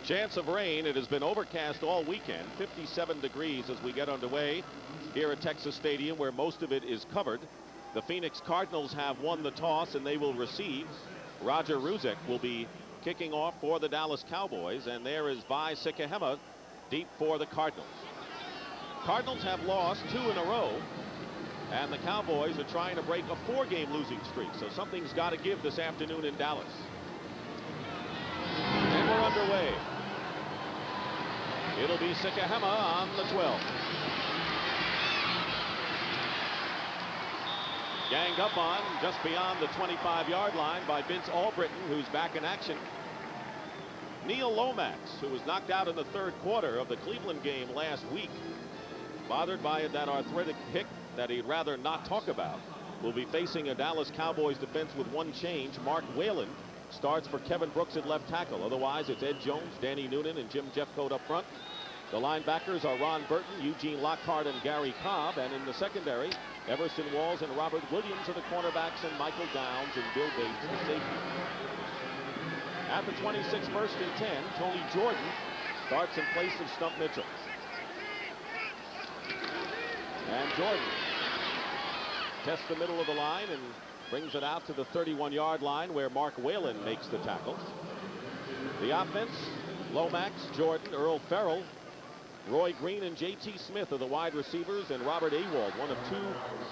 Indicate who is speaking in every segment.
Speaker 1: Chance of rain. It has been overcast all weekend. 57 degrees as we get underway here at Texas Stadium, where most of it is covered. The Phoenix Cardinals have won the toss and they will receive. Roger Ruzek will be kicking off for the Dallas Cowboys, and there is Vi Sikahema deep for the Cardinals. Cardinals have lost 2 in a row, and the Cowboys are trying to break a 4-game losing streak, so something's got to give this afternoon in Dallas. And we're underway. It'll be Sikahema on the 12. Ganged up on just beyond the 25-yard line by Vince Albritton, who's back in action. Neil Lomax, who was knocked out in the 3rd quarter of the Cleveland game last week, bothered by that arthritic hip that he'd rather not talk about, will be facing a Dallas Cowboys defense with one change. Mark Whalen starts for Kevin Brooks at left tackle. Otherwise, it's Ed Jones, Danny Noonan, and Jim Jeffcoat up front. The linebackers are Ron Burton, Eugene Lockhart, and Gary Cobb. And in the secondary, Everson Walls and Robert Williams are the cornerbacks, and Michael Downs and Bill Bates the safety. At the 26, 1st and 10, Tony Jordan starts in place of Stump Mitchell. And Jordan tests the middle of the line and brings it out to the 31-yard line, where Mark Whalen makes the tackle. The offense, Lomax, Jordan, Earl Farrell, Roy Green, and J.T. Smith are the wide receivers, and Robert Awald, one of 2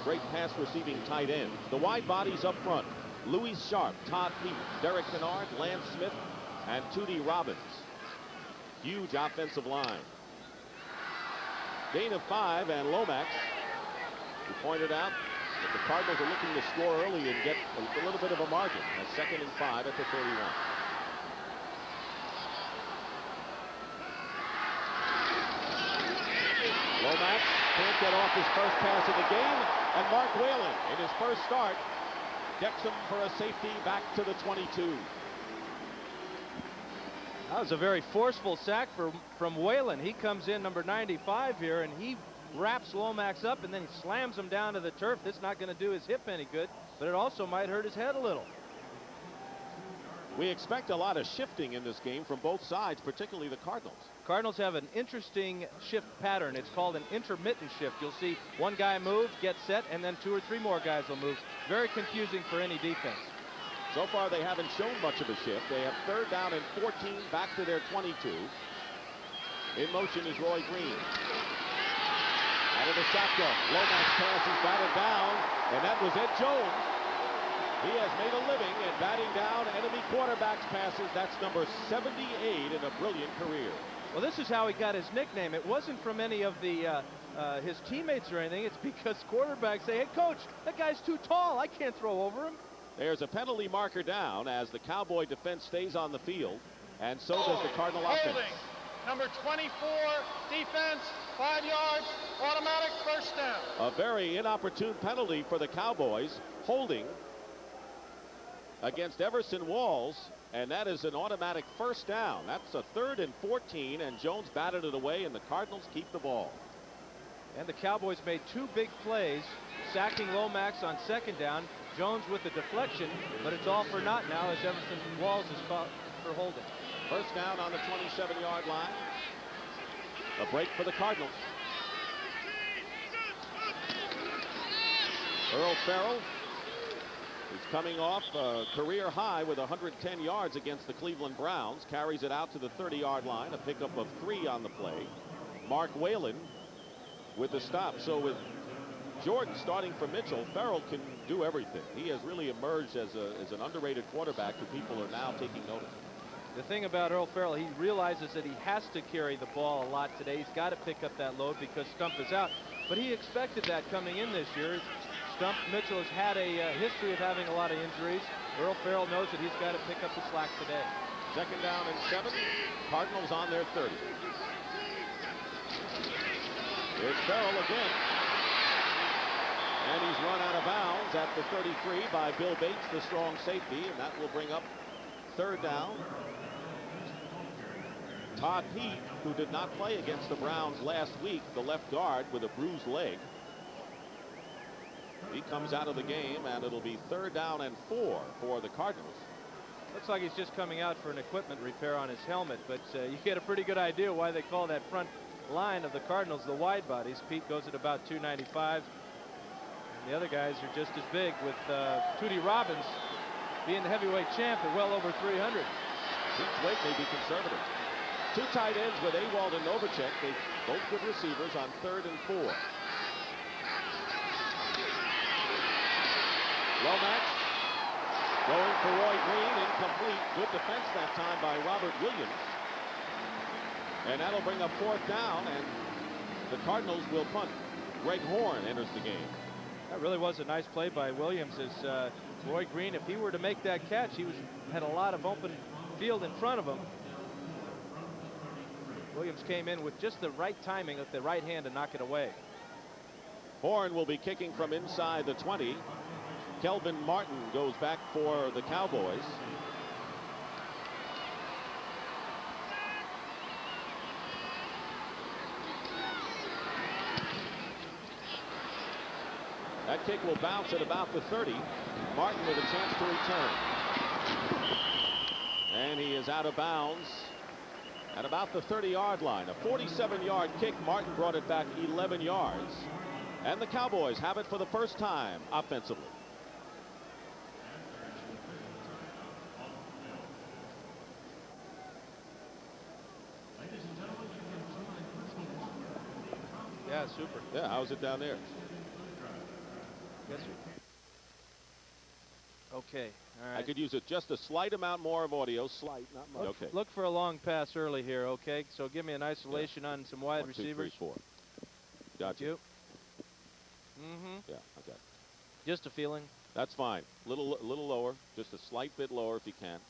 Speaker 1: great pass receiving tight ends. The wide bodies up front, Louis Sharp, Todd Pete, Derek Kennard, Lance Smith, and Tootie Robbins. Huge offensive line. Gain of 5, and Lomax, who pointed out that the Cardinals are looking to score early and get a little bit of a margin. A 2nd and 5 at the 31. Lomax can't get off his first pass of the game, and Mark Whalen, in his first start, decks him for a safety back to the 22.
Speaker 2: That was a very forceful sack from Whalen. He comes in, number 95 here, and he wraps Lomax up and then he slams him down to the turf. This is not going to do his hip any good, but it also might hurt his head a little.
Speaker 1: We expect a lot of shifting in this game from both sides, particularly the Cardinals.
Speaker 2: Cardinals have an interesting shift pattern. It's called an intermittent shift. You'll see one guy move, get set, and then 2 or 3 more guys will move. Very confusing for any defense.
Speaker 1: So far, they haven't shown much of a shift. They have 3rd down and 14 back to their 22. In motion is Roy Green. Out of the shotgun, Lomax pass is batted down, and that was Ed Jones. He has made a living at batting down enemy quarterbacks' passes. That's number 78 in a brilliant career.
Speaker 2: Well, this is how he got his nickname. It wasn't from any of the his teammates or anything. It's because quarterbacks say, hey, coach, that guy's too tall. I can't throw over him.
Speaker 1: There's a penalty marker down as the Cowboy defense stays on the field, and so does the Cardinal offense.
Speaker 3: Number 24, defense, 5 yards, automatic first down.
Speaker 1: A very inopportune penalty for the Cowboys, holding against Everson Walls, and that is an automatic first down. That's a 3rd and 14, and Jones batted it away, and the Cardinals keep the ball.
Speaker 2: And the Cowboys made 2 big plays, sacking Lomax on 2nd down. Jones with the deflection, but it's all for naught now as Everson Walls is caught for holding.
Speaker 1: First down on the 27-yard line. A break for the Cardinals. Earl Farrell is coming off a career high with 110 yards against the Cleveland Browns. Carries it out to the 30-yard line. A pickup of 3 on the play. Mark Whalen with the stop. So with Jordan starting for Mitchell, Farrell can do everything. He has really emerged as an underrated quarterback who people are now taking notice.
Speaker 2: The thing about Earl Farrell, he realizes that he has to carry the ball a lot today. He's got to pick up that load because Stump is out. But he expected that coming in this year. Stump Mitchell has had a history of having a lot of injuries. Earl Farrell knows that he's got to pick up the slack today.
Speaker 1: 2nd down and 7. Cardinals on their 30. Here's Farrell again. And he's run out of bounds at the 33 by Bill Bates, the strong safety, and that will bring up 3rd down. Todd Pete, who did not play against the Browns last week, the left guard with a bruised leg. He comes out of the game, and it'll be 3rd down and 4 for the Cardinals.
Speaker 2: Looks like he's just coming out for an equipment repair on his helmet, but you get a pretty good idea why they call that front line of the Cardinals the wide bodies. Pete goes at about 295. And the other guys are just as big, with Tootie Robbins being the heavyweight champ at well over 300.
Speaker 1: Pete's weight may be conservative. Two tight ends with Ewald and Novacek. They both good receivers on 3rd and 4. Lomax going for Roy Green, incomplete. Good defense that time by Robert Williams. And that'll bring up 4th down, and the Cardinals will punt. Greg Horn enters the game.
Speaker 2: That really was a nice play by Williams. As Roy Green, if he were to make that catch, he had a lot of open field in front of him. Williams came in with just the right timing with the right hand to knock it away.
Speaker 1: Horn will be kicking from inside the 20. Kelvin Martin goes back for the Cowboys. That kick will bounce at about the 30. Martin with a chance to return. And he is out of bounds at about the 30-yard line. A 47-yard kick. Martin brought it back 11 yards. And the Cowboys have it for the first time offensively.
Speaker 2: Yeah, super.
Speaker 1: Yeah, how's it down there?
Speaker 2: Yes, sir. Okay, all right.
Speaker 1: I could use it just a slight amount more of audio. Slight, not much. Okay.
Speaker 2: Look for a long pass early here, okay? So give me an isolation on some wide
Speaker 1: 1, 2,
Speaker 2: receivers.
Speaker 1: 3, 4. Gotcha.
Speaker 2: You. Mm-hmm.
Speaker 1: Yeah, okay.
Speaker 2: Just a feeling.
Speaker 1: That's fine. Little lower, just a slight bit lower if you can.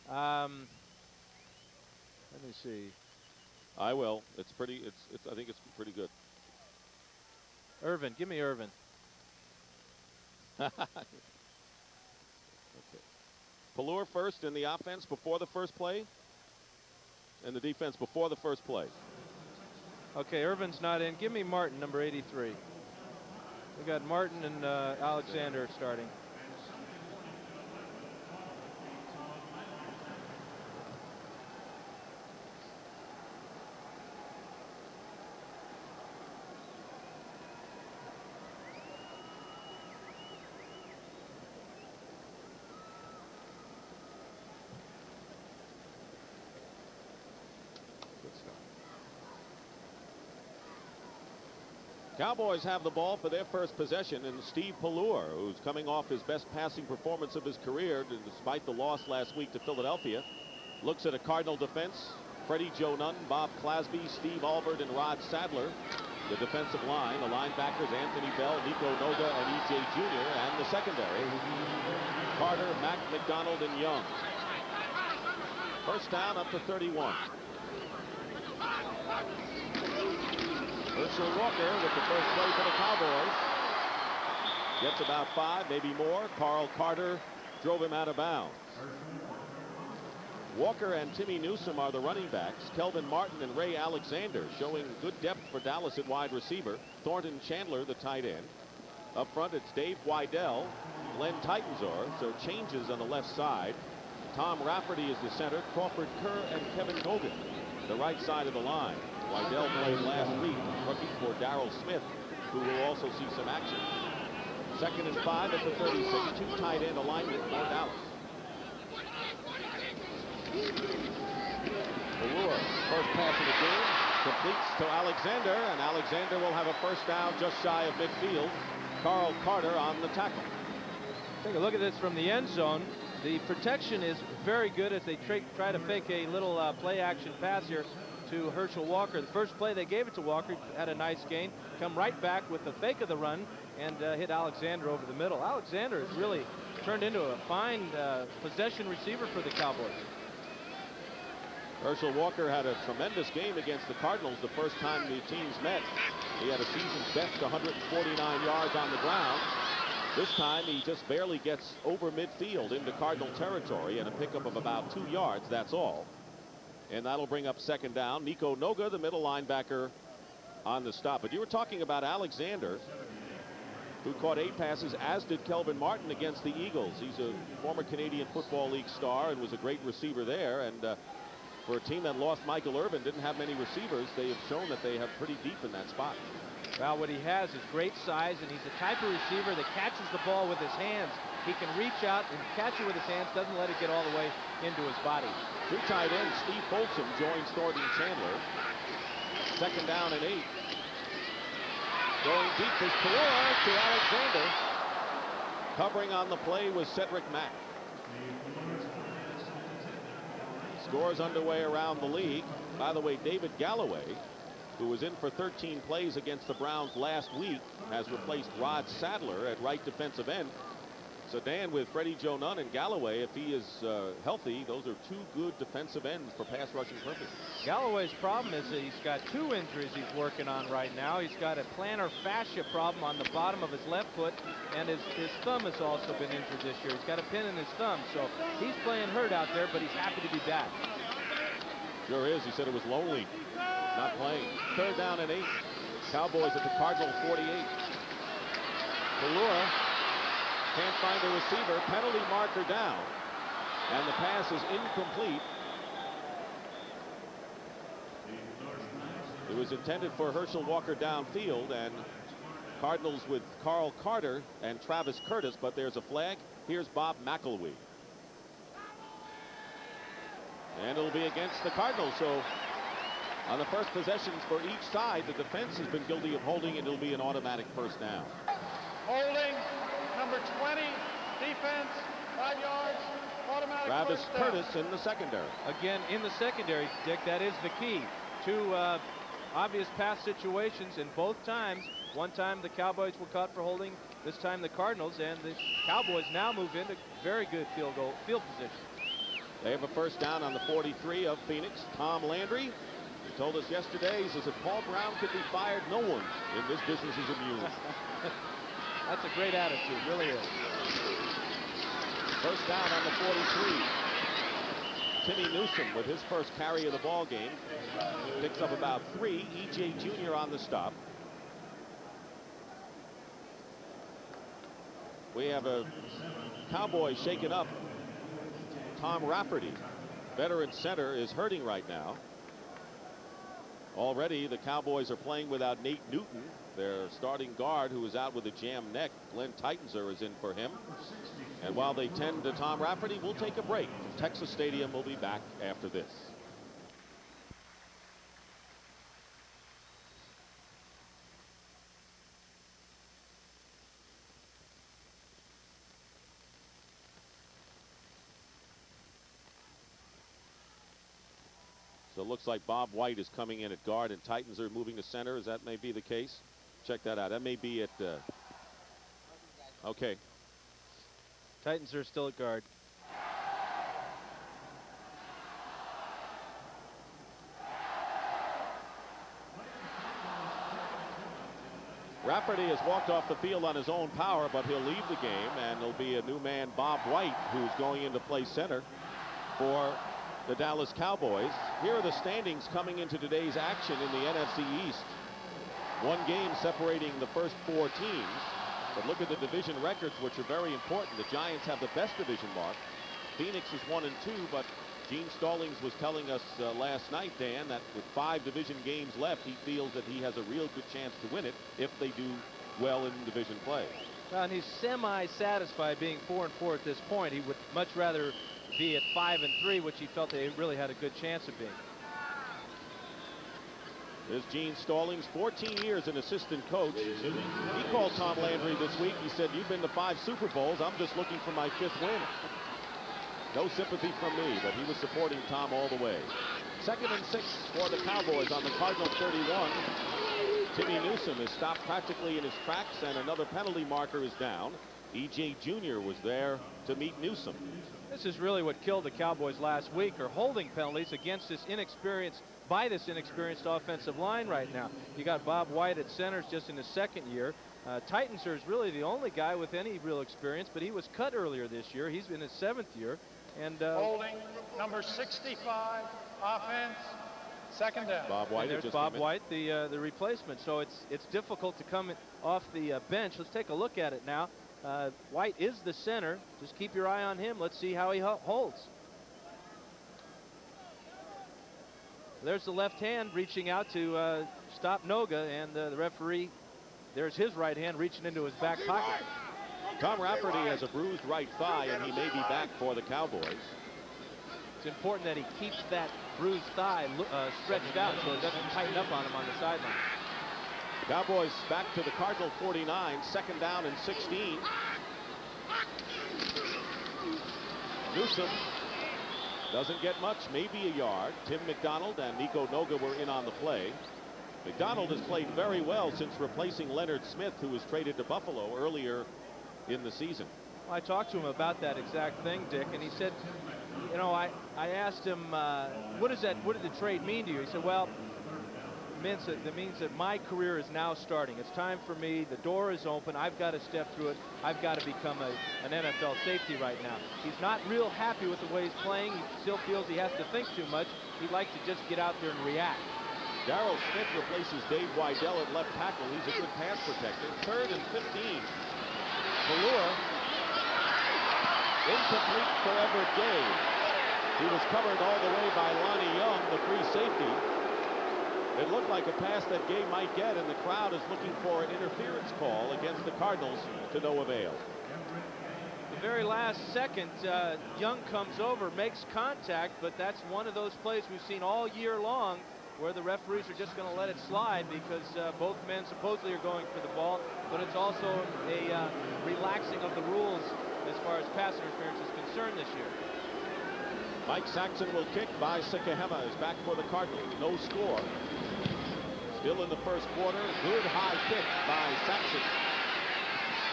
Speaker 2: Let me see.
Speaker 1: I will. It's pretty. It's. I think it's pretty good.
Speaker 2: Irvin, give me Irvin.
Speaker 1: Okay. Pelluer first in the offense before the first play, and the defense before the first play.
Speaker 2: Okay, Irvin's not in. Give me Martin, number 83. We got Martin and Alexander starting.
Speaker 1: Cowboys have the ball for their first possession, and Steve Pelluer, who's coming off his best passing performance of his career despite the loss last week to Philadelphia, looks at a Cardinal defense. Freddie Joe Nunn, Bob Clasby, Steve Albert, and Rod Sadler. The defensive line, the linebackers Anthony Bell, Nico Noga, and E.J. Jr., and the secondary, Carter, Mack, McDonald, and Young. First down up to 31. Herschel Walker with the first play for the Cowboys. Gets about 5, maybe more. Carl Carter drove him out of bounds. Walker and Timmy Newsome are the running backs. Kelvin Martin and Ray Alexander showing good depth for Dallas at wide receiver. Thornton Chandler, the tight end. Up front, it's Dave Weidel, Glenn Titenzor, so changes on the left side. Tom Rafferty is the center. Crawford Kerr and Kevin Hogan, the right side of the line. Weidel played last week, rookie for Darrell Smith, who will also see some action. 2nd and 5 at the 36, 2 tight end alignment for Dallas. Pelluer, first pass of the game, completes to Alexander, and Alexander will have a first down just shy of midfield. Carl Carter on the tackle.
Speaker 2: Take a look at this from the end zone. The protection is very good as they try to fake a little play action pass here to Herschel Walker. The first play they gave it to Walker, had a nice gain, come right back with the fake of the run and hit Alexander over the middle. Alexander has really turned into a fine possession receiver for the Cowboys.
Speaker 1: Herschel Walker had a tremendous game against the Cardinals the first time the teams met. He had a season's best 149 yards on the ground. This time he just barely gets over midfield into Cardinal territory and a pickup of about 2 yards, that's all. And that'll bring up 2nd down. Nico Noga, the middle linebacker, on the stop. But you were talking about Alexander. who caught 8 passes, as did Kelvin Martin against the Eagles. He's a former Canadian Football League star and was a great receiver there. And for a team that lost Michael Irvin, didn't have many receivers, they have shown that they have pretty deep in that spot.
Speaker 2: Well, what he has is great size, and he's the type of receiver that catches the ball with his hands. He can reach out and catch it with his hands, doesn't let it get all the way into his body.
Speaker 1: 2 tight ends, Steve Folsom joins Thornton Chandler. 2nd down and 8. Going deep is Pelluer to Alexander. Covering on the play was Cedric Mack. Scores underway around the league. By the way, David Galloway, who was in for 13 plays against the Browns last week, has replaced Rod Sadler at right defensive end. So Dan, with Freddie Joe Nunn and Galloway, if he is healthy, those are 2 good defensive ends for pass rushing purposes.
Speaker 2: Galloway's problem is that he's got 2 injuries he's working on right now. He's got a plantar fascia problem on the bottom of his left foot, and his thumb has also been injured this year. He's got a pin in his thumb, so he's playing hurt out there, but he's happy to be back.
Speaker 1: Sure is. He said it was lonely not playing. 3rd down and 8. Cowboys at the Cardinal 48. Pelluer can't find a receiver. Penalty marker down. And the pass is incomplete. It was intended for Herschel Walker downfield, and Cardinals with Carl Carter and Travis Curtis, but there's a flag. Here's Bob McElwee. And it'll be against the Cardinals. So on the first possessions for each side, the defense has been guilty of holding, and it'll be an automatic 1st down.
Speaker 3: Holding, number 20, defense, 5 yards, automatic
Speaker 1: Travis
Speaker 3: 1st down.
Speaker 1: Curtis in the secondary.
Speaker 2: Again, in the secondary, Dick, that is the key. 2 obvious pass situations, and both times, one time the Cowboys were caught for holding, this time the Cardinals, and the Cowboys now move into very good field position.
Speaker 1: They have a 1st down on the 43 of Phoenix. Tom Landry, he told us yesterday, he says if Paul Brown could be fired, no one in this business is immune.
Speaker 2: That's a great attitude, really is.
Speaker 1: 1st down on the 43. Timmy Newsome with his first carry of the ball game. Picks up about 3. E.J. Jr. on the stop. We have a Cowboy shaken up. Tom Rafferty, veteran center, is hurting right now. Already the Cowboys are playing without Nate Newton, their starting guard, who is out with a jammed neck. Glenn Titensor is in for him. And while they tend to Tom Rafferty, we'll take a break. Texas Stadium will be back after this. So it looks like Bob White is coming in at guard and Titans are moving to center. Is that may be the case? Check that out. That may be at okay.
Speaker 2: Titans are still at guard.
Speaker 1: Rafferty has walked off the field on his own power, but he'll leave the game, and there'll be a new man, Bob White, who's going in to play center for the Dallas Cowboys. Here are the standings coming into today's action in the NFC East. 1 game separating the first 4 teams. But look at the division records, which are very important. The Giants have the best division mark. Phoenix is 1-2, but Gene Stallings was telling us last night, Dan, that with 5 division games left, he feels that he has a real good chance to win it if they do well in division play.
Speaker 2: And he's semi-satisfied being 4-4 at this point. He would much rather be at 5-3, which he felt they really had a good chance of being.
Speaker 1: There's Gene Stallings, 14 years an assistant coach. He called Tom Landry this week. He said, you've been to 5 Super Bowls. I'm just looking for my 5th win. No sympathy from me, but he was supporting Tom all the way. 2nd and 6 for the Cowboys on the Cardinal 31. Timmy Newsome is stopped practically in his tracks, and another penalty marker is down. E.J. Jr. was there to meet Newsome.
Speaker 2: This is really what killed the Cowboys last week, are holding penalties against this inexperienced offensive line right now. You got Bob White at centers just in his 2nd year. Titensor is really the only guy with any real experience, but he was cut earlier this year. He's in his 7th year. And
Speaker 3: holding, number 65, offense, Second down.
Speaker 1: Bob White.
Speaker 2: And there's Bob White, the replacement. So it's difficult to come off the bench. Let's take a look at it now. White is the center. Just keep your eye on him. Let's see how he holds. There's the left hand reaching out to stop Noga, and the referee, there's his right hand reaching into his back pocket.
Speaker 1: Tom Rafferty has a bruised right thigh, and he may be back for the Cowboys.
Speaker 2: It's important that he keeps that bruised thigh stretched out so it doesn't tighten up on him on the sideline.
Speaker 1: Cowboys back to the Cardinal 49, second down and 16. Newsom doesn't get much, maybe a yard. Tim McDonald and Nico Noga were in on the play. McDonald has played very well since replacing Leonard Smith, who was traded to Buffalo earlier in the season.
Speaker 2: Well, I talked to him about that exact thing, Dick, and he said, you know, I asked him, what did the trade mean to you? He said, well, that means that my career is now starting. It's time for me. The door is open. I've got to step through it. I've got to become an NFL safety right now. He's not real happy with the way he's playing. He still feels he has to think too much. He'd like to just get out there and react.
Speaker 1: Darryl Smith replaces Dave Weidel at left tackle. He's a good pass protector. Third and 15. Pelluer. Incomplete for Everett Gay. He was covered all the way by Lonnie Young, the free safety. It looked like a pass that Gay might get, and the crowd is looking for an interference call against the Cardinals to no avail.
Speaker 2: The very last second, Young comes over, makes contact, but that's one of those plays we've seen all year long where the referees are just going to let it slide because both men supposedly are going for the ball, but it's also a relaxing of the rules as far as pass interference is concerned this year.
Speaker 1: Mike Saxon will kick. By Sikahema is back for the Cardinals. No score. Still in the first quarter. Good high kick by Saxon.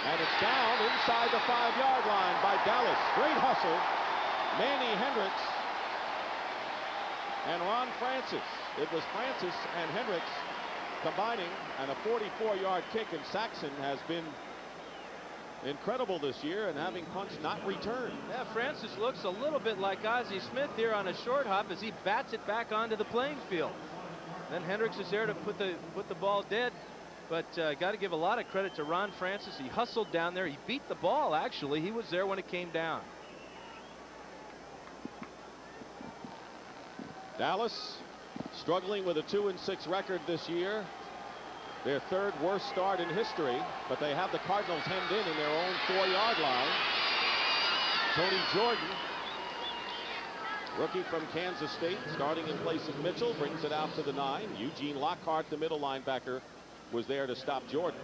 Speaker 1: And it's down inside the 5-yard line by Dallas. Great hustle. Manny Hendricks and Ron Francis. It was Francis and Hendricks combining, and a 44-yard kick, and Saxon has been incredible this year and having punts not returned.
Speaker 2: Yeah, Francis looks a little bit like Ozzie Smith here on a short hop as he bats it back onto the playing field. Then Hendricks is there to put the ball dead, but got to give a lot of credit to Ron Francis. He hustled down there. He beat the ball, actually. He was there when it came down.
Speaker 1: Dallas struggling with a 2-6 record this year. Their third worst start in history, but they have the Cardinals hemmed in their own 4-yard line. Tony Jordan, rookie from Kansas State, starting in place of Mitchell, brings it out to the 9. Eugene Lockhart, the middle linebacker, was there to stop Jordan.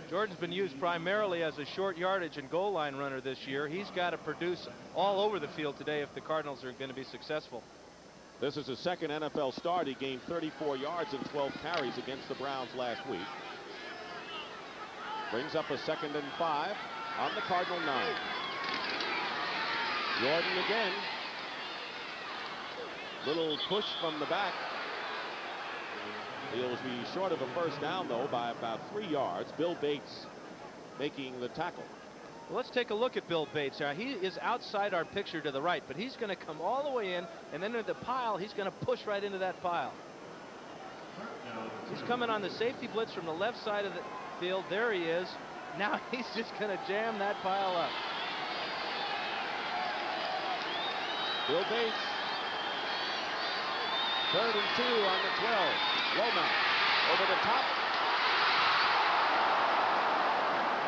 Speaker 2: Jordan's been used primarily as a short yardage and goal line runner this year. He's got to produce all over the field today if the Cardinals are going to be successful.
Speaker 1: This is his second NFL start. He gained 34 yards and 12 carries against the Browns last week. Brings up a 2nd and 5 on the Cardinal 9. Jordan again. Little push from the back. He'll be short of a first down, though, by about 3 yards. Bill Bates making the tackle.
Speaker 2: Well, let's take a look at Bill Bates. Now, he is outside our picture to the right, but he's going to come all the way in, and then in the pile, he's going to push right into that pile. He's coming on the safety blitz from the left side of the field. There he is. Now he's just going to jam that pile up.
Speaker 1: Bill Bates. 3rd and 2 on the 12. Lomax over the top.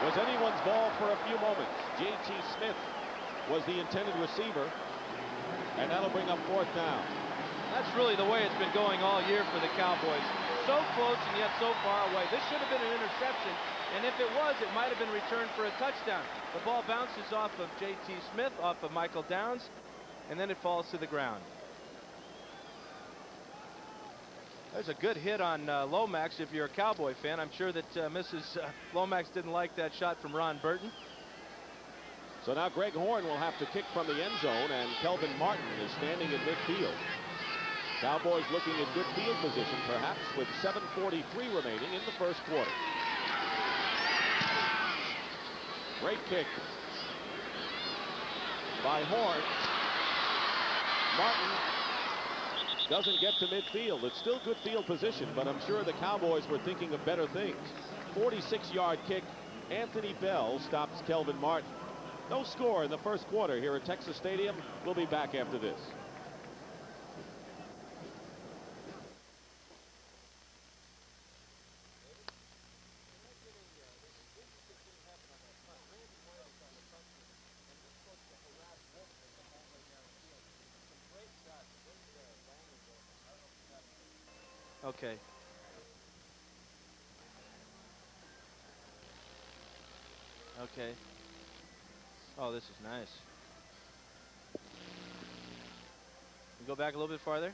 Speaker 1: Was anyone's ball for a few moments. J.T. Smith was the intended receiver, and that'll bring up 4th down.
Speaker 2: That's really the way it's been going all year for the Cowboys. So close and yet so far away. This should have been an interception, and if it was, it might have been returned for a touchdown. The ball bounces off of J.T. Smith, off of Michael Downs, and then it falls to the ground. There's a good hit on Lomax if you're a Cowboy fan. I'm sure that Mrs. Lomax didn't like that shot from Ron Burton.
Speaker 1: So now Greg Horn will have to kick from the end zone, and Kelvin Martin is standing in midfield. Cowboys looking in good field position, perhaps, with 7:43 remaining in the first quarter. Great kick by Horn. Martin doesn't get to midfield. It's still good field position, but I'm sure the Cowboys were thinking of better things. 46-yard kick. Anthony Bell stops Kelvin Martin. No score in the first quarter here at Texas Stadium. We'll be back after this.
Speaker 2: Okay. Okay. Oh, this is nice. You go back a little bit farther.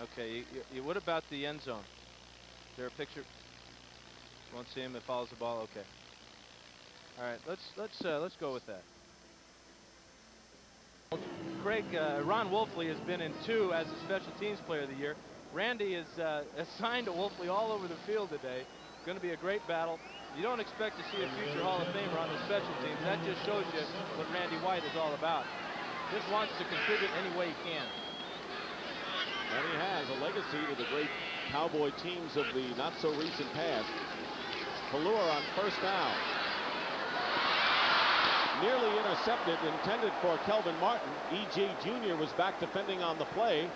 Speaker 2: Okay. What about the end zone? Is there a picture? Won't see him. It follows the ball. Okay. All right. Let's go with that. Craig, Ron Wolfley has been in 2 as a special teams player of the year. Randy is assigned to Wolfley all over the field today. It's going to be a great battle. You don't expect to see a future Hall of Famer on the special teams. That just shows you what Randy White is all about. Just wants to contribute any way he can.
Speaker 1: And he has a legacy to the great Cowboy teams of the not-so-recent past. Pelluer on first down. Nearly intercepted, intended for Kelvin Martin. E.J. Jr. was back defending on the play.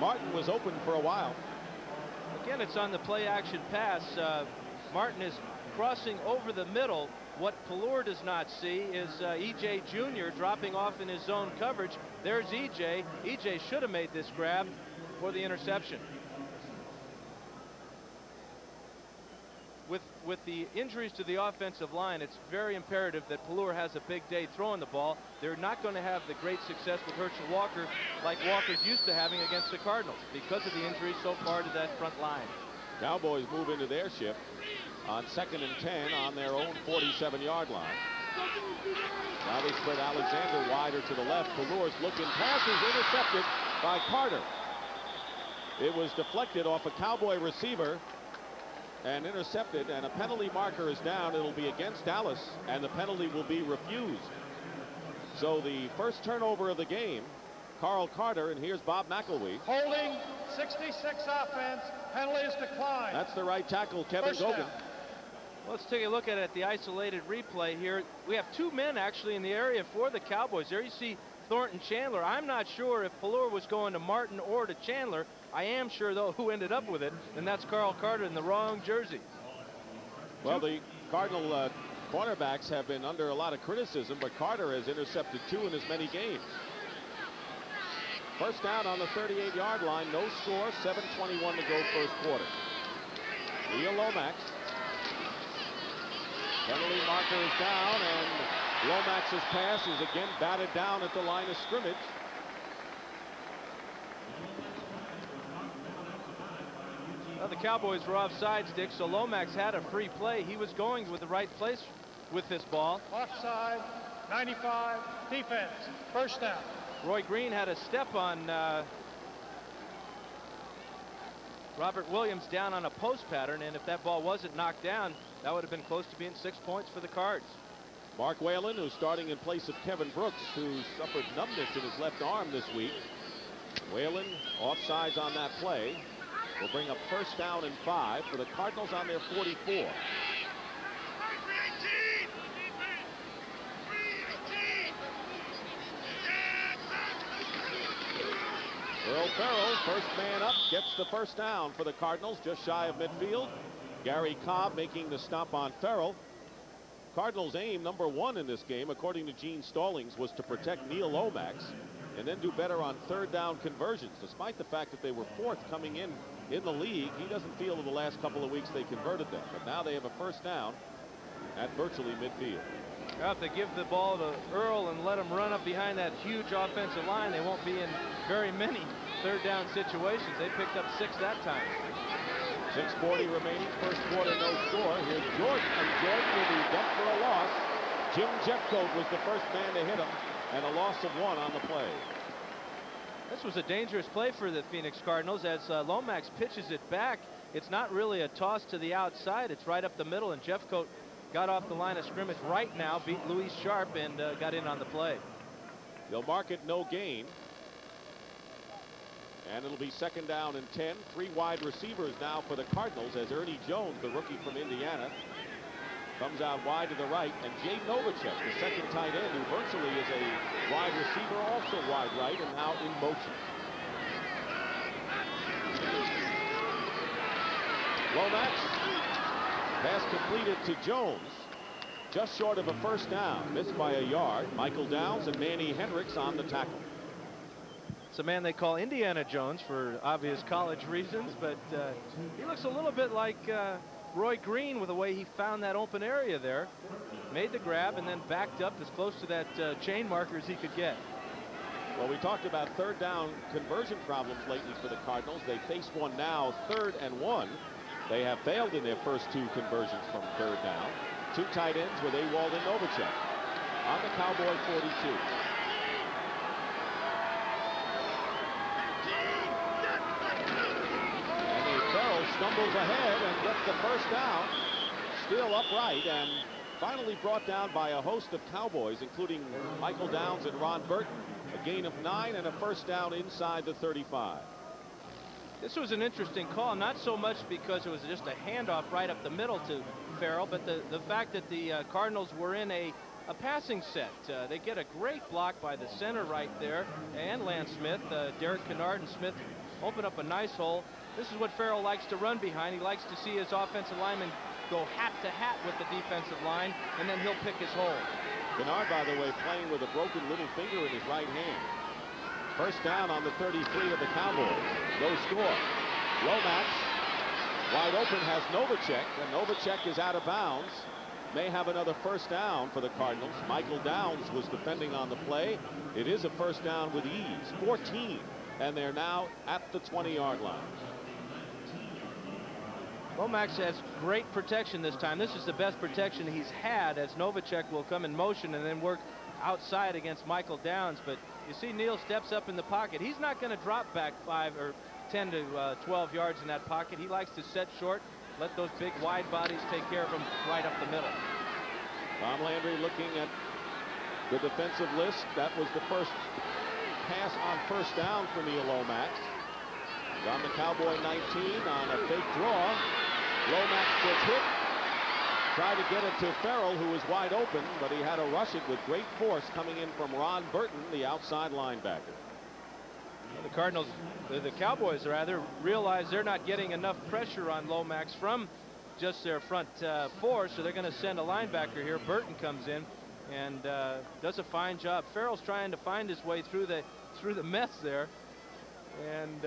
Speaker 1: Martin was open for a while.
Speaker 2: Again, it's on the play-action pass. Martin is crossing over the middle. What Pelluer does not see is E.J. Jr. dropping off in his zone coverage. There's E.J. E.J. should have made this grab for the interception. With the injuries to the offensive line, it's very imperative that Pelluer has a big day throwing the ball. They're not going to have the great success with Herschel Walker like Walker's used to having against the Cardinals because of the injuries so far to that front line.
Speaker 1: Cowboys move into their shift on 2nd and 10 on their own 47-yard line. Now they spread Alexander wider to the left. Pelluer's looking pass is intercepted by Carter. It was deflected off a Cowboy receiver and intercepted, and a penalty marker is down. It'll be against Dallas, and the penalty will be refused. So the first turnover of the game, Carl Carter, and here's Bob McElwee.
Speaker 3: Holding, 66 offense, penalty is declined.
Speaker 1: That's the right tackle, Kevin Gogan.
Speaker 2: Well, let's take a look at the isolated replay here. We have 2 men actually in the area for the Cowboys. There you see Thornton Chandler. I'm not sure if Pelluer was going to Martin or to Chandler. I am sure, though, who ended up with it, and that's Carl Carter in the wrong jersey.
Speaker 1: Well, the Cardinal cornerbacks have been under a lot of criticism, but Carter has intercepted 2 in as many games. First down on the 38-yard line, no score, 7:21 to go first quarter. Neil Lomax. Penalty marker is down, and Lomax's pass is again batted down at the line of scrimmage.
Speaker 2: Well, the Cowboys were offside, Dick, so Lomax had a free play. He was going with the right place with this ball.
Speaker 3: Offside, 95, defense, first down.
Speaker 2: Roy Green had a step on Robert Williams down on a post pattern, and if that ball wasn't knocked down, that would have been close to being 6 points for the Cards.
Speaker 1: Mark Whalen, who's starting in place of Kevin Brooks, who suffered numbness in his left arm this week. Whalen offsides on that play. Will bring up first down and 5 for the Cardinals on their 44. Earl Farrell, first man up, gets the first down for the Cardinals, just shy of midfield. Gary Cobb making the stop on Farrell. Cardinals' aim, number 1 in this game, according to Gene Stallings, was to protect Neil Lomax and then do better on third down conversions. Despite the fact that they were 4th coming in the league, he doesn't feel in the last couple of weeks they converted them. But now they have a first down at virtually midfield.
Speaker 2: Well, if they give the ball to Earl and let him run up behind that huge offensive line, they won't be in very many third down situations. They picked up 6 that time.
Speaker 1: 6:40 remaining, first quarter, no score. Here's Jordan, and Jordan will be dumped for a loss. Jim Jeffcoat was the first man to hit him, and a loss of 1 on the play.
Speaker 2: This was a dangerous play for the Phoenix Cardinals as Lomax pitches it back. It's not really a toss to the outside. It's right up the middle, and Jeffcoat got off the line of scrimmage right now, beat Luis Sharp, and got in on the play.
Speaker 1: They'll mark it no gain. And it'll be 2nd down and 10. 3 wide receivers now for the Cardinals as Ernie Jones, the rookie from Indiana, comes out wide to the right. And Jay Novacek, the second tight end, who virtually is a wide receiver, also wide right and now in motion. Lomax, pass completed to Jones. Just short of a 1st down. Missed by a yard. Michael Downs and Manny Hendricks on the tackle.
Speaker 2: It's a man they call Indiana Jones for obvious college reasons, but he looks a little bit like Roy Green with the way he found that open area there. Made the grab and then backed up as close to that chain marker as he could get.
Speaker 1: Well, we talked about 3rd down conversion problems lately for the Cardinals. They face one now, 3rd and 1. They have failed in their first 2 conversions from 3rd down. 2 tight ends with Ewald and Novacek on the Cowboy 42. Stumbles ahead and gets the 1st down, still upright, and finally brought down by a host of Cowboys, including Michael Downs and Ron Burton. A gain of 9 and a 1st down inside the 35.
Speaker 2: This was an interesting call, not so much because it was just a handoff right up the middle to Farrell, but the fact that the Cardinals were in a passing set. They get a great block by the center right there, and Lance Smith. Derek Kennard and Smith open up a nice hole. This is what Farrell likes to run behind. He likes to see his offensive lineman go hat to hat with the defensive line, and then he'll pick his hole.
Speaker 1: Kennard, by the way, playing with a broken little finger in his right hand. 1st down on the 33 of the Cowboys. No score. Lomax wide open has Novacek, and Novacek is out of bounds. May have another 1st down for the Cardinals. Michael Downs was defending on the play. It is a 1st down with ease. 14, and they're now at the 20-yard line.
Speaker 2: Lomax has great protection this time. This is the best protection he's had, as Novacek will come in motion and then work outside against Michael Downs. But you see Neal steps up in the pocket. He's not going to drop back 5 or 10 to 12 yards in that pocket. He likes to set short, let those big wide bodies take care of him right up the middle.
Speaker 1: Tom Landry looking at the defensive list. That was the first pass on 1st down for Neal Lomax. He's on the Cowboy 19 on a fake draw. Lomax gets hit. Tried to get it to Farrell, who was wide open, but he had to rush it with great force coming in from Ron Burton, the outside linebacker.
Speaker 2: The Cardinals, the Cowboys rather, realize they're not getting enough pressure on Lomax from just their front 4, so they're going to send a linebacker here. Burton comes in and does a fine job. Farrell's trying to find his way through the mess there, and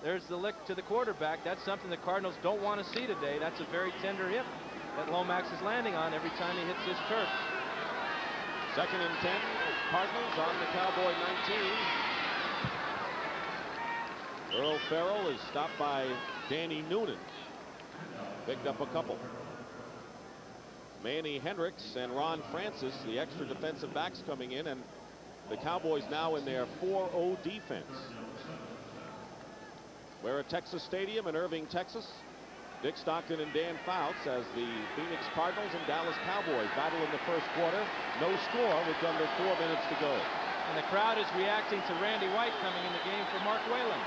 Speaker 2: there's the lick to the quarterback. That's something the Cardinals don't want to see today. That's a very tender hip that Lomax is landing on every time he hits this turf.
Speaker 1: 2nd and 10. Cardinals on the Cowboy 19. Earl Farrell is stopped by Danny Noonan. Picked up a couple. Manny Hendricks and Ron Francis, the extra defensive backs, coming in, and the Cowboys now in their 4-0 defense. We're at Texas Stadium in Irving, Texas. Dick Stockton and Dan Fouts as the Phoenix Cardinals and Dallas Cowboys battle in the 1st quarter. No score with under 4 minutes to go.
Speaker 2: And the crowd is reacting to Randy White coming in the game for Mark Whalen.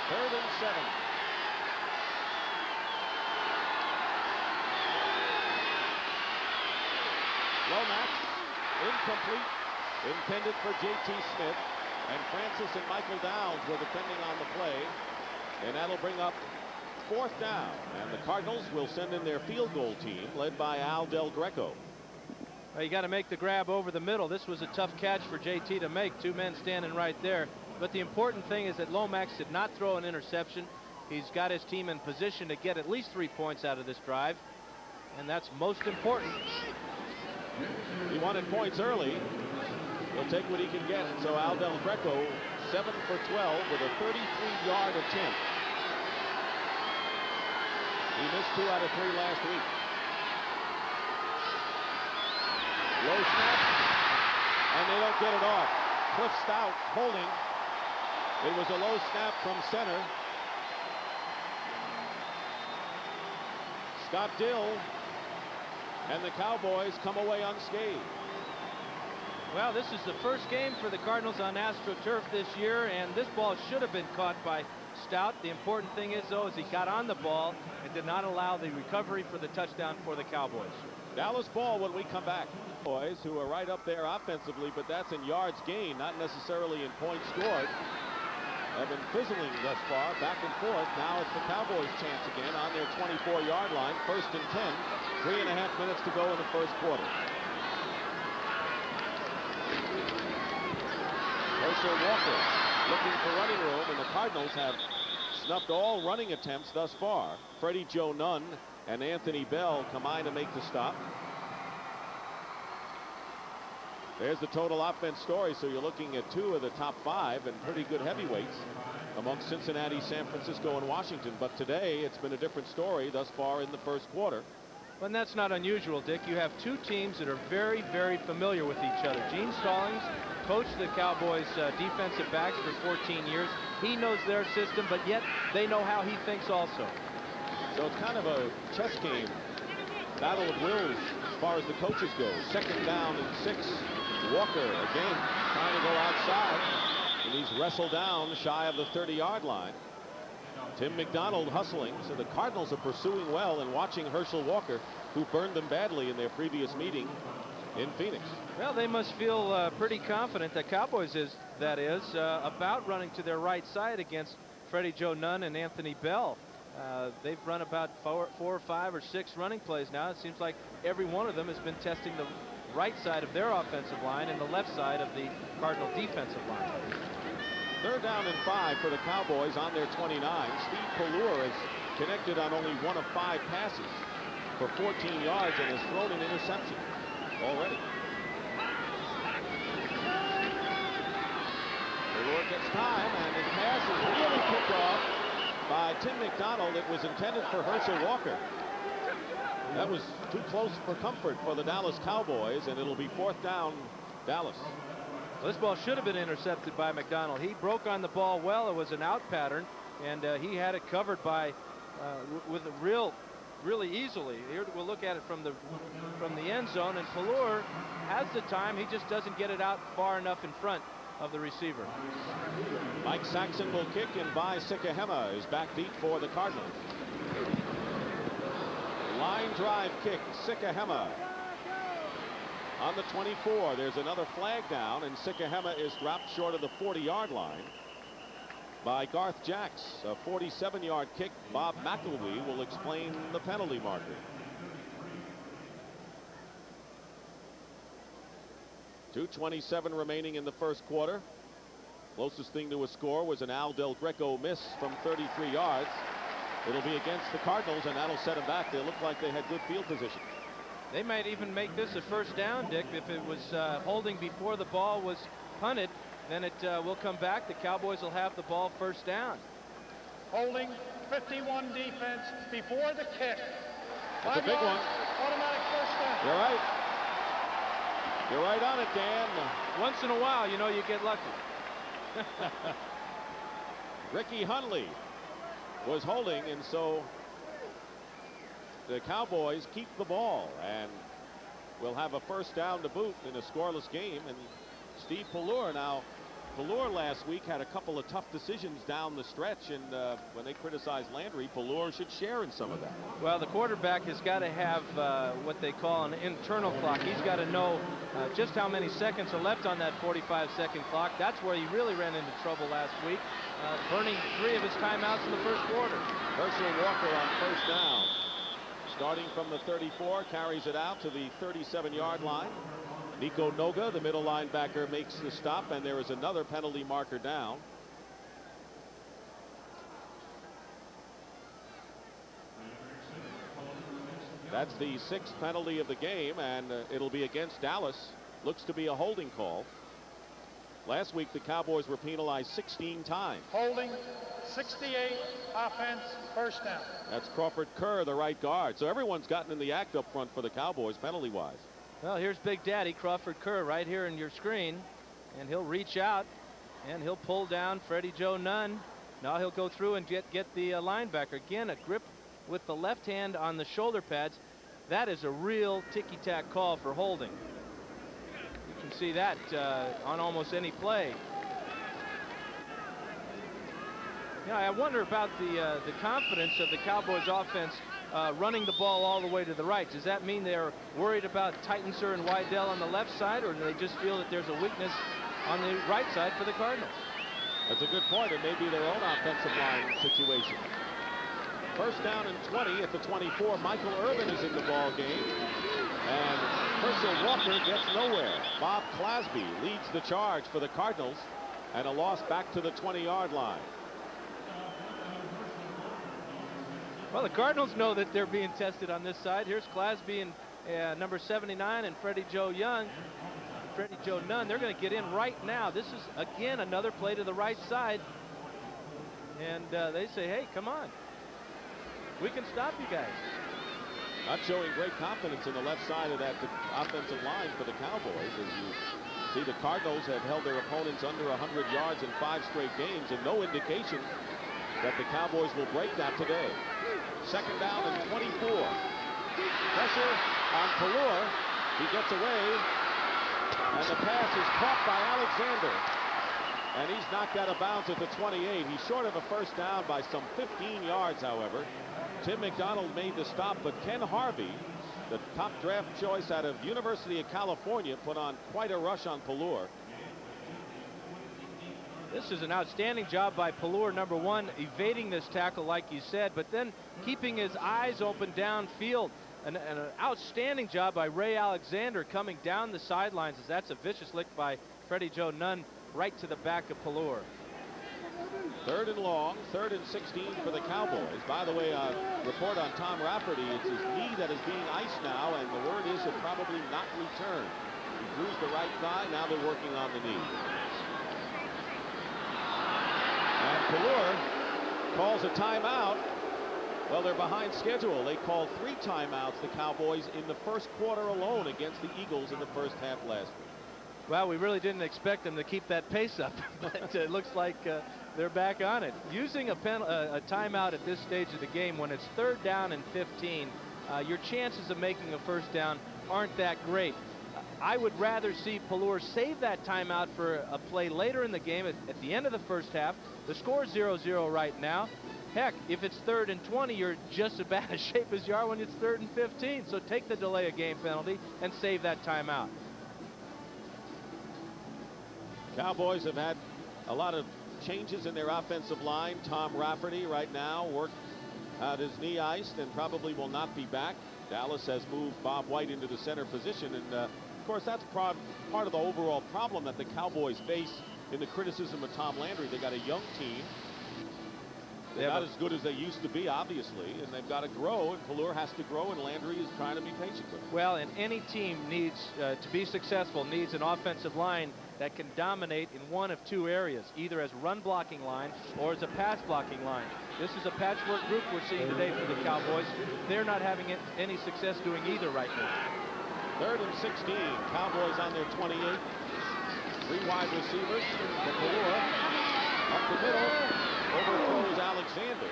Speaker 1: 3rd and 7. Lomax, incomplete, intended for J.T. Smith, and Francis and Michael Downs were defending on the play, and that'll bring up 4th down, and the Cardinals will send in their field goal team led by Al Del Greco.
Speaker 2: Well, you got to make the grab over the middle. This was a tough catch for J.T. to make. 2 men standing right there, but the important thing is that Lomax did not throw an interception. He's got his team in position to get at least 3 points out of this drive, and that's most important.
Speaker 1: He wanted points early. He'll take what he can get. So Al Del Greco, 7 for 12 with a 33-yard attempt. He missed 2 out of 3 last week. Low snap, and they don't get it off. Cliff Stout holding. It was a low snap from center. Scott Dill and the Cowboys come away unscathed.
Speaker 2: Well, this is the first game for the Cardinals on AstroTurf this year, and this ball should have been caught by Stout. The important thing is, though, is he got on the ball and did not allow the recovery for the touchdown for the Cowboys.
Speaker 1: Dallas ball when we come back. Boys who are right up there offensively, but that's in yards gained, not necessarily in points scored. Have been fizzling thus far, back and forth. Now it's the Cowboys' chance again on their 24-yard line. 1st and 10. 3.5 minutes to go in the first quarter. Herschel Walker looking for running room, and the Cardinals have snuffed all running attempts thus far. Freddie Joe Nunn and Anthony Bell combine to make the stop. There's the total offense story, so you're looking at 2 of the top 5 and pretty good heavyweights among Cincinnati, San Francisco, and Washington. But today it's been a different story thus far in the first quarter.
Speaker 2: Well, and that's not unusual, Dick. You have 2 teams that are very, very familiar with each other. Gene Stallings coached the Cowboys defensive backs for 14 years. He knows their system, but yet they know how he thinks also.
Speaker 1: So it's kind of a chess game, battle of wills as far as the coaches go. 2nd down and 6. Walker again trying to go outside, and he's wrestled down shy of the 30-yard line. Tim McDonald hustling, so the Cardinals are pursuing well and watching Herschel Walker, who burned them badly in their previous meeting in Phoenix.
Speaker 2: Well, they must feel pretty confident, the Cowboys about running to their right side against Freddie Joe Nunn and Anthony Bell. They've run about 4 or 5 or 6 running plays now. It seems like every one of them has been testing the right side of their offensive line and the left side of the Cardinal defensive line.
Speaker 1: 3rd down and 5 for the Cowboys on their 29. Steve Pelluer has connected on only 1 of 5 passes for 14 yards and has thrown an interception already. Pelluer gets time, and his pass is really picked off by Tim McDonald. It was intended for Herschel Walker. That was too close for comfort for the Dallas Cowboys, and it'll be 4th down, Dallas.
Speaker 2: Well, this ball should have been intercepted by McDonald. He broke on the ball well. It was an out pattern, and he had it covered by with a really easily. Here we'll look at it from the end zone, and Pelluer has the time. He just doesn't get it out far enough in front of the receiver.
Speaker 1: Mike Saxon will kick, and Vi Sikahema is back deep for the Cardinals. Line drive kick, Sikahema on the 24. There's another flag down, and Sikahema is dropped short of the 40-yard line by Garth Jacks. A 47-yard kick. Bob McElwee will explain the penalty marker. .227 remaining in the first quarter. Closest thing to a score was an Al Del Greco miss from 33 yards. It'll be against the Cardinals, and that'll set them back. They look like they had good field position.
Speaker 2: They might even make this a 1st down, Dick. If it was holding before the ball was punted, then it will come back. The Cowboys will have the ball 1st down.
Speaker 3: Holding 51 defense before the kick.
Speaker 1: That's a big one.
Speaker 3: Automatic 1st down.
Speaker 1: You're right. You're right on it, Dan.
Speaker 2: Once in a while, you know, you get lucky.
Speaker 1: Ricky Hundley was holding, and so the Cowboys keep the ball and will have a 1st down to boot in a scoreless game. And Steve Pelluer now. Pelluer last week had a couple of tough decisions down the stretch, and when they criticized Landry, Pelluer should share in some of that.
Speaker 2: Well, the quarterback has got to have what they call an internal clock. He's got to know just how many seconds are left on that 45-second clock. That's where he really ran into trouble last week, burning 3 of his timeouts in the first quarter.
Speaker 1: Herschel Walker on 1st down. Starting from the 34, carries it out to the 37-yard line. Nico Noga, the middle linebacker, makes the stop, and there is another penalty marker down. That's the 6th penalty of the game, and it'll be against Dallas. Looks to be a holding call. Last week, the Cowboys were penalized 16 times.
Speaker 3: Holding 68 offense 1st down.
Speaker 1: That's Crawford Kerr, the right guard. So everyone's gotten in the act up front for the Cowboys penalty-wise.
Speaker 2: Well, here's Big Daddy Crawford Kerr right here in your screen, and he'll reach out and he'll pull down Freddie Joe Nunn. Now he'll go through and get the linebacker. Again, a grip with the left hand on the shoulder pads. That is a real ticky-tack call for holding. You can see that on almost any play. I wonder about the confidence of the Cowboys offense running the ball all the way to the right. Does that mean they're worried about Titensor and Wydell on the left side, or do they just feel that there's a weakness on the right side for the Cardinals?
Speaker 1: That's a good point. It may be their own offensive line situation. First down and 20 at the 24. Michael Irvin is in the ball game. And Herschel Walker gets nowhere. Bob Clasby leads the charge for the Cardinals, and a loss back to the 20-yard line.
Speaker 2: Well, the Cardinals know that they're being tested on this side. Here's Clasby and number 79 and Freddie Joe Nunn. They're going to get in right now. This is, again, another play to the right side. And they say, hey, come on. We can stop you guys.
Speaker 1: Not showing great confidence in the left side of that offensive line for the Cowboys. As you see, the Cardinals have held their opponents under 100 yards in 5 straight games, and no indication that the Cowboys will break that today. Second down and 24. Pressure on Pelluer. He gets away, and the pass is caught by Alexander. And he's knocked out of bounds at the 28. He's short of a first down by some 15 yards, however. Tim McDonald made the stop, but Ken Harvey, the top draft choice out of University of California, put on quite a rush on Pelluer.
Speaker 2: This is an outstanding job by Pelluer, number one, evading this tackle like you said, but then keeping his eyes open downfield. An outstanding job by Ray Alexander coming down the sidelines, as that's a vicious lick by Freddie Joe Nunn right to the back of Pelluer.
Speaker 1: Third and long, 3rd and 16 for the Cowboys. By the way, report on Tom Rafferty, it's his knee that is being iced now, and the word is he'll probably not return. He bruised the right thigh, now they're working on the knee. And Pelluer calls a timeout. Well, they're behind schedule. They called 3 timeouts, the Cowboys, in the first quarter alone against the Eagles in the first half last week.
Speaker 2: Well, we really didn't expect them to keep that pace up, but it looks like they're back on it. Using a timeout at this stage of the game when it's 3rd down and 15, your chances of making a first down aren't that great. I would rather see Pelluer save that timeout for a play later in the game at the end of the first half. The score's 0-0 right now. Heck, if it's 3rd and 20, you're just as bad a shape as you are when it's 3rd and 15. So take the delay of game penalty and save that timeout.
Speaker 1: Cowboys have had a lot of changes in their offensive line. Tom Rafferty right now worked out his knee iced and probably will not be back. Dallas has moved Bob White into the center position, and of course that's part of the overall problem that the Cowboys face in the criticism of Tom Landry. They got a young team. They're not as good as they used to be, obviously, and they've got to grow, and Pelluer has to grow, and Landry is trying to be patient with him.
Speaker 2: Well, and any team needs to be successful, needs an offensive line that can dominate in one of 2 areas, either as run blocking line or as a pass blocking line. This is a patchwork group we're seeing today for the Cowboys. They're not having any success doing either right now.
Speaker 1: 3rd and 16, Cowboys on their 28. 3 wide receivers for Pelluer. Up the middle, overthrows Alexander.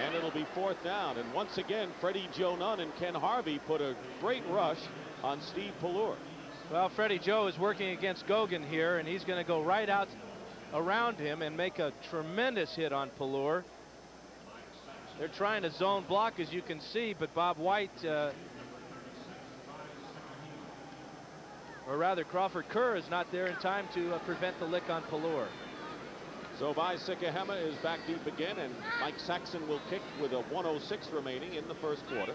Speaker 1: And it'll be 4th down. And once again, Freddie Joe Nunn and Ken Harvey put a great rush on Steve Pelluer.
Speaker 2: Well, Freddie Joe is working against Gogan here, and he's going to go right out around him and make a tremendous hit on Pelluer. They're trying to zone block, as you can see, but Bob White, or rather Crawford Kerr, is not there in time to prevent the lick on Pelluer.
Speaker 1: So Sikahema is back deep again, and Mike Saxon will kick with a 1:06 remaining in the first quarter.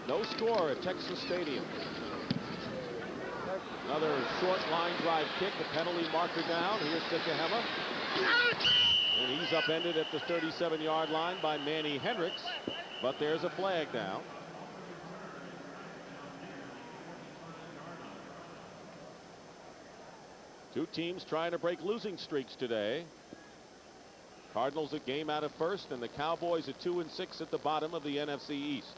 Speaker 1: No score at Texas Stadium. Another short line drive kick, the penalty marker down. Here's Sikahema. And he's upended at the 37-yard line by Manny Hendricks, but there's a flag down. Two teams trying to break losing streaks today. Cardinals a game out of first, and the Cowboys at 2-6 at the bottom of the NFC East.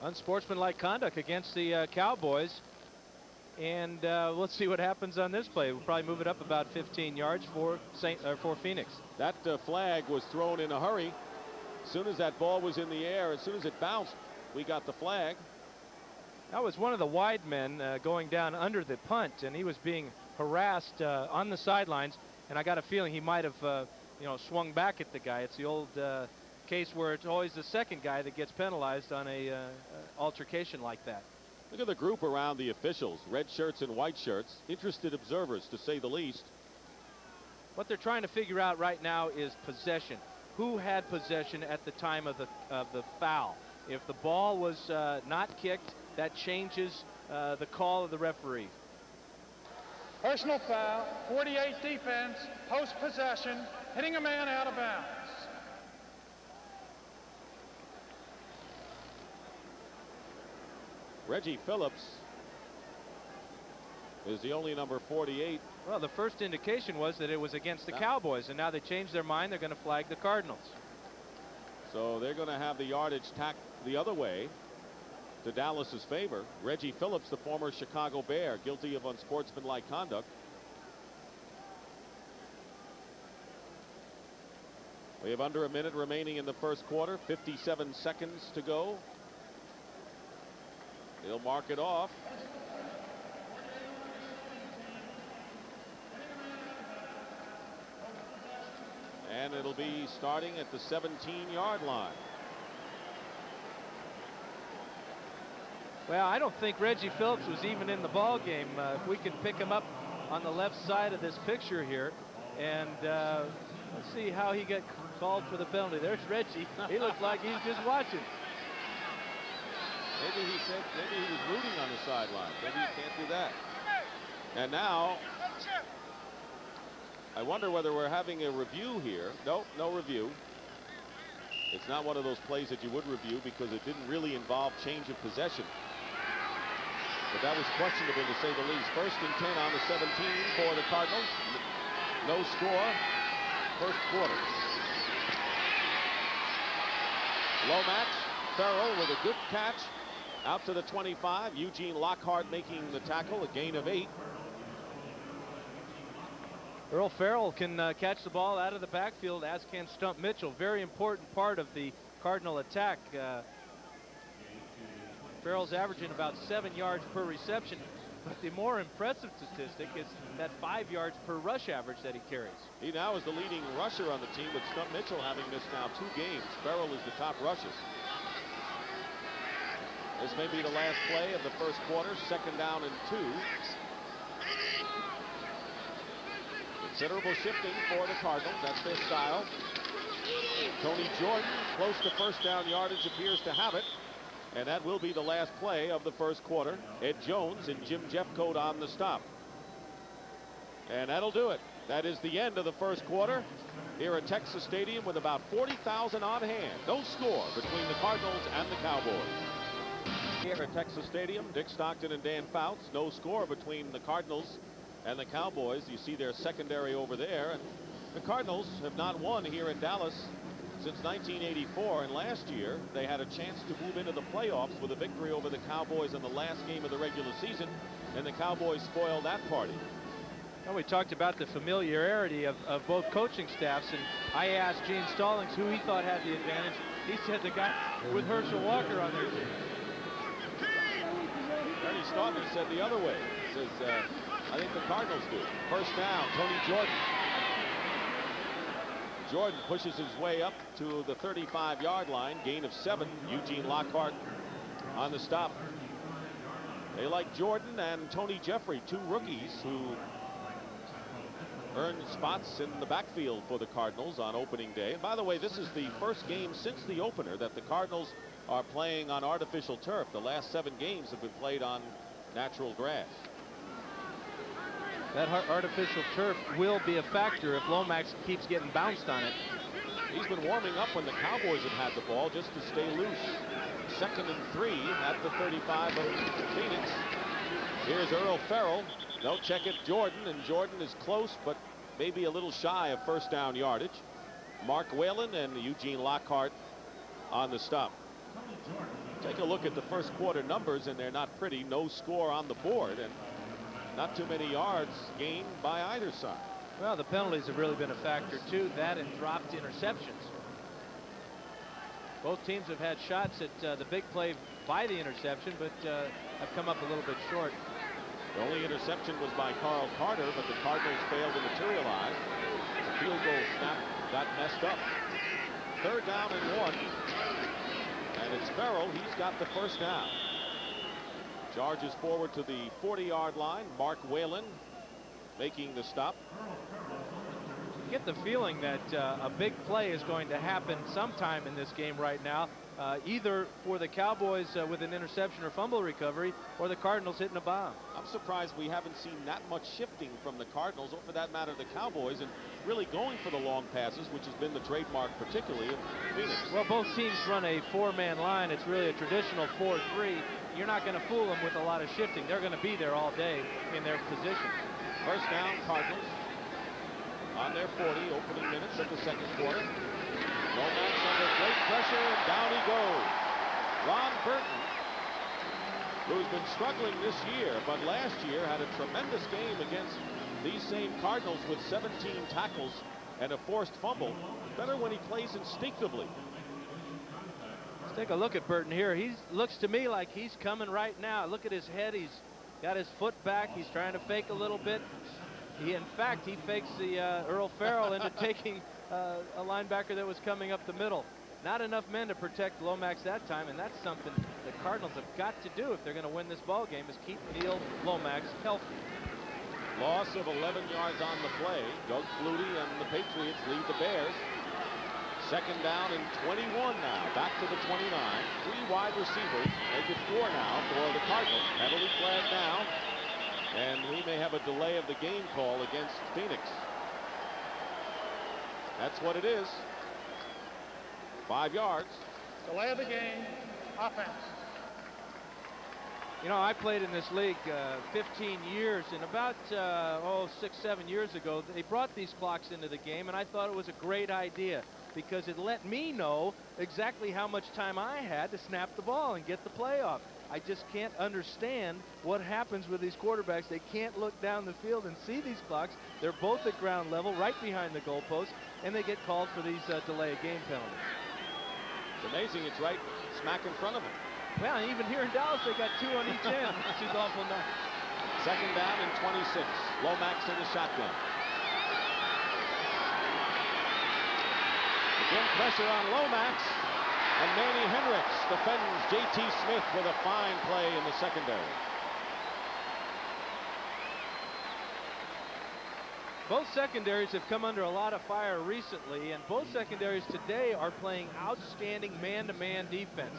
Speaker 2: unsportsmanlike conduct against the Cowboys. And let's see what happens on this play. We'll probably move it up about 15 yards for Phoenix.
Speaker 1: That flag was thrown in a hurry. As soon as that ball was in the air, as soon as it bounced, we got the flag.
Speaker 2: That was one of the wide men going down under the punt, and he was being harassed on the sidelines. And I got a feeling he might have, swung back at the guy. It's the old case where it's always the second guy that gets penalized on a altercation like that.
Speaker 1: Look at the group around the officials, red shirts and white shirts, interested observers to say the least.
Speaker 2: What they're trying to figure out right now is possession. Who had possession at the time of the foul? If the ball was not kicked, that changes the call of the referee.
Speaker 3: Personal foul, 48 defense, post possession, hitting a man out of bounds.
Speaker 1: Reggie Phillips is the only number 48.
Speaker 2: Well, the first indication was that it was against the Cowboys, and now they changed their mind. They're going to flag the Cardinals.
Speaker 1: So they're going to have the yardage tacked the other way to Dallas's favor. Reggie Phillips, the former Chicago Bear, guilty of unsportsmanlike conduct. We have under a minute remaining in the first quarter, 57 seconds to go. He'll mark it off. And it'll be starting at the 17-yard line.
Speaker 2: Well, I don't think Reggie Phillips was even in the ball game. If we can pick him up on the left side of this picture here, and let's see how he got called for the penalty. There's Reggie. He looks like he's just watching.
Speaker 1: Maybe he said, maybe he was rooting on the sideline. Maybe you can't do that. And now, I wonder whether we're having a review here. Nope, no review. It's not one of those plays that you would review because it didn't really involve change of possession. But that was questionable to say the least. 1st and 10 on the 17 for the Cardinals. No score. First quarter. Lomax, Farrell with a good catch. Out to the 25. Eugene Lockhart making the tackle, a gain of 8.
Speaker 2: Earl Farrell can catch the ball out of the backfield, as can Stump Mitchell. Very important part of the Cardinal attack. Farrell's averaging about 7 yards per reception, but the more impressive statistic is that 5 yards per rush average that he carries.
Speaker 1: He now is the leading rusher on the team, with Stump Mitchell having missed now 2 games. Farrell is the top rusher. This may be the last play of the first quarter. 2nd down and 2. Considerable shifting for the Cardinals. That's their style. Tony Jordan, close to first down yardage, appears to have it. And that will be the last play of the first quarter. Ed Jones and Jim Jeffcoat on the stop. And that'll do it. That is the end of the first quarter here at Texas Stadium, with about 40,000 on hand. No score between the Cardinals and the Cowboys. Here at Texas Stadium, Dick Stockton and Dan Fouts. No score between the Cardinals and the Cowboys. You see their secondary over there. And the Cardinals have not won here in Dallas since 1984, and last year they had a chance to move into the playoffs with a victory over the Cowboys in the last game of the regular season, and the Cowboys spoiled that party.
Speaker 2: Well, we talked about the familiarity of both coaching staffs, and I asked Gene Stallings who he thought had the advantage. He said the guy with Herschel Walker on their team.
Speaker 1: Ernie Staubach said the other way. He says, I think the Cardinals do. First down, Tony Jordan. Jordan pushes his way up to the 35-yard line, gain of 7. Eugene Lockhart on the stop. They like Jordan and Tony Jeffrey, 2 rookies who earned spots in the backfield for the Cardinals on opening day. And by the way, this is the first game since the opener that the Cardinals are playing on artificial turf. The last 7 games have been played on natural grass.
Speaker 2: That artificial turf will be a factor if Lomax keeps getting bounced on it.
Speaker 1: He's been warming up when the Cowboys have had the ball just to stay loose. 2nd and 3 at the 35 of Phoenix. Here's Earl Farrell. No, check it, Jordan, and Jordan is close, but maybe a little shy of first down yardage. Mark Whalen and Eugene Lockhart on the stop. Take a look at the first quarter numbers, and they're not pretty. No score on the board, and not too many yards gained by either side.
Speaker 2: Well, the penalties have really been a factor too. That and dropped interceptions. Both teams have had shots at the big play by the interception, but have come up a little bit short.
Speaker 1: The only interception was by Carl Carter, but the Cardinals failed to materialize. The field goal snap got messed up. 3rd down and 1. And it's Farrell. He's got the first down. Charges forward to the 40-yard line. Mark Whalen making the stop.
Speaker 2: You get the feeling that a big play is going to happen sometime in this game right now, either for the Cowboys with an interception or fumble recovery, or the Cardinals hitting a bomb.
Speaker 1: I'm surprised we haven't seen that much shifting from the Cardinals, or for that matter the Cowboys, and really going for the long passes, which has been the trademark particularly of Phoenix.
Speaker 2: Well, both teams run a 4-man line. It's really a traditional 4-3. You're not going to fool them with a lot of shifting. They're going to be there all day in their position.
Speaker 1: First down, Cardinals on their 40, opening minutes of the second quarter. Lomax under great pressure, and down he goes. Ron Burton, who's been struggling this year, but last year had a tremendous game against these same Cardinals with 17 tackles and a forced fumble. Better when he plays instinctively.
Speaker 2: Let's take a look at Burton here. He looks to me like he's coming right now. Look at his head. He's got his foot back. He's trying to fake a little bit. In fact, he fakes the Earl Farrell into taking a linebacker that was coming up the middle. Not enough men to protect Lomax that time, and that's something the Cardinals have got to do if they're going to win this ball game, is keep Neil Lomax healthy.
Speaker 1: Loss of 11 yards on the play. Doug Flutie and the Patriots lead the Bears. 2nd down and 21 now. Back to the 29. 3 wide receivers. Make it 4 now for the Cardinals. Penalty flag now. And we may have a delay of the game call against Phoenix. That's what it is. 5 yards.
Speaker 3: Delay of the game. Offense.
Speaker 2: You know, I played in this league 15 years, and about 6-7 years ago, they brought these clocks into the game, and I thought it was a great idea because it let me know exactly how much time I had to snap the ball and get the play off. I just can't understand what happens with these quarterbacks. They can't look down the field and see these clocks. They're both at ground level, right behind the goalpost, and they get called for these delay of game penalties.
Speaker 1: It's amazing. It's right smack in front of them.
Speaker 2: Well, even here in Dallas, they got 2 on each end, which is awful nice.
Speaker 1: 2nd down and 26. Lomax in the shotgun. Again, pressure on Lomax. And Manny Hendricks defends J.T. Smith with a fine play in the secondary.
Speaker 2: Both secondaries have come under a lot of fire recently, and both secondaries today are playing outstanding man-to-man defense.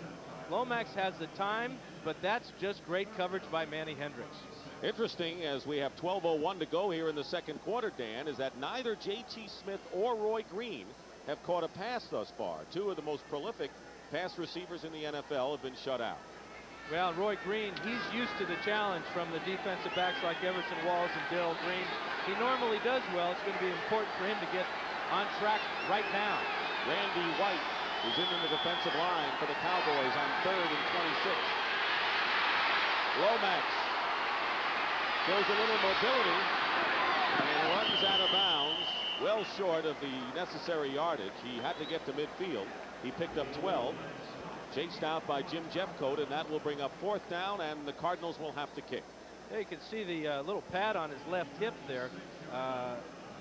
Speaker 2: Lomax has the time, but that's just great coverage by Manny Hendricks.
Speaker 1: Interesting, as we have 12:01 to go here in the second quarter, Dan, is that neither J.T. Smith or Roy Green have caught a pass thus far. 2 of the most prolific pass receivers in the NFL have been shut out.
Speaker 2: Well, Roy Green, he's used to the challenge from the defensive backs like Everson Walls and Darrell Green. He normally does well. It's going to be important for him to get on track right now.
Speaker 1: Randy White is in the defensive line for the Cowboys on 3rd and 26. Lomax shows a little mobility and runs out of bounds, well short of the necessary yardage. He had to get to midfield. He picked up 12, chased out by Jim Jeffcoat, and that will bring up 4th down, and the Cardinals will have to kick.
Speaker 2: Yeah, you can see the little pad on his left hip there,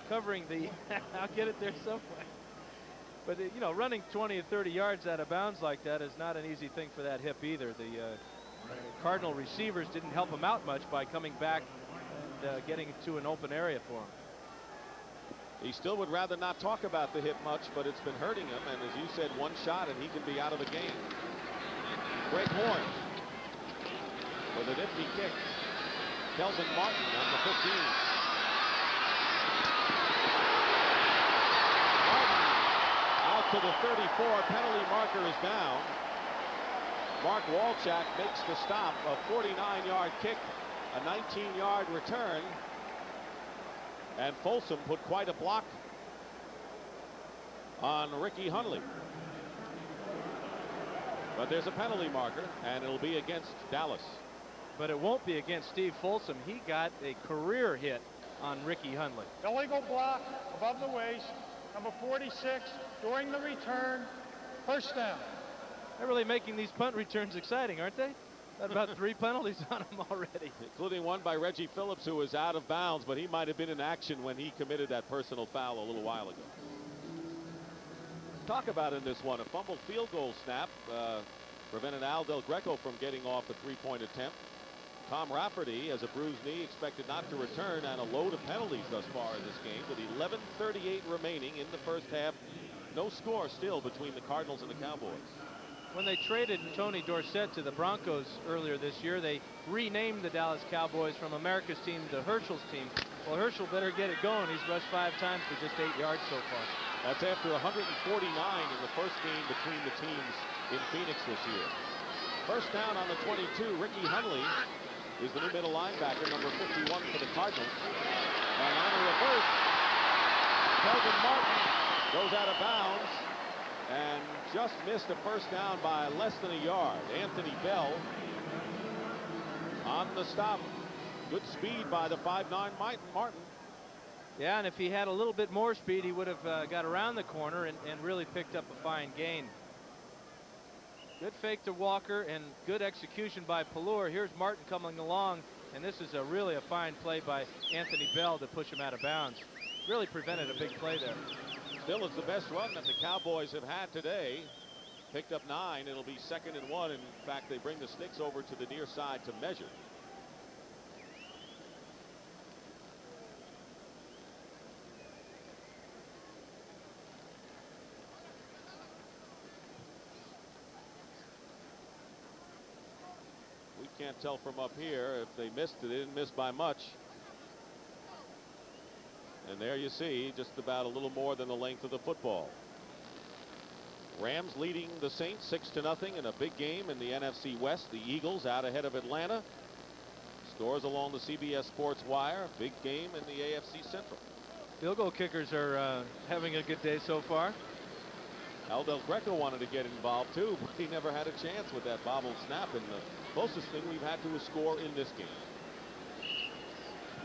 Speaker 2: covering the. I'll get it there somewhere. But you know, running 20 or 30 yards out of bounds like that is not an easy thing for that hip either. The Cardinal receivers didn't help him out much by coming back and getting to an open area for him.
Speaker 1: He still would rather not talk about the hip much, but it's been hurting him. And as you said, 1 shot and he can be out of the game. Greg Horn with a nifty kick. Kelvin Martin on the 15. Martin out to the 34. Penalty marker is down. Mark Walchak makes the stop. A 49-yard kick, a 19-yard return. And Folsom put quite a block on Ricky Hundley. But there's a penalty marker, and it'll be against Dallas.
Speaker 2: But it won't be against Steve Folsom. He got a career hit on Ricky Hundley.
Speaker 3: Illegal block above the waist, number 46, during the return, first down.
Speaker 2: They're really making these punt returns exciting, aren't they? Got about 3 penalties on them already.
Speaker 1: Including one by Reggie Phillips, who was out of bounds, but he might have been in action when he committed that personal foul a little while ago. Talk about in this one, a fumbled field goal snap prevented Al Del Greco from getting off a 3-point attempt. Tom Rafferty has a bruised knee, expected not to return, and a load of penalties thus far in this game with 11:38 remaining in the first half. No score still between the Cardinals and the Cowboys.
Speaker 2: When they traded Tony Dorsett to the Broncos earlier this year, they renamed the Dallas Cowboys from America's team to Herschel's team. Well, Herschel better get it going. He's rushed 5 times for just 8 yards so far.
Speaker 1: That's after 149 in the first game between the teams in Phoenix this year. First down on the 22, Ricky Hundley is the new middle linebacker, number 51 for the Cardinals. And on a reverse, Kelvin Martin goes out of bounds and just missed a first down by less than a yard. Anthony Bell on the stop. Good speed by the 5'9" Martin.
Speaker 2: Yeah, and if he had a little bit more speed, he would have got around the corner and really picked up a fine gain. Good fake to Walker and good execution by Pelluer. Here's Martin coming along, and this is really a fine play by Anthony Bell to push him out of bounds. Really prevented a big play there.
Speaker 1: Still, it's the best run that the Cowboys have had today. Picked up 9. It'll be 2nd and 1. In fact, they bring the sticks over to the near side to measure. Can't tell from up here if they missed it. They didn't miss by much. And there you see just about a little more than the length of the football. Rams leading the Saints 6-0 in a big game in the NFC West. The Eagles out ahead of Atlanta. Scores along the CBS Sports Wire. Big game in the AFC Central.
Speaker 2: Field goal kickers are having a good day so far.
Speaker 1: Al Del Greco wanted to get involved too, but he never had a chance with that bobbled snap, and the closest thing we've had to a score in this game.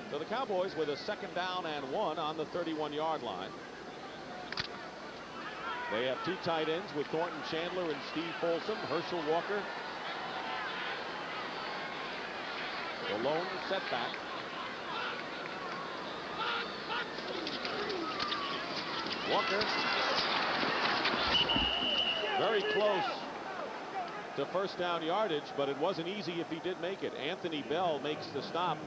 Speaker 1: So the Cowboys with a 2nd down and 1 on the 31-yard line. They have 2 tight ends with Thornton Chandler and Steve Folsom. Herschel Walker, the lone setback. Walker very close to first down yardage, but it wasn't easy if he did make it. Anthony Bell makes the stop.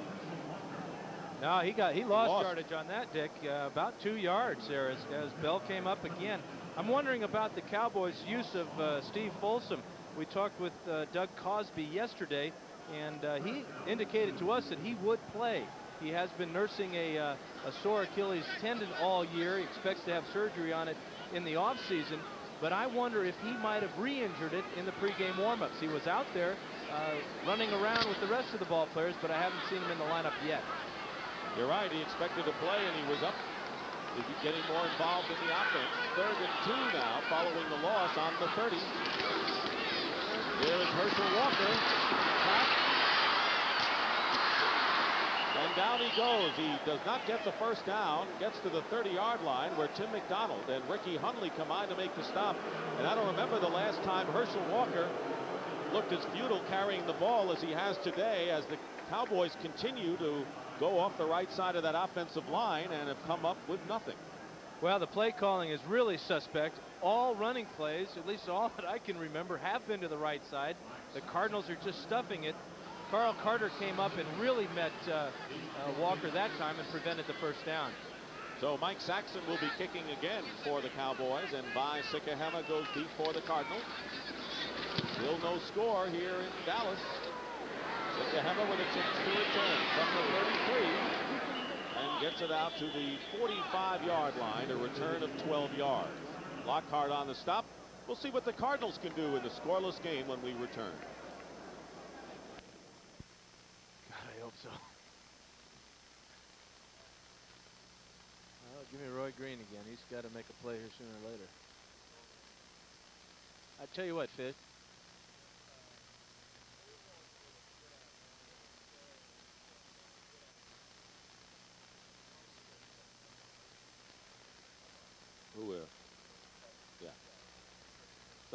Speaker 2: No, he lost yardage on that, Dick. About 2 yards there as Bell came up again. I'm wondering about the Cowboys' use of Steve Folsom. We talked with Doug Cosby yesterday, and he indicated to us that he would play. He has been nursing a sore Achilles tendon all year. He expects to have surgery on it in the offseason. But I wonder if he might have re-injured it in the pregame warm-ups. He was out there running around with the rest of the ball players, but I haven't seen him in the lineup yet.
Speaker 1: You're right. He expected to play, and he was up. He's getting more involved in the offense. 3rd and 2 now, following the loss on the 30. Here is Herschel Walker. And down he goes. He does not get the first down. Gets to the 30-yard line where Tim McDonald and Ricky Hundley combine to make the stop. And I don't remember the last time Herschel Walker looked as futile carrying the ball as he has today, as the Cowboys continue to go off the right side of that offensive line and have come up with nothing.
Speaker 2: Well, the play calling is really suspect. All running plays, at least all that I can remember, have been to the right side. The Cardinals are just stuffing it. Carl Carter came up and really met Walker that time and prevented the first down.
Speaker 1: So Mike Saxon will be kicking again for the Cowboys, and Vai Sikahema goes deep for the Cardinals. Still no score here in Dallas. Sikahema with a chance to return from the 33 and gets it out to the 45-yard line, a return of 12 yards. Lockhart on the stop. We'll see what the Cardinals can do in the scoreless game when we return.
Speaker 2: So, give me Roy Green again. He's got to make a play here sooner or later. I tell you what, Fitz,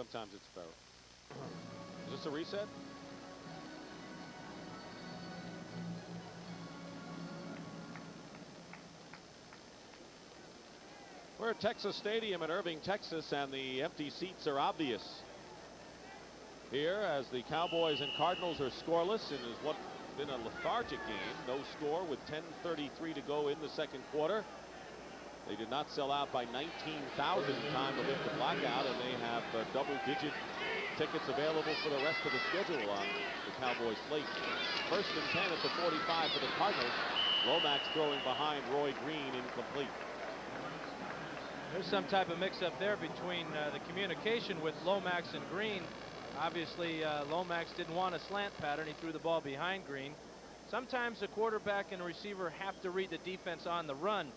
Speaker 1: Sometimes it's Farrell. Is this a reset? We're at Texas Stadium in Irving, Texas, and the empty seats are obvious here as the Cowboys and Cardinals are scoreless in what's been a lethargic game. No score with 10:33 to go in the second quarter. They did not sell out by 19,000 in time to lift the blackout, and they have double-digit tickets available for the rest of the schedule on the Cowboys slate. First and 10 at the 45 for the Cardinals. Lomax throwing behind Roy Green, incomplete.
Speaker 2: There's some type of mix-up there between the communication with Lomax and Green. Obviously, Lomax didn't want a slant pattern. He threw the ball behind Green. Sometimes a quarterback and a receiver have to read the defense on the run.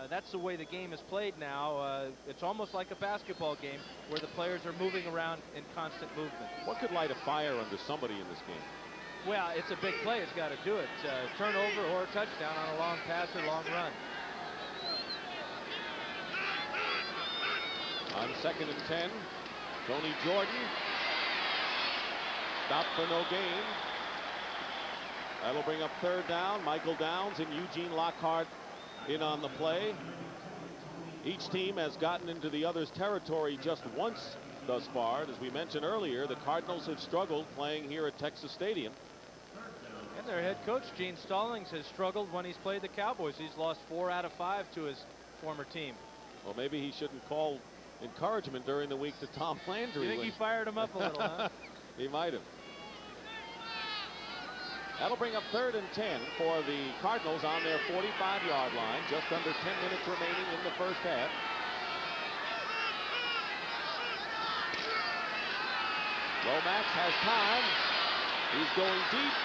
Speaker 2: That's the way the game is played now. It's almost like a basketball game where the players are moving around in constant movement.
Speaker 1: What could light a fire under somebody in this game?
Speaker 2: Well, it's a big play. It's got to do it. Turnover or a touchdown on a long pass or long run.
Speaker 1: On second and 10, Tony Jordan stopped for no gain. That'll bring up third down. Michael Downs and Eugene Lockhart in on the play. Each team has gotten into the other's territory just once thus far. And as we mentioned earlier, the Cardinals have struggled playing here at Texas Stadium.
Speaker 2: And their head coach, Gene Stallings, has struggled when he's played the Cowboys. He's lost 4 out of 5 to his former team.
Speaker 1: Well, maybe he shouldn't call encouragement during the week to Tom Landry.
Speaker 2: You think he fired him up a little, huh?
Speaker 1: He might have. That'll bring up third and 10 for the Cardinals on their 45-yard line. Just under 10 minutes remaining in the first half. Lomax has time. He's going deep.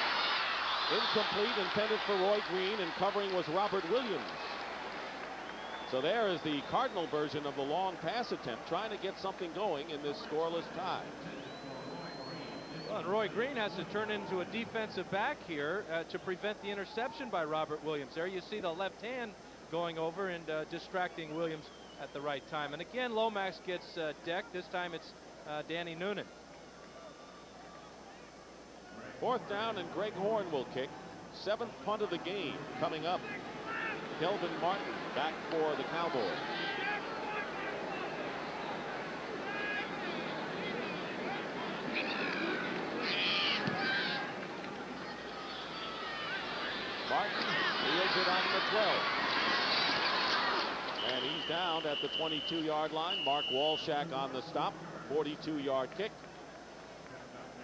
Speaker 1: Incomplete, intended for Roy Green, and covering was Robert Williams. So there is the Cardinal version of the long pass attempt, trying to get something going in this scoreless tie.
Speaker 2: Well, and Roy Green has to turn into a defensive back here to prevent the interception by Robert Williams. There you see the left hand going over and distracting Williams at the right time. And again, Lomax gets decked. This time it's Danny Noonan.
Speaker 1: Fourth down, and Greg Horn will kick. 7th punt of the game coming up. Kelvin Martin back for the Cowboys. Martin wheels it on the 12. And he's down at the 22-yard line. Mark Walshak on the stop. 42-yard kick.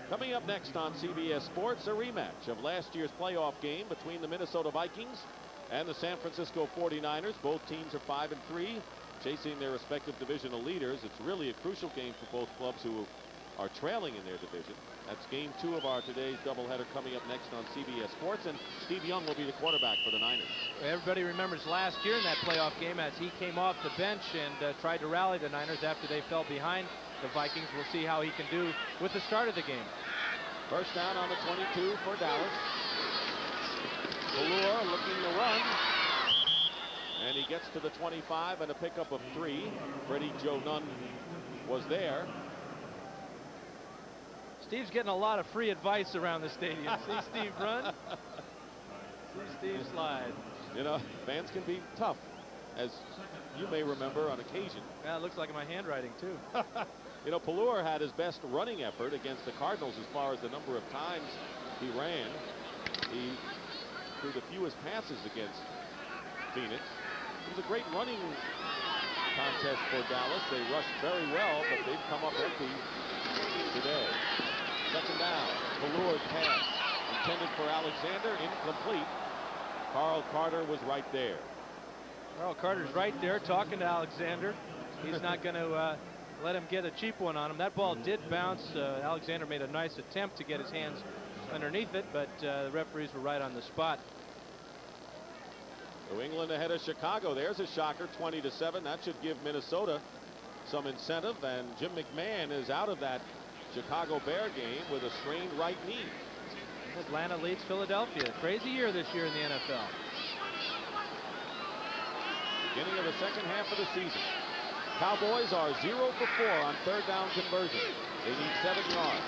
Speaker 1: Coming up next on CBS Sports, a rematch of last year's playoff game between the Minnesota Vikings and the San Francisco 49ers. Both teams are 5-3, chasing their respective divisional leaders. It's really a crucial game for both clubs who are trailing in their division. That's game 2 of our today's doubleheader coming up next on CBS Sports, and Steve Young will be the quarterback for the Niners.
Speaker 2: Everybody remembers last year in that playoff game as he came off the bench and tried to rally the Niners after they fell behind the Vikings. We'll see how he can do with the start of the game.
Speaker 1: First down on the 22 for Dallas. Pelluer looking to run. And he gets to the 25 and a pickup of 3. Freddie Joe Nunn was there.
Speaker 2: Steve's getting a lot of free advice around the stadium. See Steve run. See Steve slide.
Speaker 1: You know, fans can be tough, as you may remember on occasion.
Speaker 2: Yeah, it looks like my handwriting, too.
Speaker 1: You know, Pelluer had his best running effort against the Cardinals as far as the number of times he ran. He threw the fewest passes against Phoenix. It was a great running contest for Dallas. They rushed very well, but they've come up empty today. Second down, Pelluer pass intended for Alexander, incomplete. Carl Carter was right there.
Speaker 2: Carl Carter's right there talking to Alexander. He's not going to let him get a cheap one on him. That ball did bounce. Alexander made a nice attempt to get his hands underneath it, but the referees were right on the spot.
Speaker 1: New England ahead of Chicago. There's a shocker, 20-7. That should give Minnesota some incentive, and Jim McMahon is out of that Chicago Bear game with a strained right knee.
Speaker 2: Atlanta leads Philadelphia. Crazy year this year in the NFL.
Speaker 1: Beginning of the second half of the season. Cowboys are 0 for 4 on third down conversion. They need 7 yards.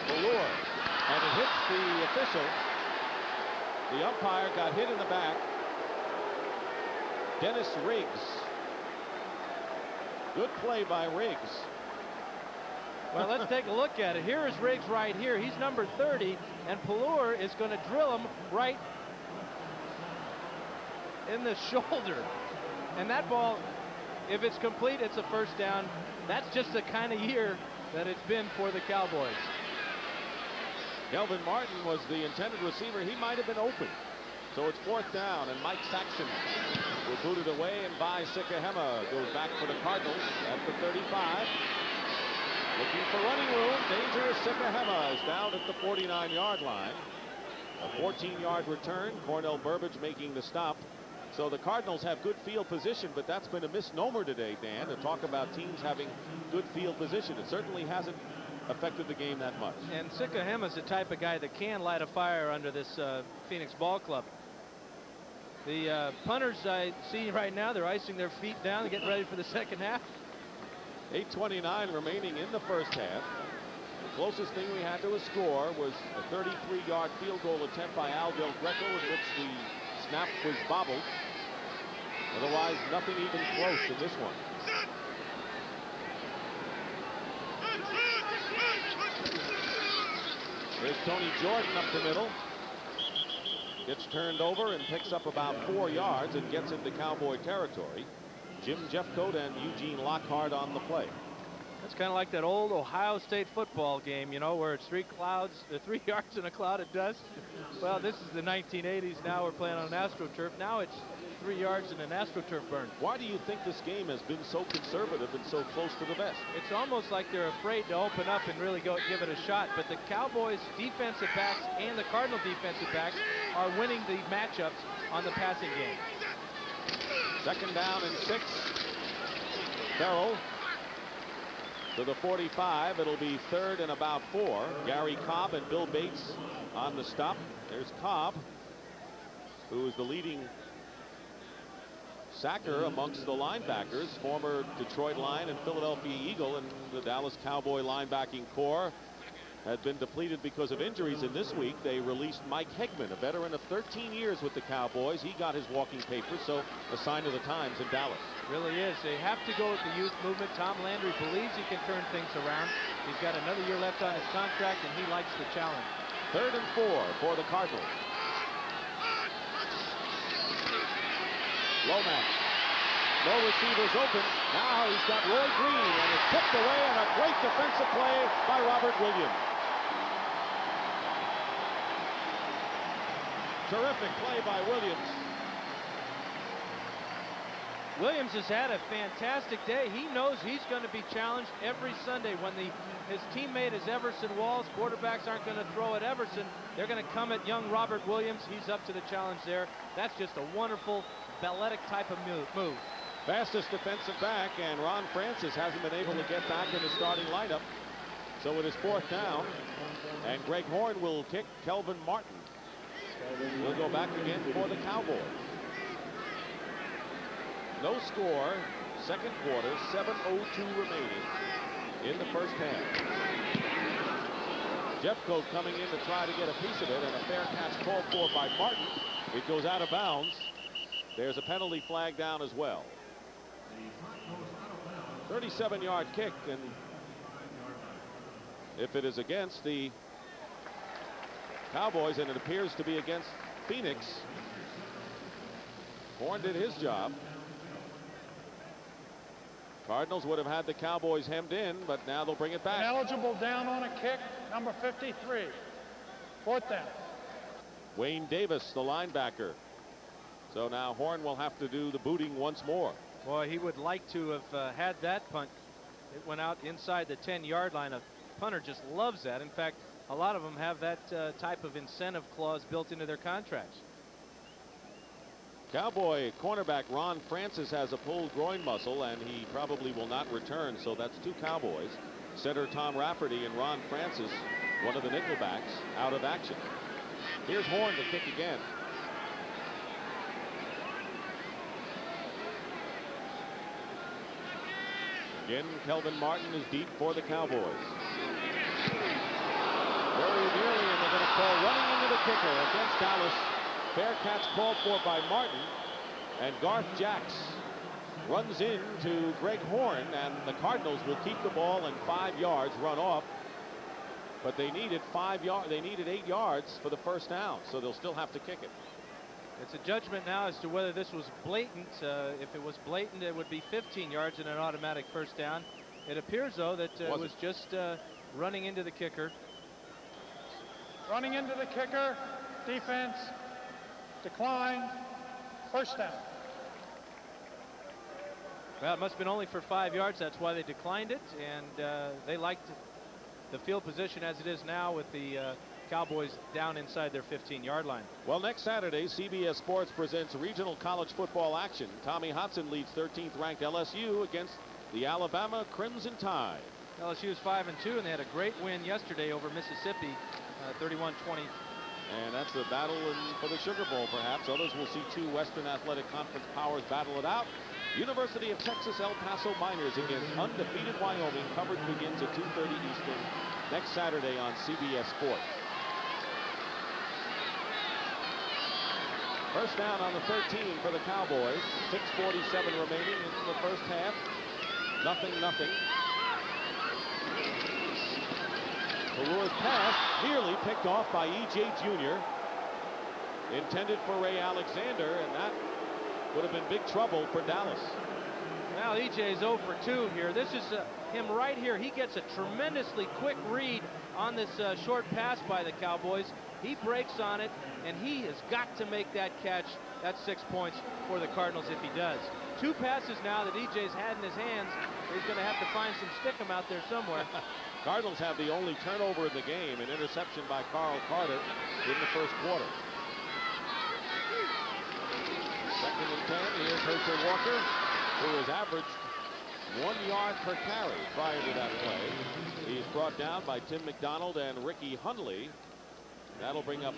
Speaker 1: Pelluer, and it hits the official. The umpire got hit in the back. Dennis Riggs. Good play by Riggs.
Speaker 2: Well, let's take a look at it. Here is Riggs right here. He's number 30, and Pelluer is going to drill him right in the shoulder. And that ball, if it's complete, it's a first down. That's just the kind of year that it's been for the Cowboys.
Speaker 1: Kelvin Martin was the intended receiver. He might have been open. So it's fourth down, and Mike Saxon will boot it away, and Vai Sikahema goes back for the Cardinals at the 35. Looking for running room. Dangerous Sikahema is down at the 49-yard line. A 14-yard return. Cornell Burbage making the stop. So the Cardinals have good field position, but that's been a misnomer today, Dan, to talk about teams having good field position. It certainly hasn't affected the game that much.
Speaker 2: And Sikahema's the type of guy that can light a fire under this Phoenix ball club. The punters I see right now, they're icing their feet down, getting ready for the second half.
Speaker 1: 8:29 remaining in the first half. The closest thing we had to a score was a 33-yard field goal attempt by Al Del Greco, in which the snap was bobbled. Otherwise, nothing even close in this one. Here's Tony Jordan up the middle. Gets turned over and picks up about 4 yards and gets into Cowboy territory. Jim Jeffcoat and Eugene Lockhart on the play.
Speaker 2: It's kind of like that old Ohio State football game, you know, where it's 3 yards in a cloud of dust. Well, this is the 1980s. Now we're playing on an AstroTurf. Now it's 3 yards in an AstroTurf burn.
Speaker 1: Why do you think this game has been so conservative and so close to the vest?
Speaker 2: It's almost like they're afraid to open up and really go give it a shot. But the Cowboys defensive backs and the Cardinal defensive backs are winning the matchups on the passing game.
Speaker 1: Second down and 6. Farrell to the 45. It'll be third and about 4. Gary Cobb and Bill Bates on the stop. There's Cobb, who is the leading sacker amongst the linebackers, former Detroit Lion and Philadelphia Eagle, and the Dallas Cowboy linebacking core had been depleted because of injuries. And this week they released Mike Hegman, a veteran of 13 years with the Cowboys. He got his walking papers, so a sign of the times in Dallas.
Speaker 2: Really is. They have to go with the youth movement. Tom Landry believes he can turn things around. He's got another year left on his contract, and he likes the challenge.
Speaker 1: Third and 4 for the Cardinals. Lomax. No receivers open. Now he's got Roy Green, and it's tipped away, and a great defensive play by Robert Williams. Terrific play by Williams.
Speaker 2: Williams has had a fantastic day. He knows he's going to be challenged every Sunday. When his teammate is Everson Walls, quarterbacks aren't going to throw at Everson. They're going to come at young Robert Williams. He's up to the challenge there. That's just a wonderful balletic type of move.
Speaker 1: Fastest defensive back, and Ron Francis hasn't been able to get back in the starting lineup. So it is fourth down, and Greg Horn will kick. Kelvin Martin will go back again for the Cowboys. No score, second quarter, 7:02 remaining in the first half. Jeffcoat coming in to try to get a piece of it, and a fair catch called for by Martin. It goes out of bounds. There's a penalty flag down as well. 37-yard kick, and if it is against the Cowboys, and it appears to be against Phoenix, Horn did his job. Cardinals would have had the Cowboys hemmed in, but now they'll bring it back.
Speaker 3: Ineligible down on a kick, number 53. Fourth down.
Speaker 1: Wayne Davis, the linebacker. So now Horn will have to do the booting once more.
Speaker 2: Boy, he would like to have had that punt. It went out inside the 10-yard line. A punter just loves that. In fact, a lot of them have that type of incentive clause built into their contracts.
Speaker 1: Cowboy cornerback Ron Francis has a pulled groin muscle, and he probably will not return. So that's two Cowboys. Center Tom Rafferty and Ron Francis, one of the nickelbacks, out of action. Here's Horn to kick again. Again, Kelvin Martin is deep for the Cowboys. Very nearly, and they're going to call running into the kicker against Dallas. Fair catch called for by Martin, and Garth Jacks runs into Greg Horn, and the Cardinals will keep the ball and 5 yards, run off. But they needed 5 yards. They needed 8 yards for the first down, so they'll still have to kick it.
Speaker 2: It's a judgment now as to whether this was blatant. If it was blatant, it would be 15 yards and an automatic first down. It appears, though, that it was just running into the kicker.
Speaker 3: Running into the kicker. Defense. Decline. First down.
Speaker 2: Well, it must have been only for 5 yards. That's why they declined it. And they liked the field position as it is now with the Cowboys down inside their 15-yard line.
Speaker 1: Well, next Saturday, CBS Sports presents regional college football action. Tommy Hudson leads 13th ranked LSU against the Alabama Crimson Tide.
Speaker 2: LSU is 5-2, and they had a great win yesterday over Mississippi, 31-20.
Speaker 1: And that's the battle for the Sugar Bowl, perhaps. Others will see 2 Western Athletic Conference powers battle it out. University of Texas El Paso Miners against undefeated Wyoming. Coverage begins at 2:30 Eastern next Saturday on CBS Sports. First down on the 13 for the Cowboys. 6:47 remaining in the first half. Nothing. Pelluer's pass nearly picked off by E.J. Jr. Intended for Ray Alexander, and that would have been big trouble for Dallas.
Speaker 2: Now E.J. is 0 for 2 here. This is him right here. He gets a tremendously quick read on this short pass by the Cowboys. He breaks on it, and he has got to make that catch. That's 6 points for the Cardinals if he does. 2 passes now that E.J.'s had in his hands. He's going to have to find some stickum out there somewhere.
Speaker 1: Cardinals have the only turnover in the game, an interception by Carl Carter in the first quarter. 2nd and 10. Here's Herschel Walker, who has averaged 1 yard per carry prior to that play. He's brought down by Tim McDonald and Ricky Hundley. That'll bring up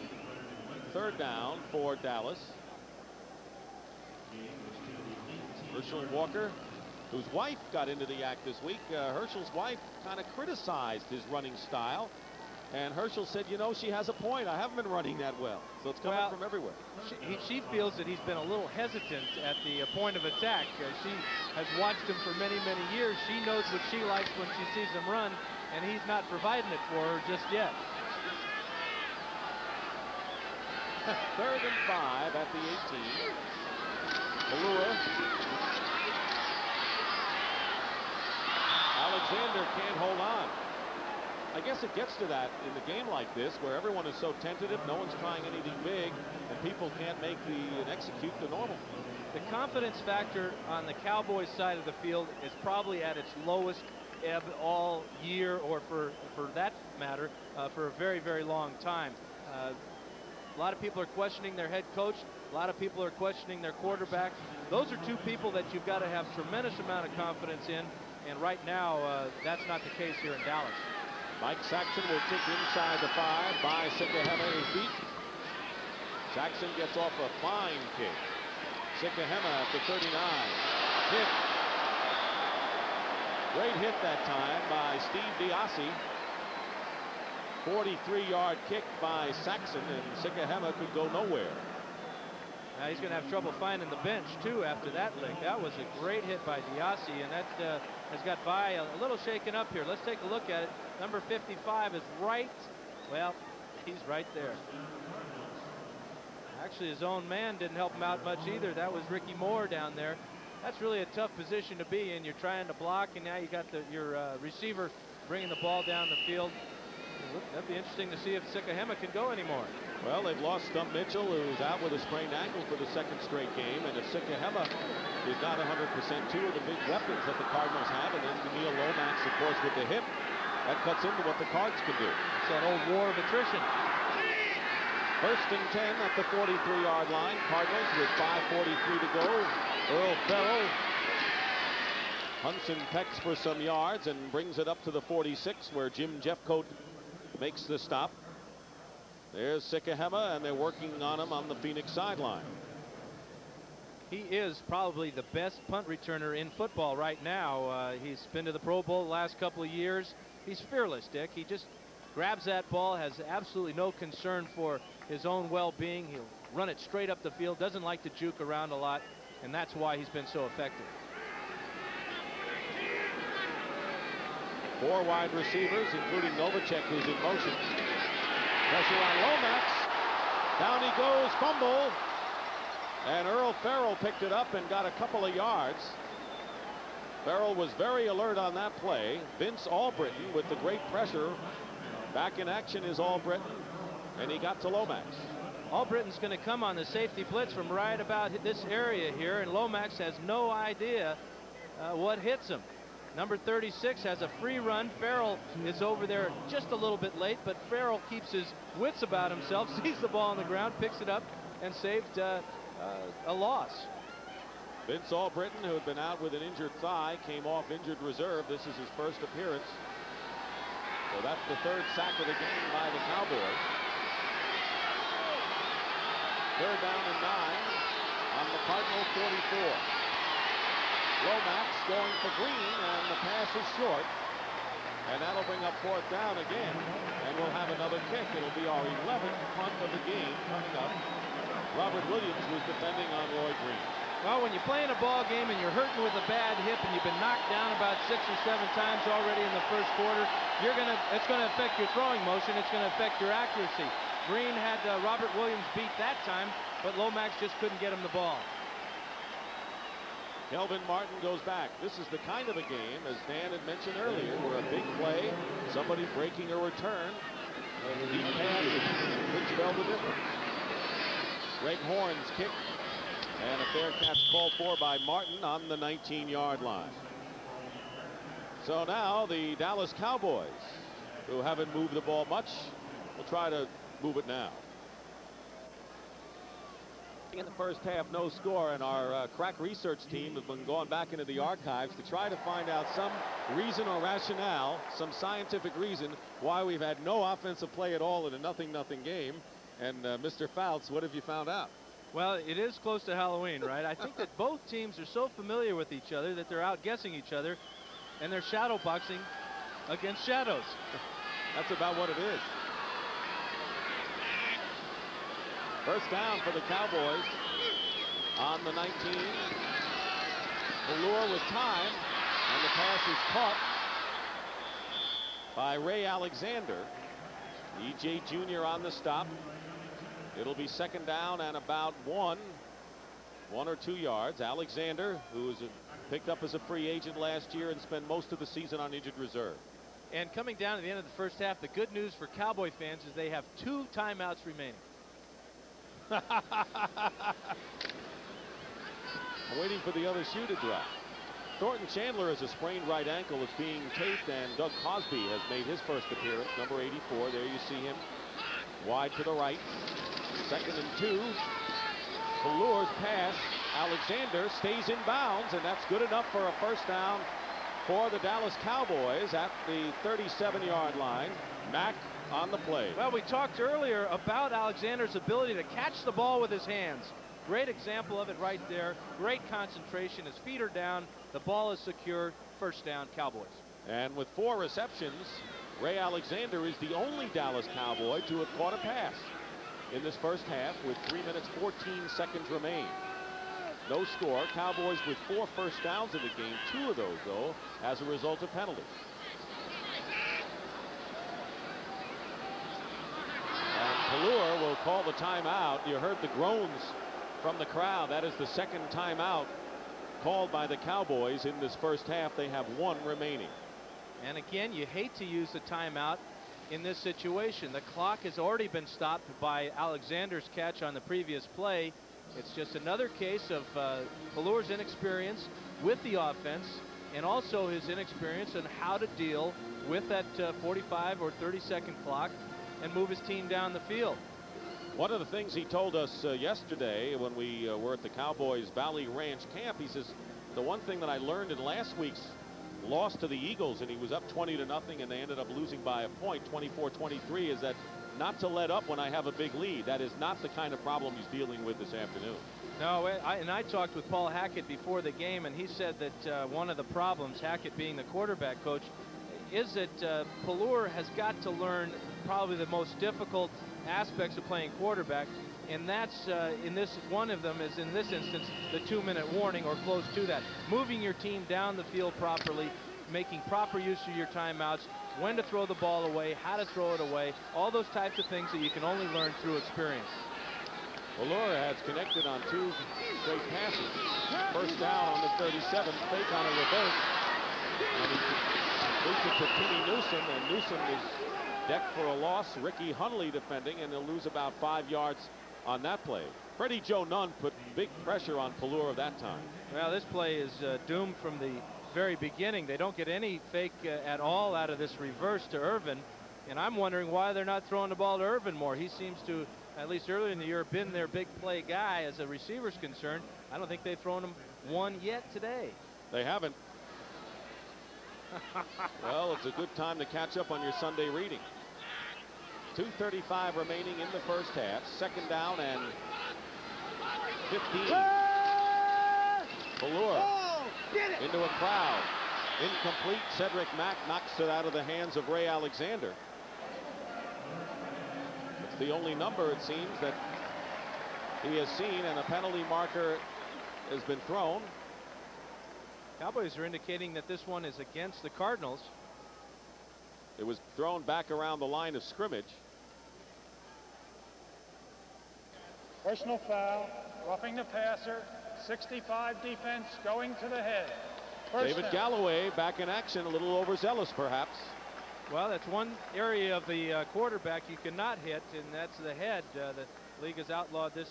Speaker 1: 3rd down for Dallas. Herschel Walker, whose wife got into the act this week. Herschel's wife kind of criticized his running style. And Herschel said, you know, she has a point. I haven't been running that well. So it's coming from everywhere.
Speaker 2: She feels that he's been a little hesitant at the point of attack. She has watched him for many, many years. She knows what she likes when she sees him run, and he's not providing it for her just yet.
Speaker 1: 3rd and 5 at the 18. Pelluer. Alexander can't hold on. I guess it gets to that in a game like this where everyone is so tentative, no one's trying anything big, and people can't make and execute the normal.
Speaker 2: The confidence factor on the Cowboys side of the field is probably at its lowest ebb all year, or for that matter, for a very, very long time. A lot of people are questioning their head coach. A lot of people are questioning their quarterback. Those are 2 people that you've got to have tremendous amount of confidence in, and right now that's not the case here in Dallas.
Speaker 1: Mike Saxon will kick inside the 5 by Sikahema, his beat. Saxon gets off a fine kick. Sikahema at the 39. Hit. Great hit that time by Steve Diassi. 43-yard kick by Saxon, and Sikahema could go nowhere.
Speaker 2: Now he's going to have trouble finding the bench, too, after that lick. That was a great hit by Diassi, and that has got Vi a little shaken up here. Let's take a look at it. Number 55 is right. Well, he's right there. Actually, his own man didn't help him out much either. That was Ricky Moore down there. That's really a tough position to be in. You're trying to block, and now you got your receiver bringing the ball down the field. That'd be interesting to see if Sikahema can go anymore.
Speaker 1: Well, they've lost Stump Mitchell, who's out with a sprained ankle for the 2nd straight game. And if Sikahema is not 100%, 2 of the big weapons that the Cardinals have, and then Neil Lomax, of course, with the hip, that cuts into what the Cards can do.
Speaker 2: It's that old war of attrition.
Speaker 1: 1st and 10 at the 43-yard line. Cardinals with 5:43 to go. Earl Farrell. Hunson pecks for some yards and brings it up to the 46, where Jim Jeffcoat makes the stop. There's Sikahema, and they're working on him on the Phoenix sideline.
Speaker 2: He is probably the best punt returner in football right now. He's been to the Pro Bowl the last couple of years. He's fearless, Dick. He just grabs that ball, has absolutely no concern for his own well-being. He'll run it straight up the field, doesn't like to juke around a lot, and that's why he's been so effective.
Speaker 1: 4 wide receivers, including Novacek, who's in motion. Pressure on Lomax. Down he goes, fumble. And Earl Farrell picked it up and got a couple of yards. Farrell was very alert on that play. Vince Albritton with the great pressure. Back in action is Albritton, and he got to Lomax.
Speaker 2: Albritton's going to come on the safety blitz from right about this area here, and Lomax has no idea what hits him. Number 36 has a free run. Farrell is over there just a little bit late, but Farrell keeps his wits about himself, sees the ball on the ground, picks it up, and saved a loss.
Speaker 1: Vince Albritton, who had been out with an injured thigh, came off injured reserve. This is his first appearance. So that's the 3rd sack of the game by the Cowboys. 3rd down and 9 on the Cardinal 44. Lomax going for Green, and the pass is short. And that'll bring up 4th down again. And we'll have another kick. It'll be our 11th punt of the game coming up. Robert Williams was defending on Roy Green.
Speaker 2: Well, when you're playing a ball game and you're hurting with a bad hip and you've been knocked down about 6 or 7 times already in the first quarter, it's going to affect your throwing motion. It's going to affect your accuracy. Green had Robert Williams beat that time, but Lomax just couldn't get him the ball.
Speaker 1: Kelvin Martin goes back. This is the kind of a game, as Dan had mentioned earlier, where a big play, somebody breaking a return, and a deep pass could spell the difference. Greg Horn's kick, and a fair catch called for by Martin on the 19-yard line. So now the Dallas Cowboys, who haven't moved the ball much, will try to move it now. In the first half, no score, and our crack research team has been going back into the archives to try to find out some reason or rationale, some scientific reason why we've had no offensive play at all in a 0-0 game. And Mr. Fouts, what have you found out?
Speaker 2: Well, it is close to Halloween, right? I think that both teams are so familiar with each other that they're outguessing each other, and they're shadow boxing against shadows.
Speaker 1: That's about what it is. First down for the Cowboys on the 19. Pelluer with time, and the pass is caught by Ray Alexander. E.J. Jr. on the stop. It'll be 2nd down and about 1 or 2 yards. Alexander, who was picked up as a free agent last year and spent most of the season on injured reserve.
Speaker 2: And coming down to the end of the first half, the good news for Cowboy fans is they have 2 timeouts remaining.
Speaker 1: I'm waiting for the other shoe to drop. Thornton Chandler has a sprained right ankle. It's being taped, and Doug Cosby has made his first appearance, number 84. There you see him wide to the right. 2nd and 2. Pelluer's pass. Alexander stays in bounds, and that's good enough for a first down for the Dallas Cowboys at the 37-yard line. Mack on the play.
Speaker 2: Well, we talked earlier about Alexander's ability to catch the ball with his hands. Great example of it right there. Great concentration. His feet are down. The ball is secure. First down, Cowboys.
Speaker 1: And with 4 receptions, Ray Alexander is the only Dallas Cowboy to have caught a pass in this first half with 3 minutes 14 seconds remain. No score. Cowboys with 4 first downs in the game. 2 of those, though, as a result of penalties. And Pelluer will call the timeout. You heard the groans from the crowd. That is the 2nd timeout called by the Cowboys in this first half. They have 1 remaining.
Speaker 2: And again, you hate to use the timeout in this situation. The clock has already been stopped by Alexander's catch on the previous play. It's just another case of Pelluer's inexperience with the offense, and also his inexperience on how to deal with that 45 or 30-second clock and move his team down the field.
Speaker 1: One of the things he told us yesterday when we were at the Cowboys Valley Ranch camp, he says, the one thing that I learned in last week's loss to the Eagles, and he was up 20-0, and they ended up losing by a point, 24-23, is that not to let up when I have a big lead. That is not the kind of problem he's dealing with this afternoon.
Speaker 2: No, I talked with Paul Hackett before the game, and he said that one of the problems, Hackett being the quarterback coach, is that Pelluer has got to learn probably the most difficult aspects of playing quarterback, and that's one of them is in this instance the 2-minute warning or close to that. Moving your team down the field properly, making proper use of your timeouts, when to throw the ball away, how to throw it away, all those types of things that you can only learn through experience.
Speaker 1: Pelluer has connected on 2 straight passes. First down on the 37, fake on a reverse. And he completes it to Timmy Newsom, and Newsom is decked for a loss. Ricky Hunley defending, and he'll lose about 5 yards on that play. Freddie Joe Nunn put big pressure on Pelluer that time.
Speaker 2: Well, this play is doomed from the very beginning. They don't get any fake at all out of this reverse to Irvin, and I'm wondering why they're not throwing the ball to Irvin more. He seems to, at least earlier in the year, been their big play guy as a receiver's concerned. I don't think they've thrown him one yet today.
Speaker 1: They haven't. Well, it's a good time to catch up on your Sunday reading. 2:35 remaining in the first half. Second down and 15. Pelluer into a crowd. Incomplete. Cedric Mack knocks it out of the hands of Ray Alexander. It's the only number, it seems, that he has seen, and a penalty marker has been thrown.
Speaker 2: Cowboys are indicating that this one is against the Cardinals.
Speaker 1: It was thrown back around the line of scrimmage.
Speaker 3: Personal foul, roughing the passer, 65 defense going to the head.
Speaker 1: David Galloway back in action, a little overzealous perhaps.
Speaker 2: Well, that's one area of the quarterback you cannot hit, and that's the head. The league has outlawed this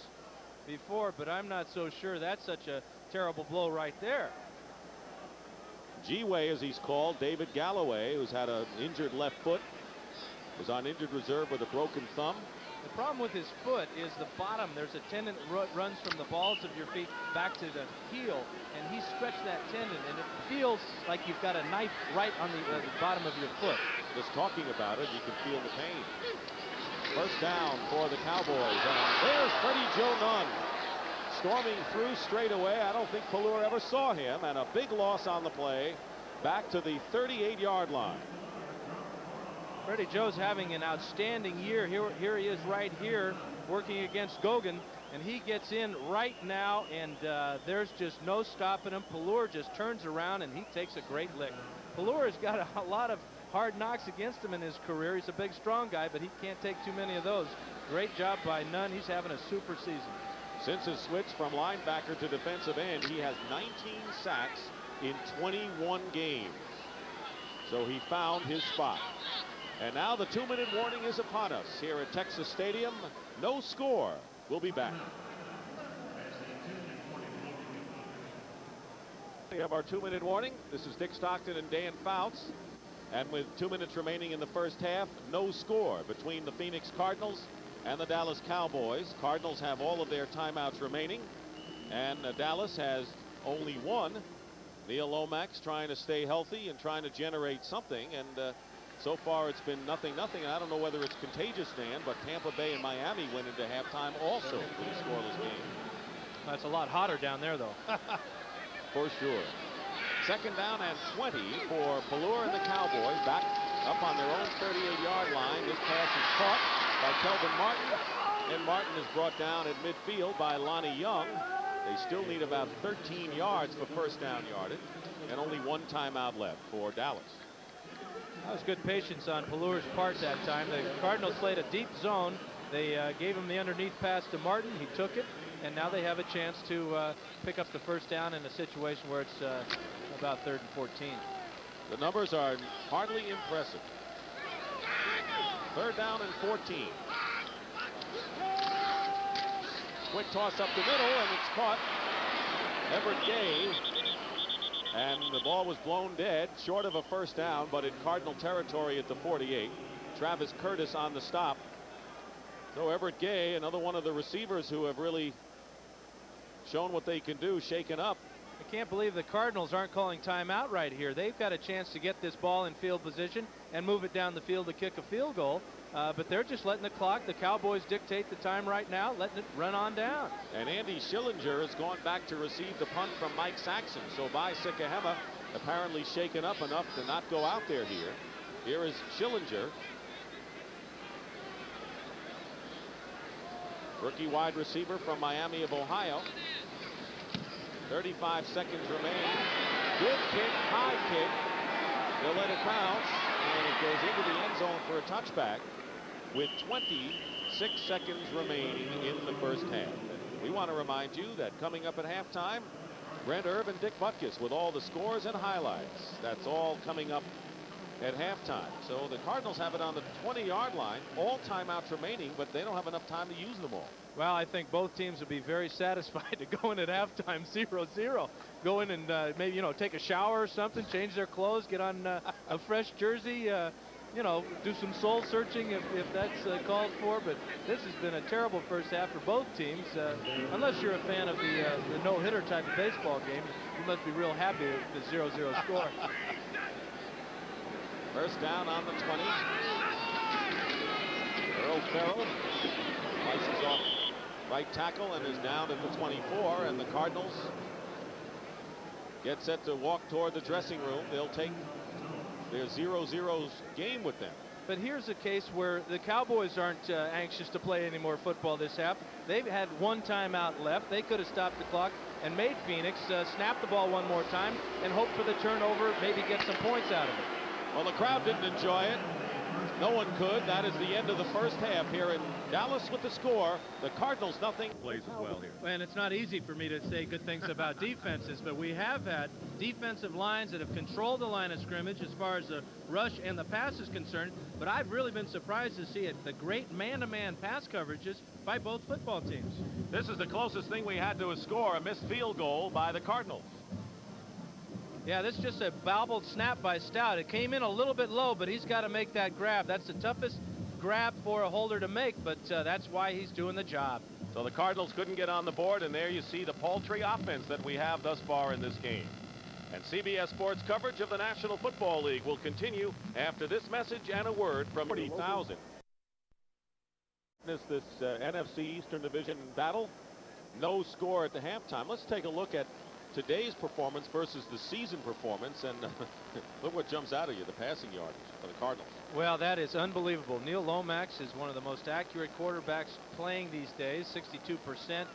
Speaker 2: before, but I'm not so sure that's such a terrible blow right there.
Speaker 1: G-Way, as he's called, David Galloway, who's had an injured left foot, was on injured reserve with a broken thumb.
Speaker 2: The problem with his foot is the bottom. There's a tendon that runs from the balls of your feet back to the heel, and he stretched that tendon, and it feels like you've got a knife right on the bottom of your foot.
Speaker 1: Just talking about it, you can feel the pain. First down for the Cowboys, and there's Freddie Joe Nunn storming through straight away. I don't think Pelluer ever saw him, and a big loss on the play back to the 38-yard line.
Speaker 2: Freddie Joe's having an outstanding year. Here he is right here working against Gogan, and he gets in right now, and there's just no stopping him. Pelluer just turns around and he takes a great lick. Pelluer has got a lot of hard knocks against him in his career. He's a big, strong guy, but he can't take too many of those. Great job by Nunn. He's having a super season.
Speaker 1: Since his switch from linebacker to defensive end, he has 19 sacks in 21 games. So he found his spot. And now the 2-minute warning is upon us here at Texas Stadium. No score. We'll be back. We have our 2-minute warning. This is Dick Stockton and Dan Fouts. And with 2 minutes remaining in the first half, no score between the Phoenix Cardinals and the Dallas Cowboys. Cardinals have all of their timeouts remaining, and Dallas has only one. Neil Lomax trying to stay healthy and trying to generate something, and so far it's been nothing. And I don't know whether it's contagious, Dan, but Tampa Bay and Miami went into halftime also with a scoreless game.
Speaker 2: That's a lot hotter down there, though.
Speaker 1: For sure. Second down and 20 for Pelluer and the Cowboys, back up on their own 38-yard line. This pass is caught by Kelvin Martin, and Martin is brought down at midfield by Lonnie Young. They still need about 13 yards for first down yardage, and only one timeout left for Dallas.
Speaker 2: That was good patience on Pelluer's part that time. The Cardinals played a deep zone. They gave him the underneath pass to Martin. He took it, and now they have a chance to pick up the first down in a situation where it's about 3rd and 14.
Speaker 1: The numbers are hardly impressive. 3rd down and 14. Quick toss up the middle, and it's caught. Everett Gay, and the ball was blown dead, short of a first down, but in Cardinal territory at the 48. Travis Curtis on the stop. So Everett Gay, another one of the receivers who have really shown what they can do, shaken up.
Speaker 2: I can't believe the Cardinals aren't calling timeout right here. They've got a chance to get this ball in field position and move it down the field to kick a field goal. But they're just letting the Cowboys dictate the time right now, letting it run on down.
Speaker 1: And Andy Schillinger has gone back to receive the punt from Mike Saxon. So Vai Sikahema apparently shaken up enough to not go out there here. Here is Schillinger. Rookie wide receiver from Miami of Ohio. 35 seconds remain. Good kick, high kick. They'll let it bounce, and it goes into the end zone for a touchback with 26 seconds remaining in the first half. We want to remind you that coming up at halftime, Brent Erb and Dick Butkus with all the scores and highlights. That's all coming up at halftime. So the Cardinals have it on the 20-yard line, all timeouts remaining, but they don't have enough time to use them all.
Speaker 2: Well, I think both teams would be very satisfied to go in at halftime 0-0. Go in and maybe, take a shower or something, change their clothes, get on a fresh jersey, do some soul searching if that's called for. But this has been a terrible first half for both teams. Unless you're a fan of the no-hitter type of baseball game, you must be real happy with the 0-0 score.
Speaker 1: First down on the 20. Earl Farrell slices off right tackle and is down at the 24. And the Cardinals get set to walk toward the dressing room. They'll take their 0-0 game with them.
Speaker 2: But here's a case where the Cowboys aren't anxious to play any more football this half. They've had one timeout left. They could have stopped the clock and made Phoenix snap the ball one more time and hope for the turnover, maybe get some points out of it.
Speaker 1: Well, the crowd didn't enjoy it. No one could. That is the end of the first half here in Dallas with the score. The Cardinals nothing. Plays as well here.
Speaker 2: And it's not easy for me to say good things about defenses, but we have had defensive lines that have controlled the line of scrimmage as far as the rush and the pass is concerned. But I've really been surprised to see it, the great man-to-man pass coverages by both football teams.
Speaker 1: This is the closest thing we had to a score, a missed field goal by the Cardinals.
Speaker 2: Yeah, this is just a bobbled snap by Stout. It came in a little bit low, but he's got to make that grab. That's the toughest grab for a holder to make, but that's why he's doing the job.
Speaker 1: So the Cardinals couldn't get on the board, and there you see the paltry offense that we have thus far in this game. And CBS Sports coverage of the National Football League will continue after this message and a word from 40,000. This NFC Eastern Division battle. No score at the halftime. Let's take a look at today's performance versus the season performance, and look what jumps out at you, the passing yardage for the Cardinals.
Speaker 2: Well, that is unbelievable. Neil Lomax is one of the most accurate quarterbacks playing these days, 62%,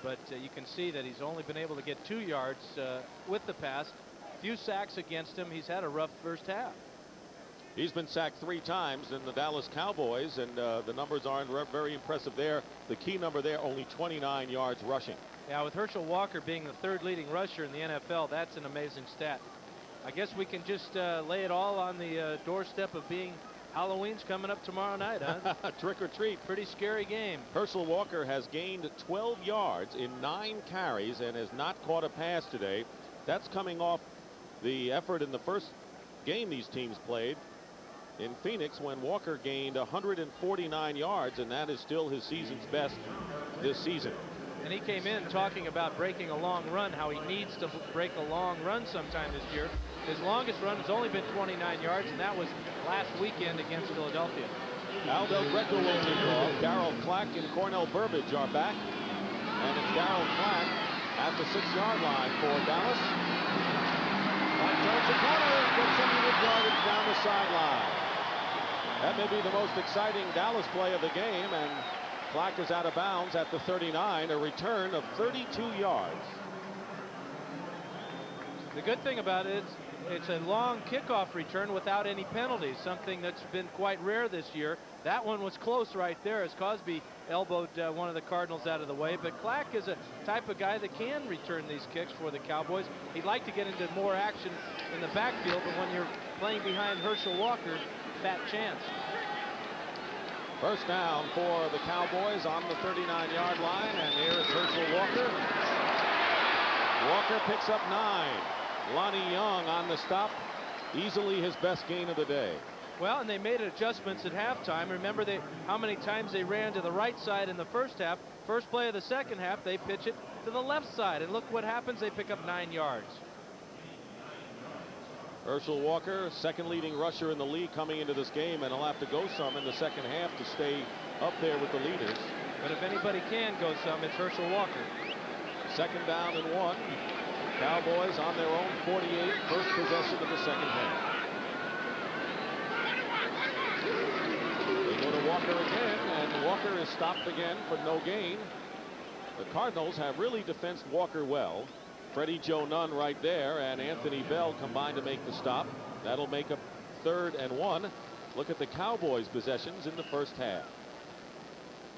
Speaker 2: but you can see that he's only been able to get 2 yards with the pass. Few sacks against him. He's had a rough first half.
Speaker 1: He's been sacked 3 times in the Dallas Cowboys, and the numbers aren't very impressive there. The key number there, only 29 yards rushing.
Speaker 2: Yeah, with Herschel Walker being the 3rd leading rusher in the NFL, that's an amazing stat. I guess we can just lay it all on the doorstep of being Halloween's coming up tomorrow night, huh?
Speaker 1: Trick or treat.
Speaker 2: Pretty scary game.
Speaker 1: Herschel Walker has gained 12 yards in 9 carries and has not caught a pass today. That's coming off the effort in the first game these teams played in Phoenix when Walker gained 149 yards, and that is still his season's best this season.
Speaker 2: And he came in talking about breaking a long run, how he needs to break a long run sometime this year. His longest run has only been 29 yards, and that was last weekend against Philadelphia.
Speaker 1: Aldo Greco will take off. Darryl Clack and Cornell Burbage are back. And it's Darryl Clack at the 6-yard line for Dallas. Clack turns the corner and gets some yardage down the sideline. That may be the most exciting Dallas play of the game, and Clack is out of bounds at the 39, a return of 32 yards.
Speaker 2: The good thing about it is it's a long kickoff return without any penalties, something that's been quite rare this year. That one was close right there as Cosby elbowed one of the Cardinals out of the way. But Clack is a type of guy that can return these kicks for the Cowboys. He'd like to get into more action in the backfield, but when you're playing behind Herschel Walker, fat chance.
Speaker 1: First down for the Cowboys on the 39-yard line, and here is Herschel Walker. Walker picks up 9. Lonnie Young on the stop, easily his best gain of the day.
Speaker 2: Well, and they made adjustments at halftime. Remember how many times they ran to the right side in the first half. First play of the second half, they pitch it to the left side, and look what happens. They pick up 9 yards.
Speaker 1: Herschel Walker, second leading rusher in the league coming into this game, and he'll have to go some in the second half to stay up there with the leaders.
Speaker 2: But if anybody can go some, it's Herschel Walker.
Speaker 1: Second down and 1. Cowboys on their own 48, first possession of the second half. They go to Walker again, and Walker is stopped again for no gain. The Cardinals have really defensed Walker well. Freddie Joe Nunn right there, and Anthony Bell combined to make the stop. That'll make a 3rd and 1. Look at the Cowboys' possessions in the first half.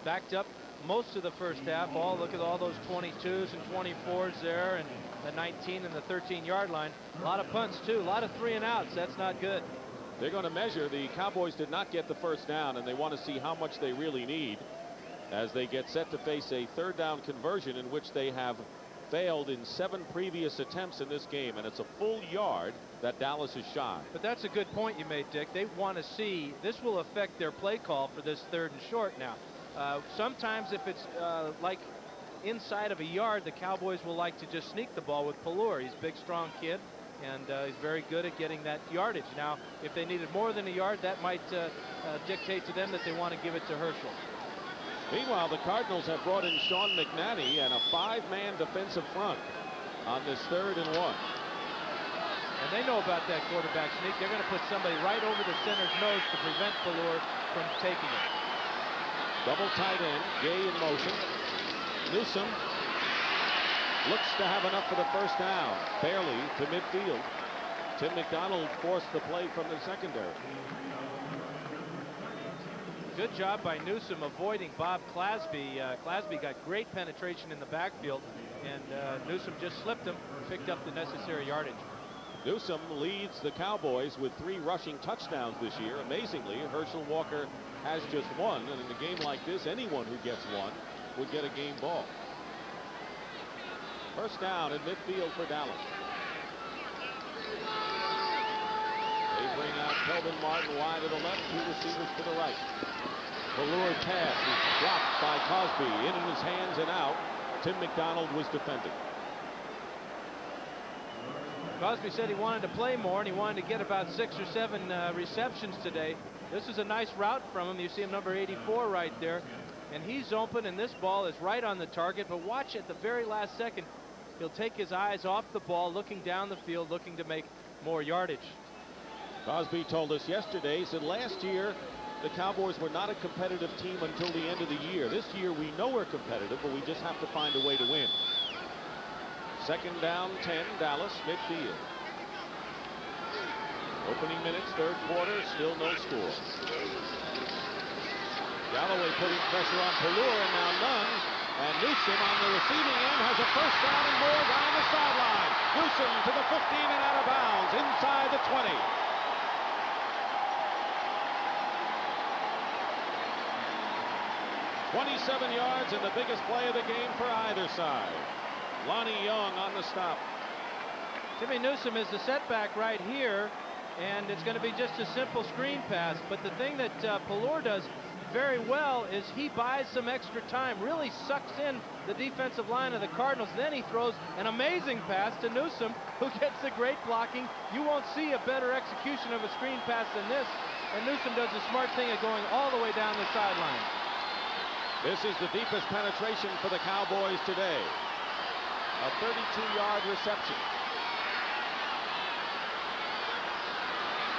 Speaker 2: Backed up most of the first half. Look at all those 22s and 24s there, and the 19 and the 13-yard line. A lot of punts too, a lot of 3 and outs. That's not good.
Speaker 1: They're going to measure. The Cowboys did not get the first down, and they want to see how much they really need as they get set to face a 3rd down conversion in which they have failed in 7 previous attempts in this game, and it's a full yard that Dallas is shy.
Speaker 2: But that's a good point you made, Dick. They want to see, this will affect their play call for this 3rd and short now. Sometimes if it's like inside of a yard, the Cowboys will like to just sneak the ball with Pelluer. He's a big, strong kid, and he's very good at getting that yardage. Now, if they needed more than a yard, that might dictate to them that they want to give it to Herschel.
Speaker 1: Meanwhile, the Cardinals have brought in Sean McNanny and a 5-man defensive front on this 3rd and 1.
Speaker 2: And they know about that quarterback sneak. They're going to put somebody right over the center's nose to prevent Pelluer from taking it.
Speaker 1: Double tight end, Gay in motion. Newsome looks to have enough for the first down. Barely to midfield. Tim McDonald forced the play from the secondary.
Speaker 2: Good job by Newsome avoiding Bob Clasby. Clasby got great penetration in the backfield, and Newsome just slipped him, picked up the necessary yardage.
Speaker 1: Newsome leads the Cowboys with 3 rushing touchdowns this year. Amazingly, Herschel Walker has just 1, and in a game like this, anyone who gets 1 would get a game ball. First down in midfield for Dallas. They bring out Kelvin Martin wide to the left, 2 receivers to the right. Pelluer pass is blocked by Cosby, in his hands and out. Tim McDonald was defending.
Speaker 2: Cosby said he wanted to play more, and he wanted to get about 6 or 7 receptions today. This is a nice route from him. You see him, number 84 right there, and he's open, and this ball is right on the target. But watch at the very last second, he'll take his eyes off the ball, looking down the field, looking to make more yardage.
Speaker 1: Cosby told us yesterday, he said last year the Cowboys were not a competitive team until the end of the year. This year we know we're competitive, but we just have to find a way to win. Second down 10, Dallas, midfield. Opening minutes, 3rd quarter, still no score. Galloway putting pressure on Pelluer, and now Nunn. And Newsome on the receiving end has a first down and more down the sideline. Newsome to the 15 and out of bounds, inside the 20. 27 yards and the biggest play of the game for either side. Lonnie Young on the stop.
Speaker 2: Jimmy Newsome is the setback right here, and it's going to be just a simple screen pass. But the thing that Pelluer does very well is he buys some extra time, really sucks in the defensive line of the Cardinals. Then he throws an amazing pass to Newsome, who gets the great blocking. You won't see a better execution of a screen pass than this. And Newsome does the smart thing of going all the way down the sideline.
Speaker 1: This is the deepest penetration for the Cowboys today. A 32-yard reception.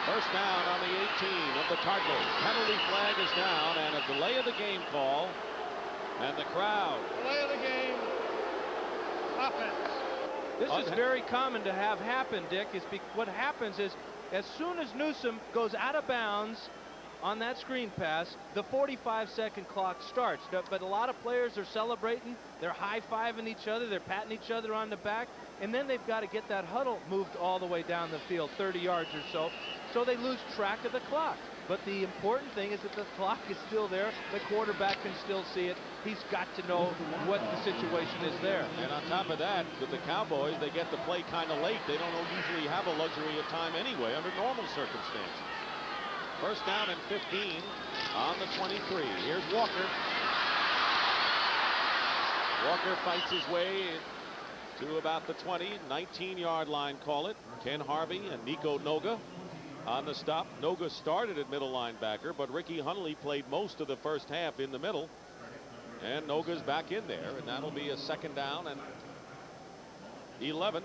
Speaker 1: First down on the 18 of the Cardinals. Penalty flag is down, and a delay of the game call. And the crowd.
Speaker 3: Delay of the game. Offense.
Speaker 2: This is very common to have happen, Dick. What happens is, as soon as Newsome goes out of bounds on that screen pass, the 45-second clock starts. But a lot of players are celebrating. They're high-fiving each other. They're patting each other on the back. And then they've got to get that huddle moved all the way down the field, 30 yards or so. So they lose track of the clock. But the important thing is that the clock is still there. The quarterback can still see it. He's got to know what the situation is there.
Speaker 1: And on top of that, with the Cowboys, they get the play kind of late. They don't usually have a luxury of time anyway under normal circumstances. First down and 15 on the 23. Here's Walker. Walker fights his way to about the 20, 19-yard line, call it. Ken Harvey and Nico Noga on the stop. Noga started at middle linebacker, but Ricky Hunley played most of the first half in the middle. And Noga's back in there, and that'll be a 2nd down and 11.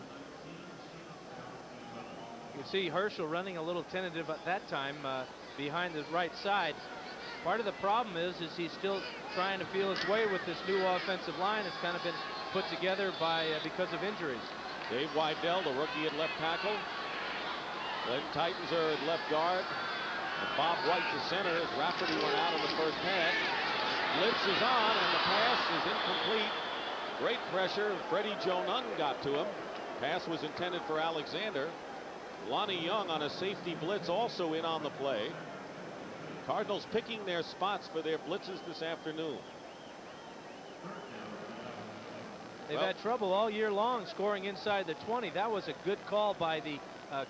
Speaker 2: You can see Herschel running a little tentative at that time behind the right side. Part of the problem is he's still trying to feel his way with this new offensive line. It's kind of been put together by because of injuries.
Speaker 1: Dave Wydell, the rookie at left tackle. Glenn Tittenser at left guard. And Bob White to center as Rafferty went out in the first pass. Blitz is on, and the pass is incomplete. Great pressure. Freddie Joe Nunn got to him. Pass was intended for Alexander. Lonnie Young on a safety blitz also in on the play. Cardinals picking their spots for their blitzes this afternoon.
Speaker 2: They've had trouble all year long scoring inside the 20. That was a good call by the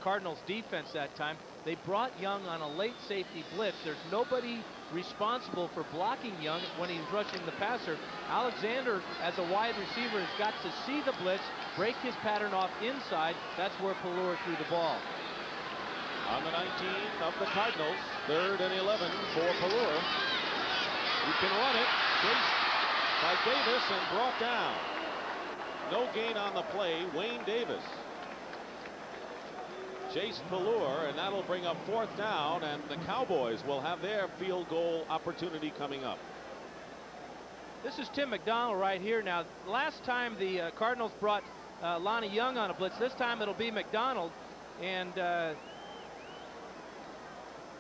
Speaker 2: Cardinals defense that time. They brought Young on a late safety blitz. There's nobody responsible for blocking Young when he's rushing the passer. Alexander, as a wide receiver, has got to see the blitz, break his pattern off inside. That's where Pelluer threw the ball.
Speaker 1: On the 19 of the Cardinals, 3rd and 11 for Pelluer. He can run it. Chased by Davis and brought down. No gain on the play. Wayne Davis chased Pelluer, and that'll bring up 4th down, and the Cowboys will have their field goal opportunity coming up.
Speaker 2: This is Tim McDonald right here. Now, last time the Cardinals brought Lonnie Young on a blitz. This time it'll be McDonald, and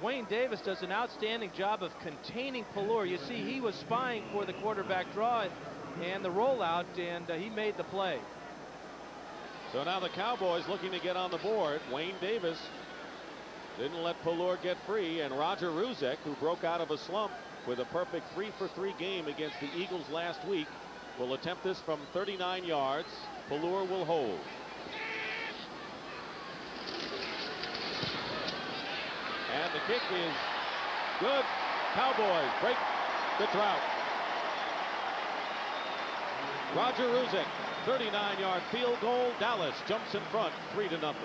Speaker 2: Wayne Davis does an outstanding job of containing Pelluer. You see, he was spying for the quarterback draw and the rollout, and he made the play.
Speaker 1: So now the Cowboys looking to get on the board. Wayne Davis didn't let Pelluer get free, and Roger Ruzek, who broke out of a slump with a perfect 3-for-3 game against the Eagles last week, will attempt this from 39 yards. Pelluer will hold. And the kick is good. Cowboys break the drought. Roger Ruzek, 39-yard field goal. Dallas jumps in front, 3-0.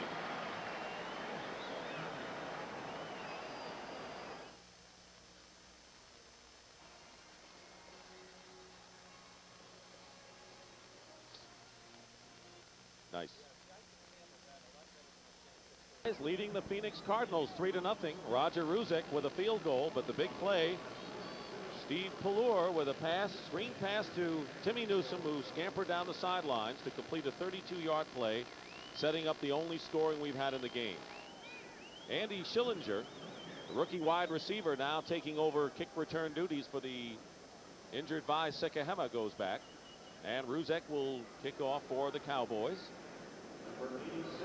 Speaker 1: Nice. Is leading the Phoenix Cardinals 3-0. Roger Ruzek with a field goal, but the big play, Steve Pelluer with a pass, screen pass to Timmy Newsome, who scampered down the sidelines to complete a 32-yard play, setting up the only scoring we've had in the game. Andy Schillinger, the rookie wide receiver, now taking over kick return duties for the injured Vi Sekahema, goes back, and Ruzek will kick off for the Cowboys.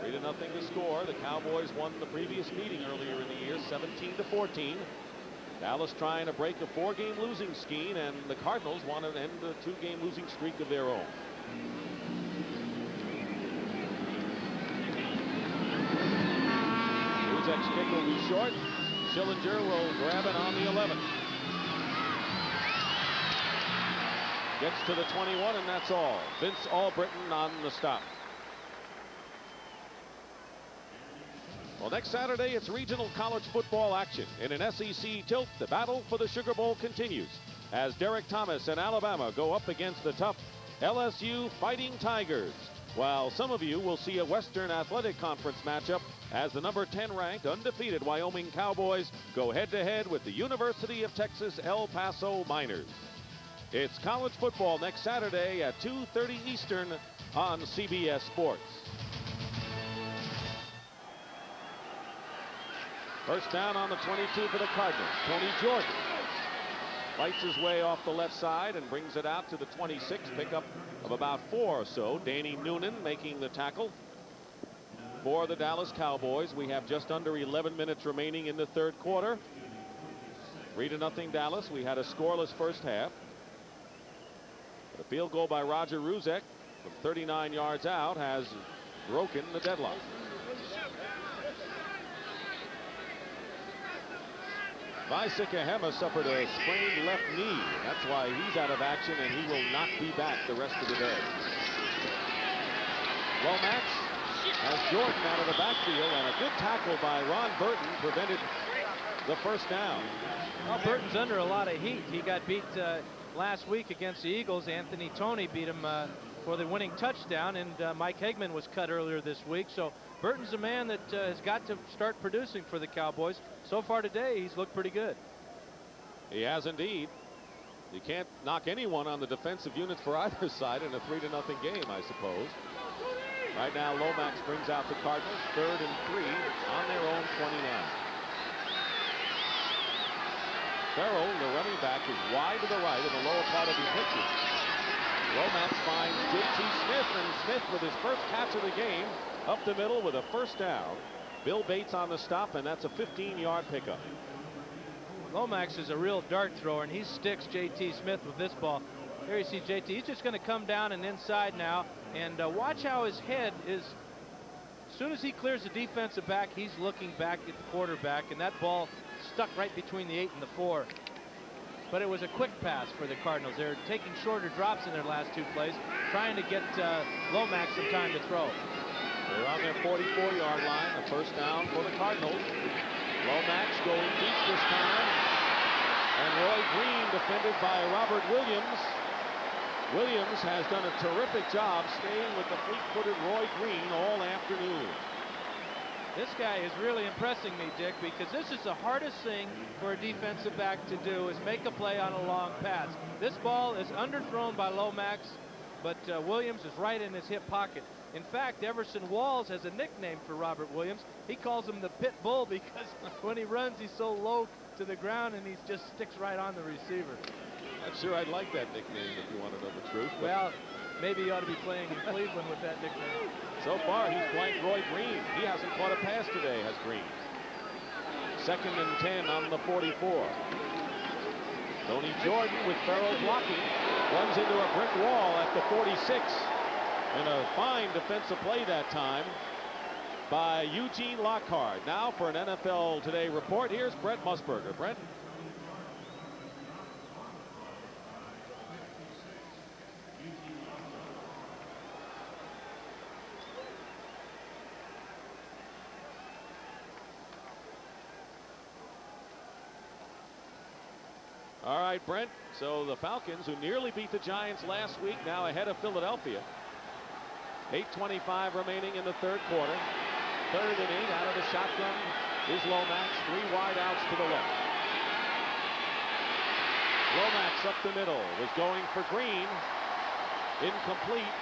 Speaker 1: 3-0 to score. The Cowboys won the previous meeting earlier in the year, 17-14. Dallas trying to break a 4-game losing streak, and the Cardinals want to end a 2-game losing streak of their own. Ruzek's kick will be short. Schillinger will grab it on the 11. Gets to the 21, and that's all. Vince Albritton on the stop. Well, next Saturday, it's regional college football action. In an SEC tilt, the battle for the Sugar Bowl continues as Derek Thomas and Alabama go up against the tough LSU Fighting Tigers, while some of you will see a Western Athletic Conference matchup as the number 10 ranked undefeated Wyoming Cowboys go head-to-head with the University of Texas El Paso Miners. It's college football next Saturday at 2:30 Eastern on CBS Sports. First down on the 22 for the Cardinals. Tony Jordan fights his way off the left side and brings it out to the 26, pickup of about 4 or so. Danny Noonan making the tackle for the Dallas Cowboys. We have just under 11 minutes remaining in the third quarter. 3-0 Dallas. We had a scoreless first half. A field goal by Roger Ruzek from 39 yards out has broken the deadlock. Vi Sekahema suffered a sprained left knee. That's why he's out of action, and he will not be back the rest of the day. Lomax has Jordan out of the backfield, and a good tackle by Ron Burton prevented the first down.
Speaker 2: Well, Burton's under a lot of heat. He got beat last week against the Eagles. Anthony Toney beat him for the winning touchdown, and Mike Hegman was cut earlier this week. So Burton's a man that has got to start producing for the Cowboys. So far today, he's looked pretty good.
Speaker 1: He has indeed. You can't knock anyone on the defensive units for either side in a 3-0 game, I suppose. Right now, Lomax brings out the Cardinals, 3rd and 3 on their own 29. Farrell, the running back, is wide to the right in the lower part of the pitches. Lomax finds J.T. Smith, and Smith with his first catch of the game up the middle with a first down. Bill Bates on the stop, and that's a 15-yard pickup.
Speaker 2: Lomax is a real dart thrower, and he sticks J.T. Smith with this ball. There you see J.T. He's just going to come down and inside now, and watch how his head is. As soon as he clears the defensive back, he's looking back at the quarterback, and that ball stuck right between the 8 and the 4. But it was a quick pass for the Cardinals. They're taking shorter drops in their last 2 plays, trying to get Lomax some time to throw.
Speaker 1: They're on their 44-yard line, a first down for the Cardinals. Lomax going deep this time, and Roy Green defended by Robert Williams. Williams has done a terrific job staying with the fleet-footed Roy Green all afternoon.
Speaker 2: This guy is really impressing me, Dick, because this is the hardest thing for a defensive back to do, is make a play on a long pass. This ball is underthrown by Lomax, but Williams is right in his hip pocket. In fact, Everson Walls has a nickname for Robert Williams. He calls him the Pit Bull because when he runs, he's so low to the ground and he just sticks right on the receiver.
Speaker 1: I'm sure I'd like that nickname if you want to know the truth.
Speaker 2: Well, maybe he ought to be playing in Cleveland with that nickname.
Speaker 1: So far, he's blanked Roy Green. He hasn't caught a pass today, has Green. 2nd and 10 on the 44. Tony Jordan with Farrell blocking. Runs into a brick wall at the 46. And a fine defensive play that time by Eugene Lockhart. Now for an NFL Today report, here's Brent Musburger. Brent? All right, Brent. So the Falcons, who nearly beat the Giants last week, now ahead of Philadelphia. 8:25 remaining in the 3rd quarter. 3rd and 8 out of the shotgun is Lomax. 3 wide outs to the left. Lomax up the middle was going for Green. Incomplete.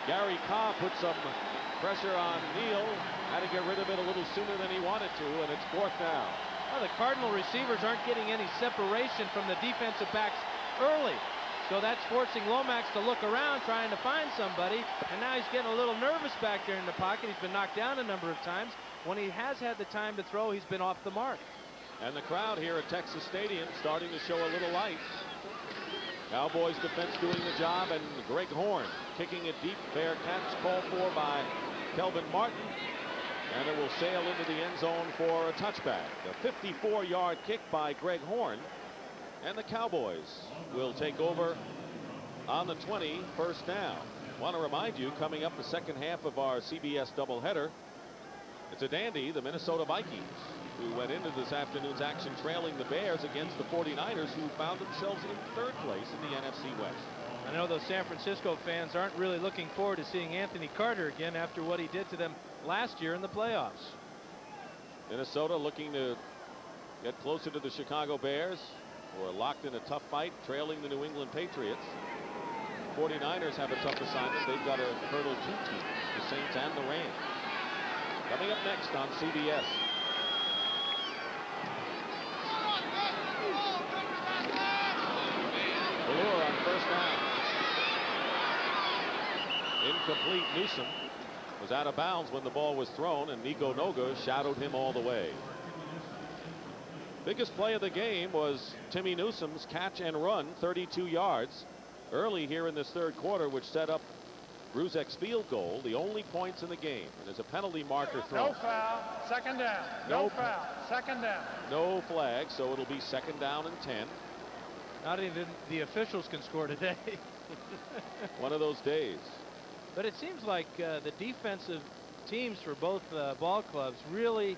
Speaker 1: Gary Cobb put some pressure on Neal. Had to get rid of it a little sooner than he wanted to, and it's 4th down.
Speaker 2: Well, the Cardinal receivers aren't getting any separation from the defensive backs early. So that's forcing Lomax to look around trying to find somebody, and now he's getting a little nervous back there in the pocket. He's been knocked down a number of times. When he has had the time to throw, he's been off the mark.
Speaker 1: And the crowd here at Texas Stadium starting to show a little light. Cowboys defense doing the job, and Greg Horn kicking it deep. Fair catch called for by Kelvin Martin, and it will sail into the end zone for a touchback. A 54-yard kick by Greg Horn. And the Cowboys will take over on the 20, first down. Want to remind you, coming up the second half of our CBS doubleheader, it's a dandy, the Minnesota Vikings, who went into this afternoon's action trailing the Bears against the 49ers, who found themselves in 3rd place in the NFC West.
Speaker 2: I know those San Francisco fans aren't really looking forward to seeing Anthony Carter again after what he did to them last year in the playoffs.
Speaker 1: Minnesota looking to get closer to the Chicago Bears, who are locked in a tough fight, trailing the New England Patriots. 49ers have a tough assignment. They've got to hurdle 2 teams, the Saints and the Rams. Coming up next on CBS. Pelluer on first down. Incomplete. Newsom was out of bounds when the ball was thrown, and Nico Noga shadowed him all the way. Biggest play of the game was Timmy Newsom's catch and run, 32 yards early here in this 3rd quarter, which set up Bruzek's field goal, the only points in the game. And there's a penalty marker thrown.
Speaker 3: No foul, 2nd down. No foul, 2nd down.
Speaker 1: No flag, so it'll be 2nd down and 10.
Speaker 2: Not even the officials can score today.
Speaker 1: One of those days.
Speaker 2: But it seems like the defensive teams for both ball clubs really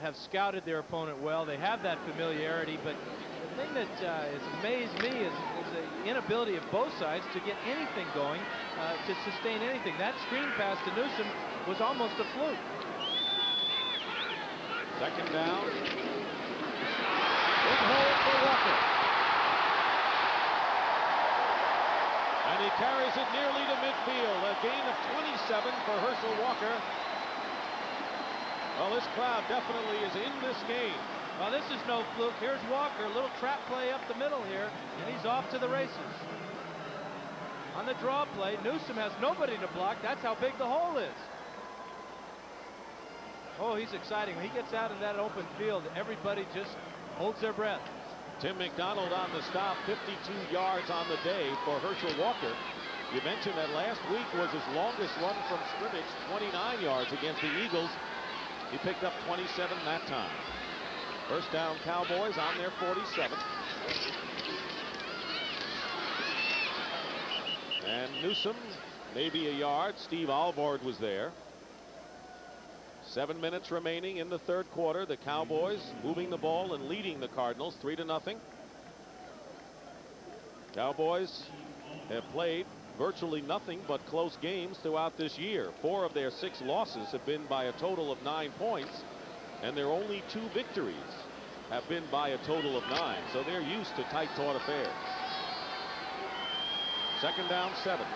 Speaker 2: have scouted their opponent well. They have that familiarity, but the thing that has amazed me is the inability of both sides to get anything going, to sustain anything. That screen pass to Newsom was almost a fluke.
Speaker 1: Second down. Big hole for Walker. And he carries it nearly to midfield. A gain of 27 for Herschel Walker. Well, this crowd definitely is in this game.
Speaker 2: Well, this is no fluke. Here's Walker, a little trap play up the middle here, and he's off to the races. On the draw play, Newsom has nobody to block. That's how big the hole is. Oh, he's exciting. When he gets out in that open field, everybody just holds their breath.
Speaker 1: Tim McDonald on the stop, 52 yards on the day for Herschel Walker. You mentioned that last week was his longest run from scrimmage, 29 yards against the Eagles. He picked up 27 that time. First down, Cowboys on their 47. And Newsom, maybe a yard. Steve Alvord was there. 7 minutes remaining in the third quarter. The Cowboys moving the ball and leading the Cardinals 3-0. Cowboys have played virtually nothing but close games throughout this year. 4 of their 6 losses have been by a total of 9 points, and their only 2 victories have been by a total of 9. So they're used to tight-taut affairs. Second down, 7.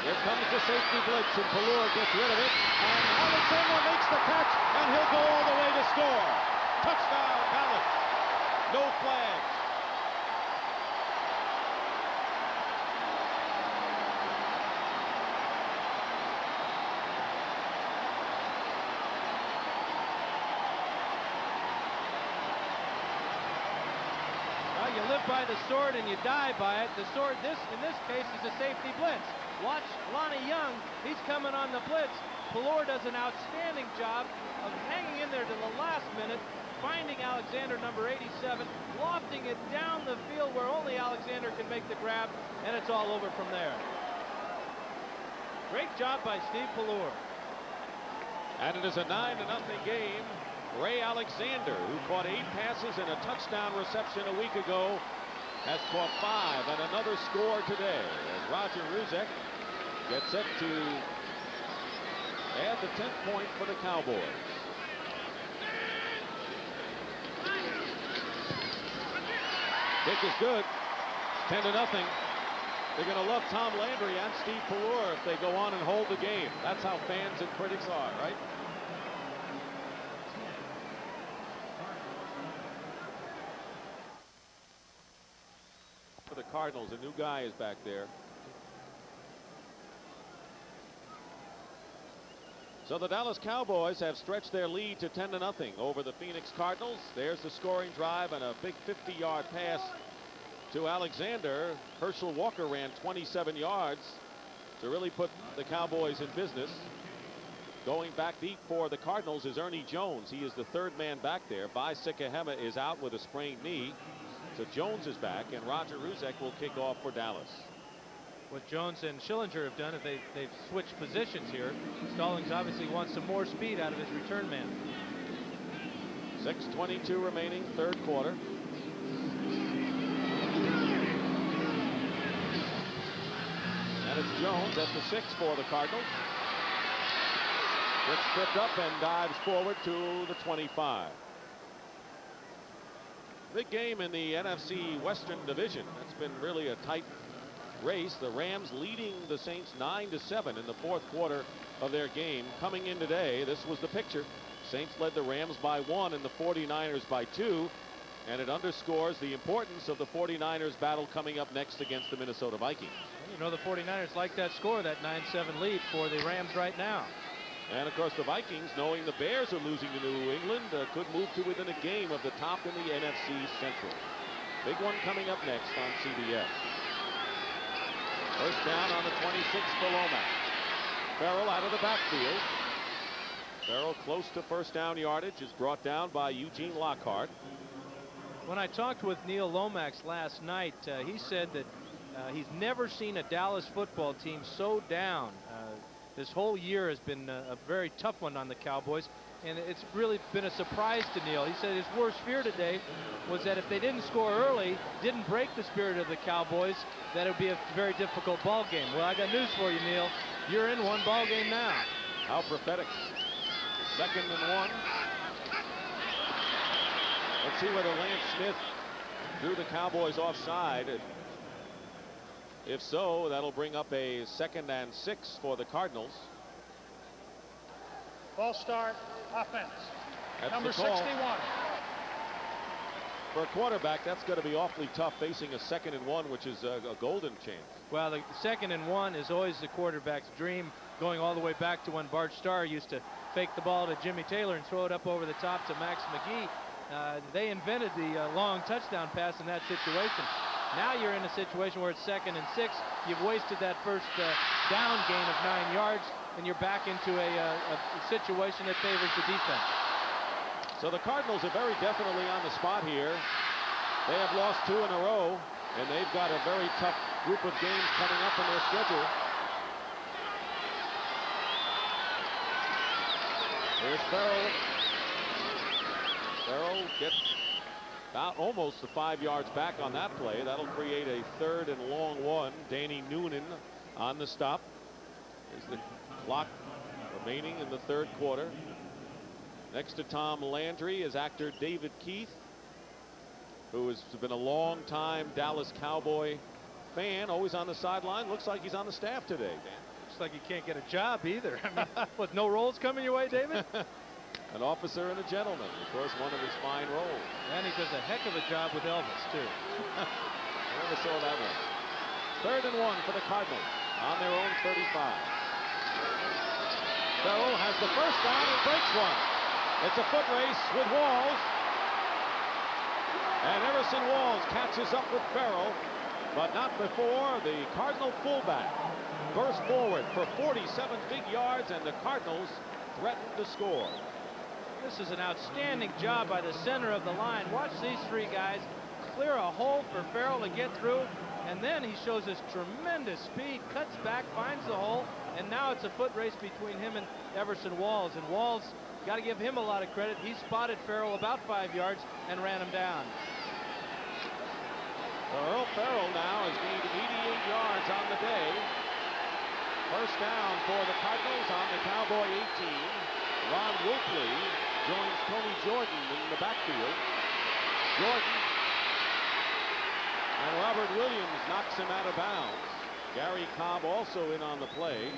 Speaker 1: Here comes the safety blitz, and Pelluer gets rid of it. And Alexander makes the catch, and he'll go all the way to score. Touchdown, Dallas. No flag.
Speaker 2: Well, you live by the sword and you die by it. The sword, in this case, is a safety blitz. Watch Lonnie Young. He's coming on the blitz. Pelluer does an outstanding job of hanging in there to the last minute, finding Alexander, number 87, lofting it down the field where only Alexander can make the grab, and it's all over from there. Great job by Steve Pelluer.
Speaker 1: And it is a 9-0 game. Ray Alexander, who caught 8 passes and a touchdown reception a week ago, has caught 5 and another score today as Roger Ruzek gets set to add the 10th point for the Cowboys. Kick is good. 10-0. They're going to love Tom Landry and Steve Pelluer if they go on and hold the game. That's how fans and critics are, right? For the Cardinals, a new guy is back there. So the Dallas Cowboys have stretched their lead to 10-0 over the Phoenix Cardinals. There's the scoring drive and a big 50-yard pass to Alexander. Herschel Walker ran 27 yards to really put the Cowboys in business. Going back deep for the Cardinals is Ernie Jones. He is the 3rd man back there. Bai Sikahema is out with a sprained knee. So Jones is back, and Roger Ruzek will kick off for Dallas.
Speaker 2: What Jones and Schillinger have done is they've switched positions here. Stallings obviously wants some more speed out of his return man.
Speaker 1: 6:22 remaining, third quarter. And it's Jones at the 6 for the Cardinals. Gets tripped up and dives forward to the 25. Big game in the NFC Western Division. It's been really a tight race. The Rams leading the Saints 9-7 in the fourth quarter of their game. Coming in today, this was the picture. Saints led the Rams by 1 and the 49ers by 2. And it underscores the importance of the 49ers battle coming up next against the Minnesota Vikings.
Speaker 2: You know, the 49ers like that score, that 9-7 lead for the Rams right now.
Speaker 1: And of course the Vikings, knowing the Bears are losing to New England, could move to within a game of the top in the NFC Central. Big one coming up next on CBS. First down on the 26 for Lomax. Farrell out of the backfield. Farrell close to first down yardage is brought down by Eugene Lockhart.
Speaker 2: When I talked with Neil Lomax last night, he said that he's never seen a Dallas football team so down. This whole year has been a very tough one on the Cowboys, and it's really been a surprise to Neil. He said his worst fear today was that if they didn't score early, didn't break the spirit of the Cowboys, that it would be a very difficult ball game. Well, I got news for you, Neil. You're in one ball game now.
Speaker 1: How prophetic. 2nd and 1. Let's see whether Lance Smith drew the Cowboys offside. If so, that'll bring up a 2nd and 6 for the Cardinals.
Speaker 3: Ball start, offense.
Speaker 1: That's
Speaker 3: Number
Speaker 1: the call.
Speaker 3: 61.
Speaker 1: For a quarterback, that's going to be awfully tough facing a 2nd and 1, which is a golden chance.
Speaker 2: Well, the 2nd and 1 is always the quarterback's dream, going all the way back to when Bart Starr used to fake the ball to Jimmy Taylor and throw it up over the top to Max McGee. They invented the long touchdown pass in that situation. Now you're in a situation where it's 2nd and 6. You've wasted that first down gain of 9 yards, and you're back into a situation that favors the defense.
Speaker 1: So the Cardinals are very definitely on the spot here. They have lost 2 in a row, and they've got a very tough group of games coming up in their schedule. Here's Farrell. Farrell gets about almost the 5 yards back on that play. That'll create a 3rd and long 1. Danny Noonan on the stop. There's the clock remaining in the 3rd quarter. Next to Tom Landry is actor David Keith, who has been a long-time Dallas Cowboy fan, always on the sideline. Looks like he's on the staff today, Dan.
Speaker 2: Looks like he can't get a job either. I mean, with no roles coming your way, David?
Speaker 1: An officer and a gentleman, of course, one of his fine roles.
Speaker 2: And he does a heck of a job with Elvis, too.
Speaker 1: I never saw that one. 3rd and 1 for the Cardinals on their own 35. Farrell has the first down and breaks one. It's a foot race with Walls. And Everson Walls catches up with Farrell, but not before the Cardinal fullback burst forward for 47 big yards, and the Cardinals threatened to score.
Speaker 2: This is an outstanding job by the center of the line. Watch these 3 guys clear a hole for Farrell to get through, and then he shows this tremendous speed, cuts back, finds the hole, and now it's a foot race between him and Everson Walls. And Walls, got to give him a lot of credit. He spotted Farrell about 5 yards and ran him down.
Speaker 1: Earl Farrell now has gained 88 yards on the day. First down for the Cardinals on the Cowboy 18. Ron Wolfley joins Tony Jordan in the backfield. Jordan and Robert Williams knocks him out of bounds. Gary Cobb also in on the play.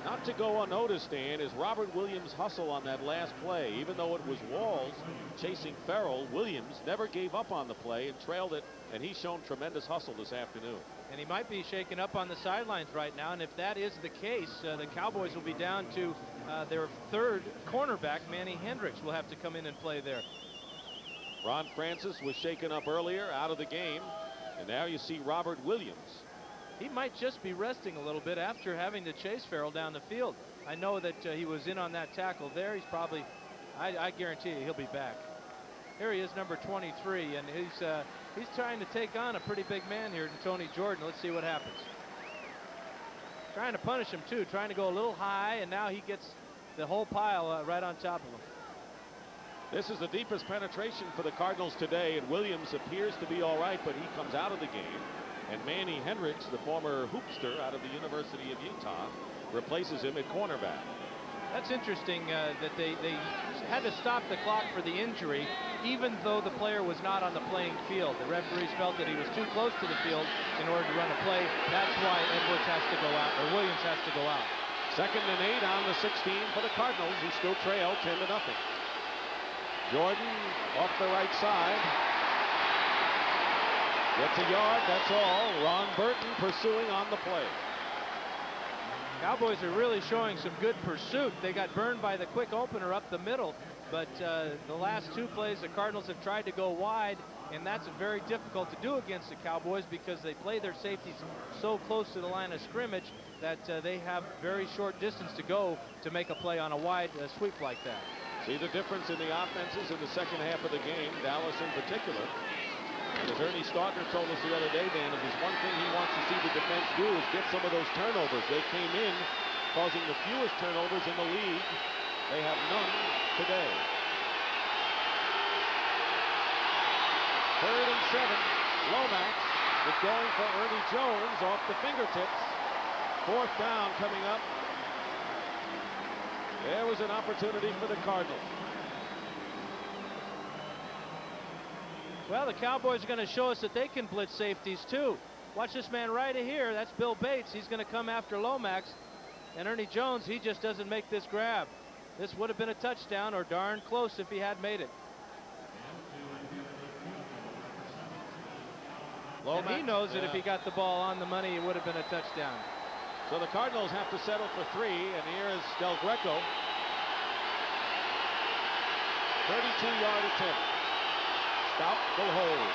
Speaker 1: Not to go unnoticed, Dan, is Robert Williams' hustle on that last play. Even though it was Walls chasing Farrell, Williams never gave up on the play and trailed it, and he's shown tremendous hustle this afternoon.
Speaker 2: And he might be shaken up on the sidelines right now, and if that is the case, the Cowboys will be down to their 3rd cornerback. Manny Hendricks will have to come in and play there.
Speaker 1: Ron Francis was shaken up earlier, out of the game, and now you see Robert Williams.
Speaker 2: He might just be resting a little bit after having to chase Farrell down the field. I know that he was in on that tackle there. He's probably, I guarantee you, he'll be back. Here he is, number 23, and he's trying to take on a pretty big man here in Tony Jordan. Let's see what happens. Trying to punish him, too, trying to go a little high, and now he gets the whole pile right on top of him.
Speaker 1: This is the deepest penetration for the Cardinals today, and Williams appears to be all right, but he comes out of the game. And Manny Hendricks, the former hoopster out of the University of Utah, replaces him at cornerback.
Speaker 2: That's interesting that they had to stop the clock for the injury, even though the player was not on the playing field. The referees felt that he was too close to the field in order to run a play. That's why Edwards has to go out, or Williams has to go out.
Speaker 1: 2nd and 8 on the 16 for the Cardinals, who still trail 10-0. Jordan off the right side. Gets a yard, that's all. Ron Burton pursuing on the play.
Speaker 2: Cowboys are really showing some good pursuit. They got burned by the quick opener up the middle, but the last 2 plays the Cardinals have tried to go wide, and that's very difficult to do against the Cowboys because they play their safeties so close to the line of scrimmage that they have very short distance to go to make a play on a wide sweep like that.
Speaker 1: See the difference in the offenses in the second half of the game, Dallas in particular. And as Ernie Stockton told us the other day, Dan, if there's one thing he wants to see the defense do is get some of those turnovers. They came in causing the fewest turnovers in the league. They have none today. 3rd and 7. Lomax is going for Ernie Jones off the fingertips. 4th down coming up. There was an opportunity for the Cardinals.
Speaker 2: Well, the Cowboys are going to show us that they can blitz safeties too. Watch this man right here. That's Bill Bates. He's going to come after Lomax. And Ernie Jones, he just doesn't make this grab. This would have been a touchdown, or darn close if he had made it.
Speaker 1: Lomax,
Speaker 2: and he knows that if he got the ball on the money, it would have been a touchdown.
Speaker 1: So the Cardinals have to settle for 3, and here is Del Greco. 32-yard attempt. Stout will hold.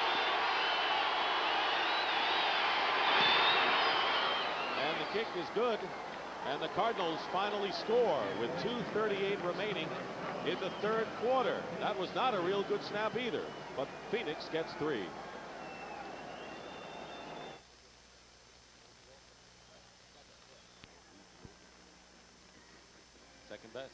Speaker 1: And the kick is good. And the Cardinals finally score with 2:38 remaining in the 3rd quarter. That was not a real good snap either, but Phoenix gets 3. Second best.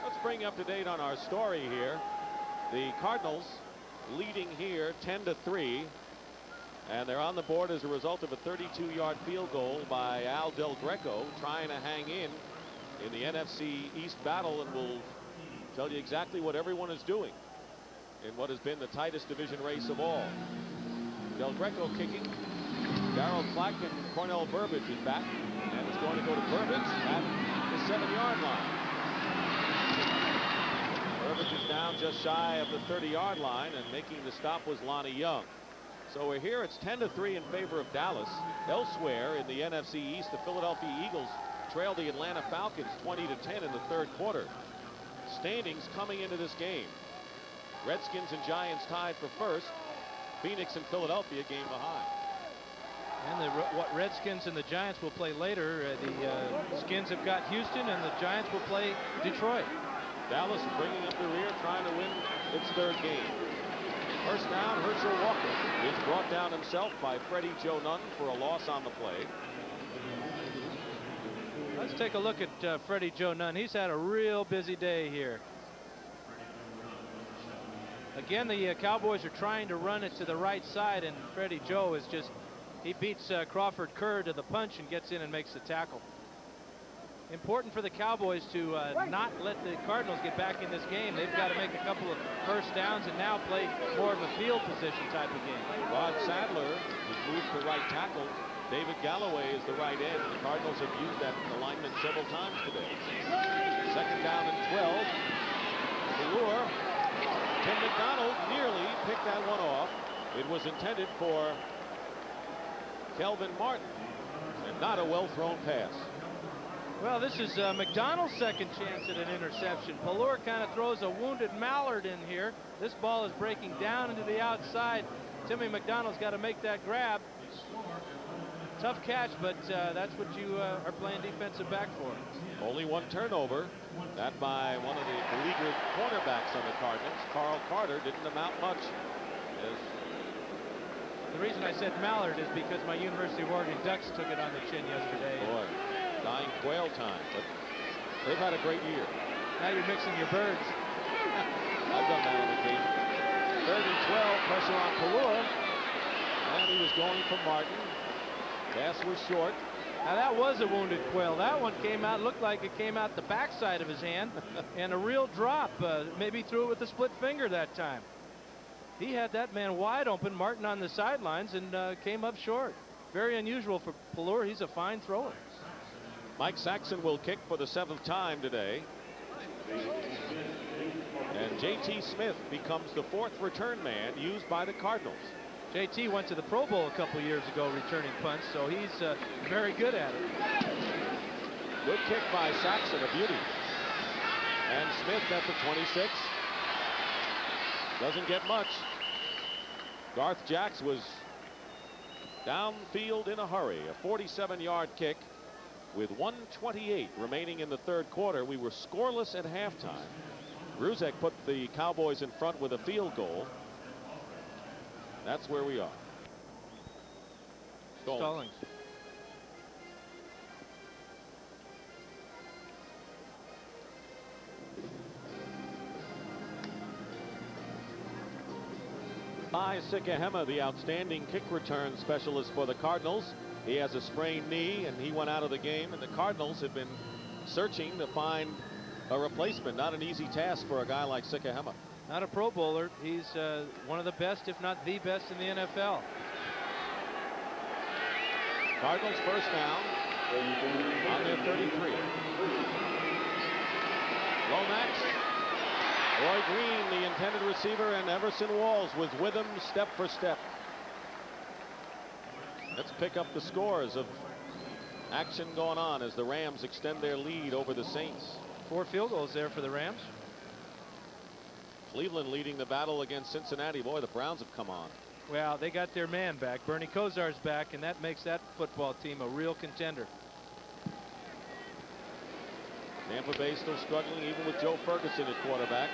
Speaker 1: Let's bring you up to date on our story here. The Cardinals leading here 10-3, and they're on the board as a result of a 32-yard field goal by Al Del Greco, trying to hang in the NFC East battle, and we'll tell you exactly what everyone is doing in what has been the tightest division race of all. Del Greco kicking. Darryl Clack and Cornell Burbage is back, and it's going to go to Burbage at the 7-yard line. Burbage is down just shy of the 30-yard line, and making the stop was Lonnie Young. So we're here. It's 10-3 in favor of Dallas. Elsewhere in the NFC East, the Philadelphia Eagles trail the Atlanta Falcons 20-10 in the 3rd quarter. Standings coming into this game: Redskins and Giants tied for 1st. Phoenix and Philadelphia game behind.
Speaker 2: And what Redskins and the Giants will play later. The Skins have got Houston, and the Giants will play Detroit.
Speaker 1: Dallas bringing up the rear, trying to win its 3rd game. First down, Herschel Walker is brought down himself by Freddie Joe Nunn for a loss on the play.
Speaker 2: Let's take a look at Freddie Joe Nunn. He's had a real busy day here. Again, the Cowboys are trying to run it to the right side, and Freddie Joe is just, he beats Crawford Kerr to the punch and gets in and makes the tackle. Important for the Cowboys to not let the Cardinals get back in this game. They've got to make a couple of first downs and now play more of a field position type of game.
Speaker 1: Rod Sadler is moved to right tackle. David Galloway is the right end. The Cardinals have used that alignment several times today. 2nd down and 12. Pelluer. Tim McDonald nearly picked that one off. It was intended for Kelvin Martin, and not a well-thrown pass.
Speaker 2: Well, this is McDonald's 2nd chance at an interception. Pelluer kind of throws a wounded Mallard in here. This ball is breaking down into the outside. Timmy McDonald's got to make that grab. Tough catch, but that's what you are playing defensive back for.
Speaker 1: Only 1 turnover. That by one of the beleaguered cornerbacks on the Cardinals. Carl Carter didn't amount much.
Speaker 2: The reason I said Mallard is because my University of Oregon Ducks took it on the chin yesterday.
Speaker 1: Boy, dying quail time, but they've had a great year.
Speaker 2: Now you're mixing your birds.
Speaker 1: I've done that on occasion. 3rd and 12, pressure on Pelluer. And he was going for Martin. Pass was short.
Speaker 2: Now that was a wounded quail. That one came out, looked like it came out the backside of his hand, and a real drop. Maybe threw it with a split finger that time. He had that man wide open, Martin on the sidelines, and came up short. Very unusual for Pelluer. He's a fine thrower.
Speaker 1: Mike Saxon will kick for the 7th time today. And J.T. Smith becomes the 4th return man used by the Cardinals.
Speaker 2: JT went to the Pro Bowl a couple years ago returning punts, so he's very good at it.
Speaker 1: Good kick by Saxon, a beauty. And Smith at the 26. Doesn't get much. Garth Jacks was downfield in a hurry. A 47-yard kick with 1:28 remaining in the third quarter. We were scoreless at halftime. Gruzek put the Cowboys in front with a field goal. That's where we are.
Speaker 2: Stallings.
Speaker 1: By Sikahema, the outstanding kick return specialist for the Cardinals. He has a sprained knee and he went out of the game, and the Cardinals have been searching to find a replacement. Not an easy task for a guy like Sikahema.
Speaker 2: Not a Pro Bowler. He's one of the best, if not the best, in the NFL.
Speaker 1: Cardinals first down on their 33. Lomax, Roy Green, the intended receiver, and Everson Walls was with him step for step. Let's pick up the scores of action going on as the Rams extend their lead over the Saints.
Speaker 2: 4 field goals there for the Rams.
Speaker 1: Cleveland leading the battle against Cincinnati. Boy, the Browns have come on.
Speaker 2: Well, they got their man back. Bernie Kosar's back, and that makes that football team a real contender.
Speaker 1: Tampa Bay still struggling even with Joe Ferguson at quarterback.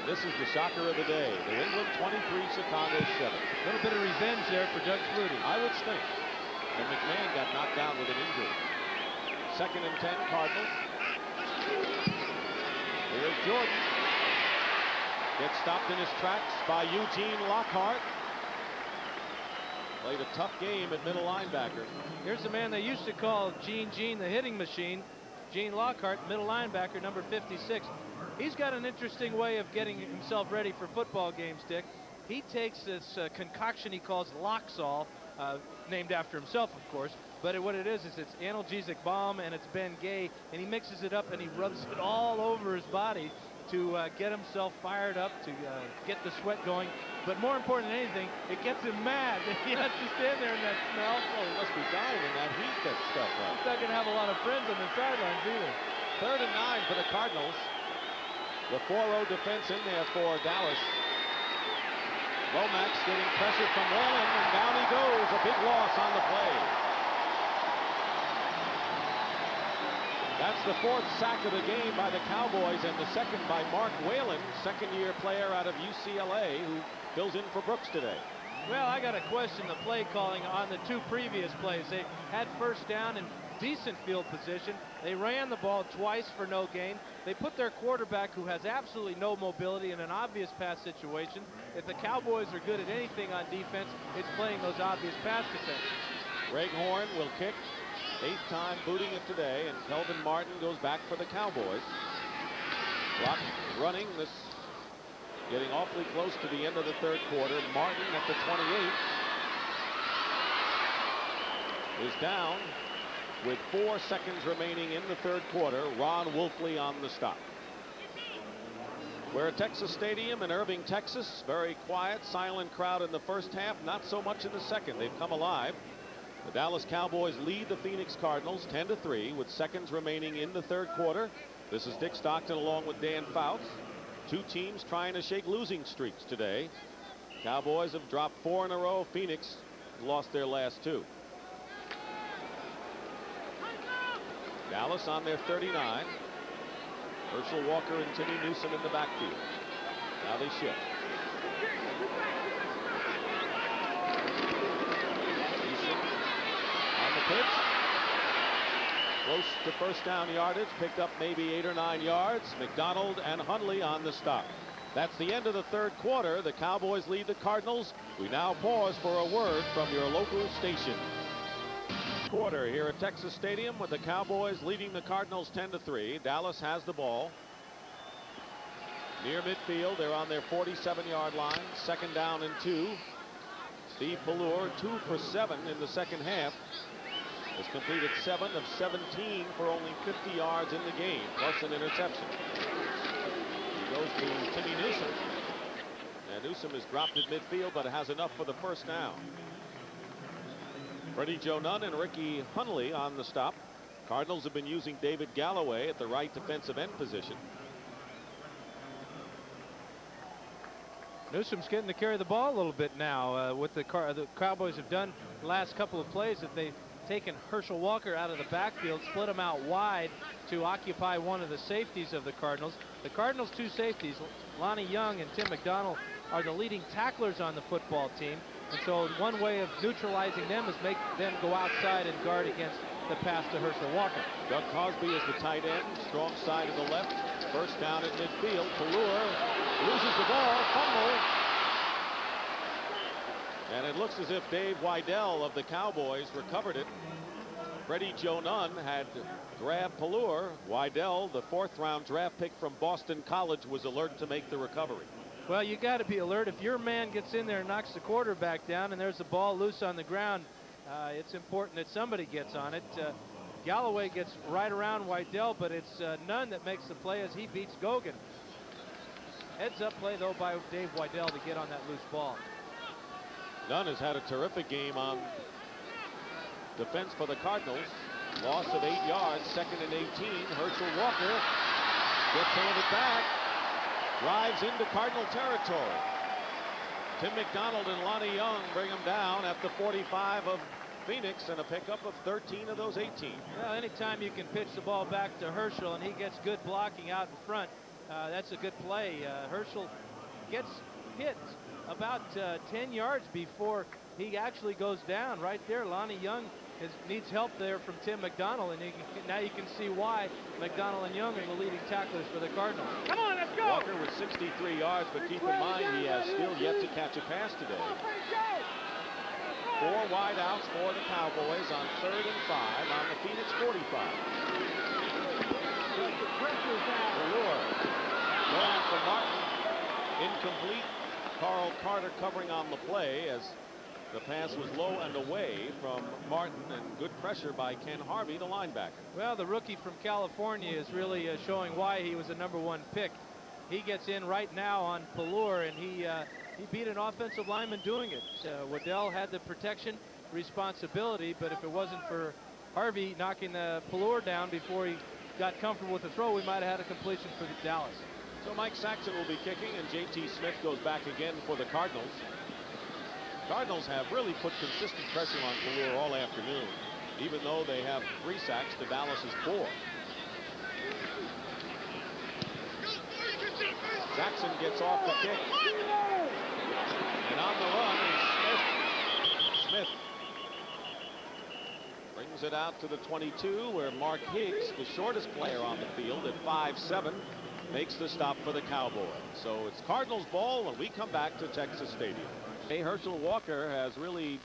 Speaker 1: This is the shocker of the day. New England 23, Chicago 7.
Speaker 2: A little bit of revenge there for Doug Flutie.
Speaker 1: I would think. And McMahon got knocked down with an injury. 2nd and 10, Cardinals. Here's Jordan. Gets stopped in his tracks by Eugene Lockhart. Played a tough game at middle linebacker.
Speaker 2: Here's the man they used to call Gene the hitting machine. Gene Lockhart, middle linebacker, number 56. He's got an interesting way of getting himself ready for football games, Dick. He takes this concoction he calls Loxol, named after himself, of course. But what it is it's analgesic balm and it's Bengay, and he mixes it up and he rubs it all over his body to get himself fired up, to get the sweat going. But more important than anything, it gets him mad. He has to stand there in that smell.
Speaker 1: Oh, he must be dying in that heat, that stuff.
Speaker 2: He's not going to have a lot of friends on the sidelines either.
Speaker 1: 3rd and 9 for the Cardinals. The 4-0 defense in there for Dallas. Lomax getting pressure from Whalen, and down he goes. A big loss on the play. That's the 4th sack of the game by the Cowboys, and the 2nd by Mark Whalen, second-year player out of UCLA, who fills in for Brooks today.
Speaker 2: Well, I got to question the play calling on the 2 previous plays. They had first down in decent field position. They ran the ball twice for no gain. They put their quarterback, who has absolutely no mobility, in an obvious pass situation. If the Cowboys are good at anything on defense, it's playing those obvious pass defenses.
Speaker 1: Greg Horn will kick. 8th time booting it today, and Kelvin Martin goes back for the Cowboys. Clock running. This getting awfully close to the end of the third quarter. Martin at the 28 is down with 4 seconds remaining in the third quarter. Ron Wolfley on the stop. We're at Texas Stadium in Irving, Texas. Very quiet, silent crowd in the first half. Not so much in the second. They've come alive. The Dallas Cowboys lead the Phoenix Cardinals 10-3 with seconds remaining in the third quarter. This is Dick Stockton along with Dan Fouts. 2 teams trying to shake losing streaks today. Cowboys have dropped 4 in a row. Phoenix lost their last 2. Dallas on their 39. Herschel Walker and Timmy Newsome in the backfield. Now they shift. Pitch. Close to first down yardage, picked up maybe 8 or 9 yards. McDonald and Hundley on the stop. That's the end of the third quarter. The Cowboys lead the Cardinals. We now pause for a word from your local station. Quarter here at Texas Stadium with the Cowboys leading the Cardinals 10-3. Dallas has the ball near midfield. They're on their 47-yard line. 2nd down and 2. Steve Pelluer 2 for 7 in the second half. Has completed 7 of 17 for only 50 yards in the game, plus an interception. He goes to Timmy Newsome. And Newsome is dropped at midfield, but has enough for the first down. Freddie Joe Nunn and Ricky Hundley on the stop. Cardinals have been using David Galloway at the right defensive end position.
Speaker 2: Newsom's getting to carry the ball a little bit now. What the Cowboys have done the last couple of plays, that they've taken Herschel Walker out of the backfield, split him out wide to occupy one of the safeties of the Cardinals. The Cardinals' two safeties, Lonnie Young and Tim McDonald, are the leading tacklers on the football team. And so one way of neutralizing them is make them go outside and guard against the pass to Herschel Walker.
Speaker 1: Doug Cosby is the tight end, strong side of the left. First down at midfield. Pelluer loses the ball, fumble. And it looks as if Dave Weidel of the Cowboys recovered it. Freddie Joe Nunn had grabbed Pelluer. Weidel, the 4th-round draft pick from Boston College, was alert to make the recovery.
Speaker 2: Well, you got to be alert. If your man gets in there and knocks the quarterback down and there's the ball loose on the ground, it's important that somebody gets on it. Galloway gets right around Weidel, but it's Nunn that makes the play as he beats Gogan. Heads up play, though, by Dave Weidel to get on that loose ball.
Speaker 1: Nunn has had a terrific game on defense for the Cardinals. Loss of 8 yards, 2nd and 18. Herschel Walker gets hold of it back. Drives into Cardinal territory. Tim McDonald and Lonnie Young bring him down at the 45 of Phoenix, and a pickup of 13 of those 18.
Speaker 2: Well, anytime you can pitch the ball back to Herschel and he gets good blocking out in front, that's a good play. Herschel gets hit about 10 yards before he actually goes down. Right there, Lonnie Young needs help there from Tim McDonald, and now you can see why McDonald and Young are the leading tacklers for the Cardinals. Come on, let's go!
Speaker 1: Walker with 63 yards, but keep in mind he has still yet to catch a pass today. 4 wide outs for the Cowboys on 3rd and 5 on the Phoenix 45. Pelluer going for Martin. Incomplete. Carl Carter covering on the play as the pass was low and away from Martin, and good pressure by Ken Harvey, the linebacker.
Speaker 2: Well, the rookie from California is really showing why he was a #1 pick. He gets in right now on Pelluer, and he beat an offensive lineman doing it. Waddell had the protection responsibility, but if it wasn't for Harvey knocking the Pelluer down before he got comfortable with the throw, we might have had a completion for Dallas.
Speaker 1: So Mike Saxon will be kicking, and J.T. Smith goes back again for the Cardinals. Cardinals have really put consistent pressure on Pelluer all afternoon, even though they have 3 sacks to Dallas's 4. Jackson gets off the kick. And on the run is Smith. Brings it out to the 22, where Mark Higgs, the shortest player on the field at 5'7", makes the stop for the Cowboys. So it's Cardinals ball when we come back to Texas Stadium. Herschel Walker has really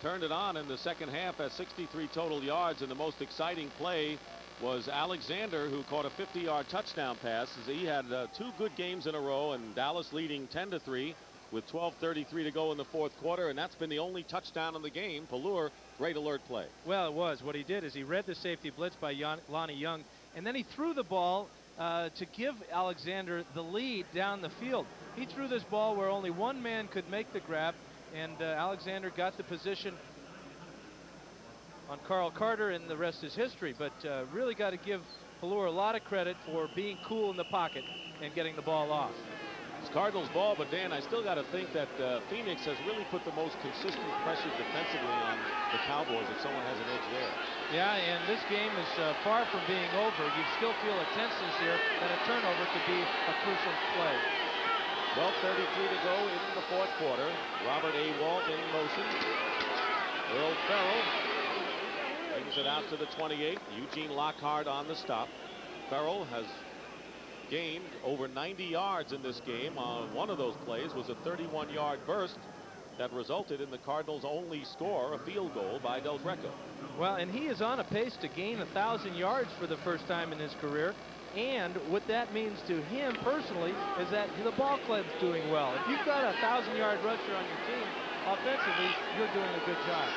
Speaker 1: turned it on in the second half, has 63 total yards, and the most exciting play was Alexander, who caught a 50-yard touchdown pass. He had 2 good games in a row, and Dallas leading 10-3 with 12:33 to go in the 4th quarter, and that's been the only touchdown in the game. Pelluer, great alert play.
Speaker 2: Well, it was. What he did is he read the safety blitz by Lonnie Young, and then he threw the ball to give Alexander the lead down the field. He threw this ball where only one man could make the grab, and Alexander got the position on Carl Carter, and the rest is history. But really got to give Pelluer a lot of credit for being cool in the pocket and getting the ball off.
Speaker 1: It's Cardinals ball, but Dan, I still got to think that Phoenix has really put the most consistent pressure defensively on the Cowboys if someone has an edge there.
Speaker 2: Yeah, and this game is far from being over. You still feel a tenseness here that a turnover could be a crucial play.
Speaker 1: 12:33 to go in the 4th quarter. Robert A. Walt in motion. Earl Farrell brings it out to the 28. Eugene Lockhart on the stop. Farrell has gained over 90 yards in this game. One of those plays was a 31-yard burst that resulted in the Cardinals' only score, a field goal by Del Greco.
Speaker 2: Well, and he is on a pace to gain 1,000 yards for the first time in his career. And what that means to him personally is that the ball club's doing well. If you've got a 1,000-yard rusher on your team, offensively, you're doing a good job.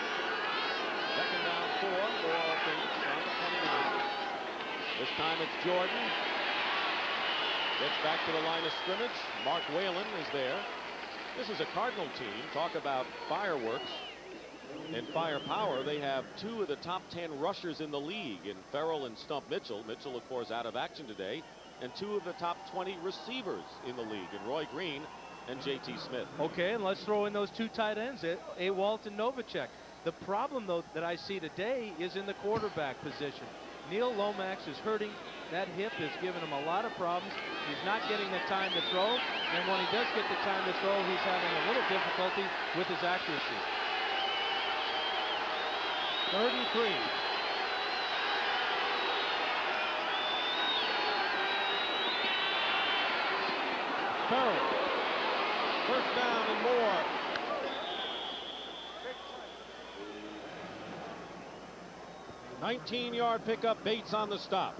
Speaker 1: 2nd down 4 for Phoenix on the 29. This time it's Jordan. Gets back to the line of scrimmage. Mark Whalen is there. This is a Cardinal team. Talk about fireworks and firepower. They have 2 of the top 10 rushers in the league in Farrell and Stump Mitchell. Mitchell, of course, out of action today. And 2 of the top 20 receivers in the league in Roy Green and J.T. Smith.
Speaker 2: Okay, and let's throw in those two tight ends, Awalt and Novacek. The problem, though, that I see today is in the quarterback position. Neil Lomax is hurting. That hip is giving him a lot of problems. He's not getting the time to throw, and when he does get the time to throw, he's having a little difficulty with his accuracy. 3rd and 3.
Speaker 1: Ferrell. First down and more. "19-yard pickup." Bates on the stop.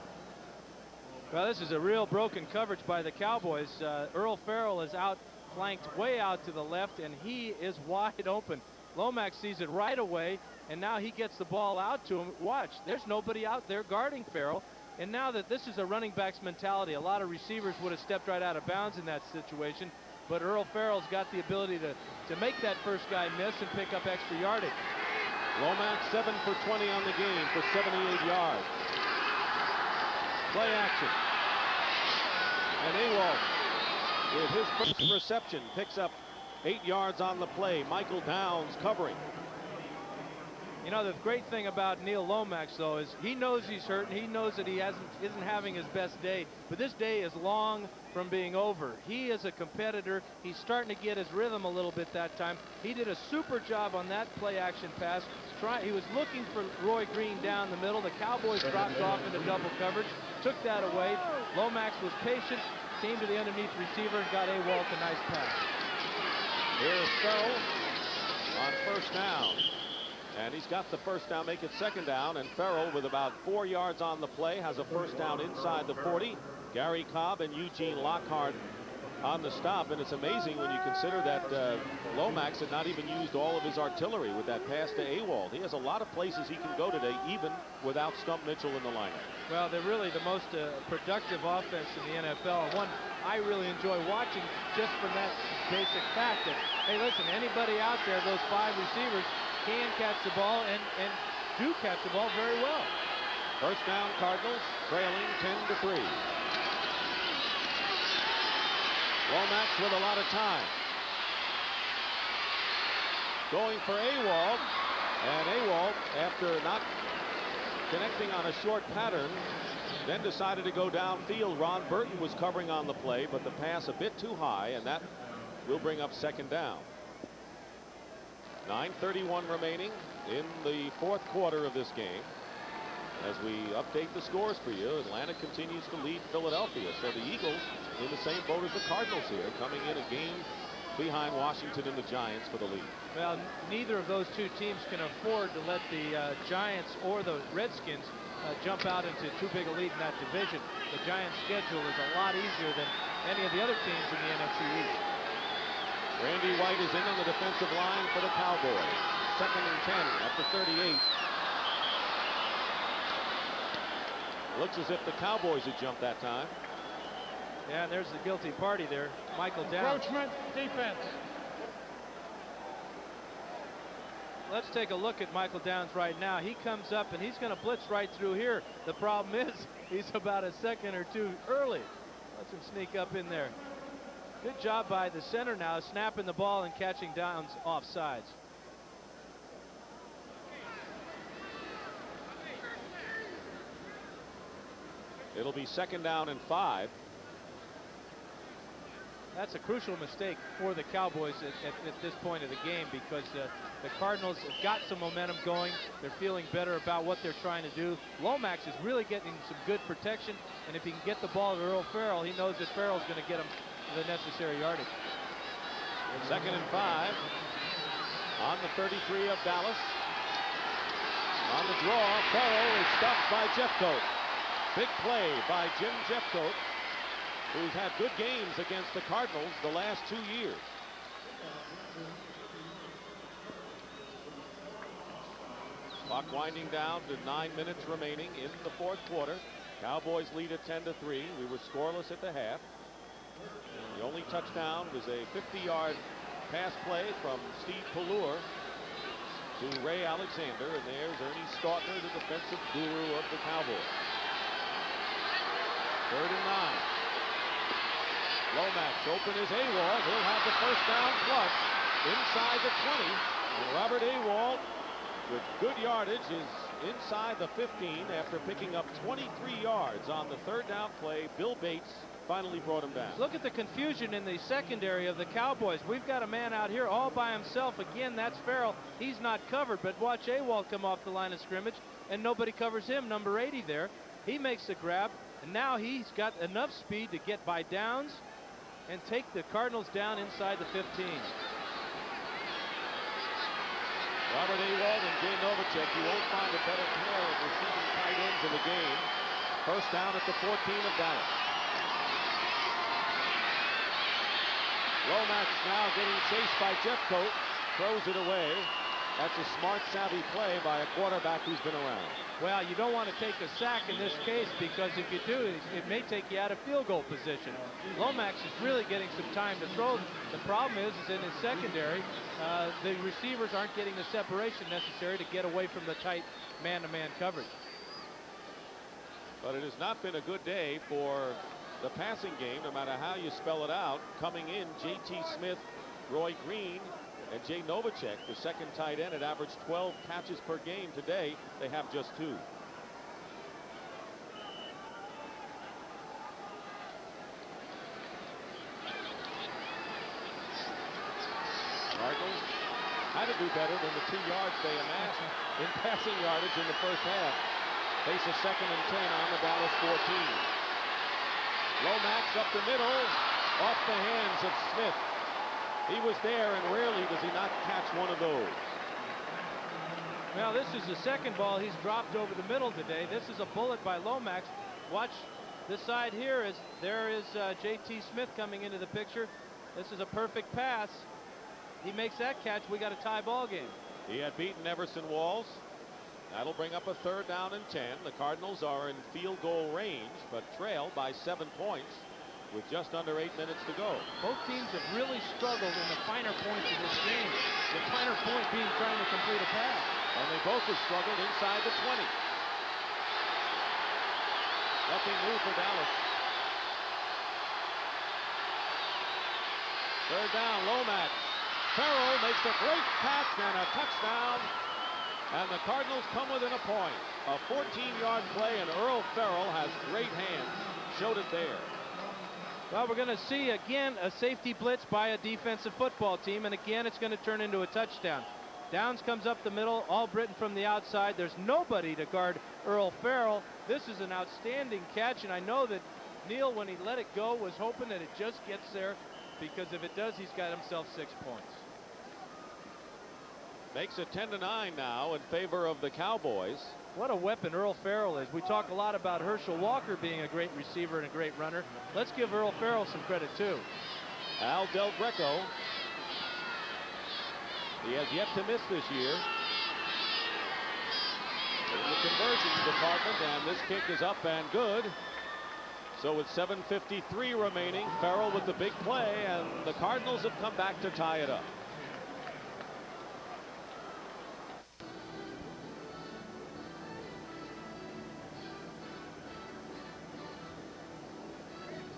Speaker 2: Well, this is a real broken coverage by the Cowboys. Earl Farrell is outflanked way out to the left, and he is wide open. Lomax sees it right away, and now he gets the ball out to him. Watch, there's nobody out there guarding Farrell. And now that this is a running back's mentality, a lot of receivers would have stepped right out of bounds in that situation. But Earl Farrell's got the ability to make that first guy miss and pick up extra yardage.
Speaker 1: Lomax 7 for 20 on the game for 78 yards. Play action. And Awalt, with his first reception, picks up 8 yards on the play. Michael Downs covering.
Speaker 2: You know, the great thing about Neil Lomax, though, is he knows he's hurt, and he knows that he isn't having his best day. But this day is long from being over. He is a competitor. He's starting to get his rhythm a little bit that time. He did a super job on that play-action pass. He was looking for Roy Green down the middle. The Cowboys dropped off into double coverage, took that away. Lomax was patient, came to the underneath receiver, and got Awalt a nice pass.
Speaker 1: Here's Ferrell on first down. And he's got the first down, make it second down. And Ferrell, with about 4 yards on the play, has a first down inside the 40. Gary Cobb and Eugene Lockhart on the stop. And it's amazing when you consider that Lomax had not even used all of his artillery with that pass to Awalt. He has a lot of places he can go today, even without Stump Mitchell in the lineup.
Speaker 2: Well, they're really the most productive offense in the NFL. And one I really enjoy watching just from that basic fact that, hey, listen, anybody out there, those 5 receivers, can catch the ball and do catch the ball very well.
Speaker 1: First down, Cardinals, trailing 10-3. Lomax with a lot of time. Going for Awalt, and Awalt, after not connecting on a short pattern, then decided to go downfield. Ron Burton was covering on the play, but the pass a bit too high, and that will bring up second down. 9:31 remaining in the 4th quarter of this game. As we update the scores for you, Atlanta continues to lead Philadelphia. So the Eagles in the same boat as the Cardinals here, coming in a game behind Washington and the Giants for the lead.
Speaker 2: Well, neither of those two teams can afford to let the Giants or the Redskins jump out into too big a lead in that division. The Giants' schedule is a lot easier than any of the other teams in the NFC East.
Speaker 1: Randy White is in on the defensive line for the Cowboys. 2nd and 10 after 38. Looks as if the Cowboys had jumped that time.
Speaker 2: Yeah, and there's the guilty party there. Michael Downs.
Speaker 3: Encroachment defense.
Speaker 2: Let's take a look at Michael Downs right now. He comes up and he's going to blitz right through here. The problem is he's about a second or two early. Lets him sneak up in there. Good job by the center now, snapping the ball and catching Downs off sides.
Speaker 1: It'll be 2nd down and 5.
Speaker 2: That's a crucial mistake for the Cowboys at this point of the game, because the Cardinals have got some momentum going. They're feeling better about what they're trying to do. Lomax is really getting some good protection, and if he can get the ball to Earl Farrell, he knows that Farrell's going to get him the necessary yardage.
Speaker 1: 2nd and 5 on the 33 of Dallas. On the draw, Farrell is stopped by Jeffcoat. Big play by Jim Jeffcoat, who's had good games against the Cardinals the last 2 years. Clock winding down to 9 minutes remaining in the 4th quarter. Cowboys lead at 10-3. We were scoreless at the half. And the only touchdown was a 50-yard pass play from Steve Pelluer to Ray Alexander. And there's Ernie Stautner, the defensive guru of the Cowboys. 3rd and 9. Lomax open is Awald. He'll have the first down plus inside the 20. And Robert Awald, with good yardage, is inside the 15 after picking up 23 yards on the third down play. Bill Bates finally brought him down.
Speaker 2: Look at the confusion in the secondary of the Cowboys. We've got a man out here all by himself. Again, that's Farrell. He's not covered, but watch Awald come off the line of scrimmage, and nobody covers him. Number 80 there. He makes the grab, and now he's got enough speed to get by Downs and take the Cardinals down inside the 15.
Speaker 1: Robert Awald and Jay Novacek, you won't find a better pair of receiving tight ends in the game. First down at the 14 of Dallas. Lomax now getting chased by Jeffcoat, throws it away. That's a smart, savvy play by a quarterback who's been around.
Speaker 2: Well, you don't want to take a sack in this case, because if you do, it may take you out of field goal position. Lomax is really getting some time to throw. The problem is in his secondary, the receivers aren't getting the separation necessary to get away from the tight man-to-man coverage.
Speaker 1: But it has not been a good day for the passing game, no matter how you spell it out. Coming in, J.T. Smith, Roy Green, and Jay Novacek, the second tight end, had averaged 12 catches per game. Today, they have just 2. Cardinals had to do better than the 2 yards they amassed in passing yardage in the first half. Face a 2nd and 10 on the Dallas 14. Lomax up the middle, off the hands of Smith. He was there, and rarely does he not catch one of those.
Speaker 2: Well, this is the second ball he's dropped over the middle today. This is a bullet by Lomax. Watch this side here. There is J.T. Smith coming into the picture. This is a perfect pass. He makes that catch. We got a tie ball game.
Speaker 1: He had beaten Everson Walls. That'll bring up a 3rd down and 10. The Cardinals are in field goal range, but trail by 7 points with just under 8 minutes to go.
Speaker 2: Both teams have really struggled in the finer points of this game. The finer point being trying to complete a pass.
Speaker 1: And they both have struggled inside the 20. Nothing new for Dallas. 3rd down, Lomax. Farrell makes a great catch and a touchdown. And the Cardinals come within a point. A 14-yard play, and Earl Farrell has great hands. Showed it there.
Speaker 2: Well, we're going to see again a safety blitz by a defensive football team, and again it's going to turn into a touchdown. Downs comes up the middle, Albritton from the outside. There's nobody to guard Earl Farrell. This is an outstanding catch, and I know that Neal, when he let it go, was hoping that it just gets there, because if it does, he's got himself 6 points.
Speaker 1: Makes it 10-9 now in favor of the Cowboys.
Speaker 2: What a weapon Earl Farrell is. We talk a lot about Herschel Walker being a great receiver and a great runner. Let's give Earl Farrell some credit too.
Speaker 1: Al Del Greco. He has yet to miss this year in the conversions department, and this kick is up and good. So with 7:53 remaining, Farrell with the big play, and the Cardinals have come back to tie it up.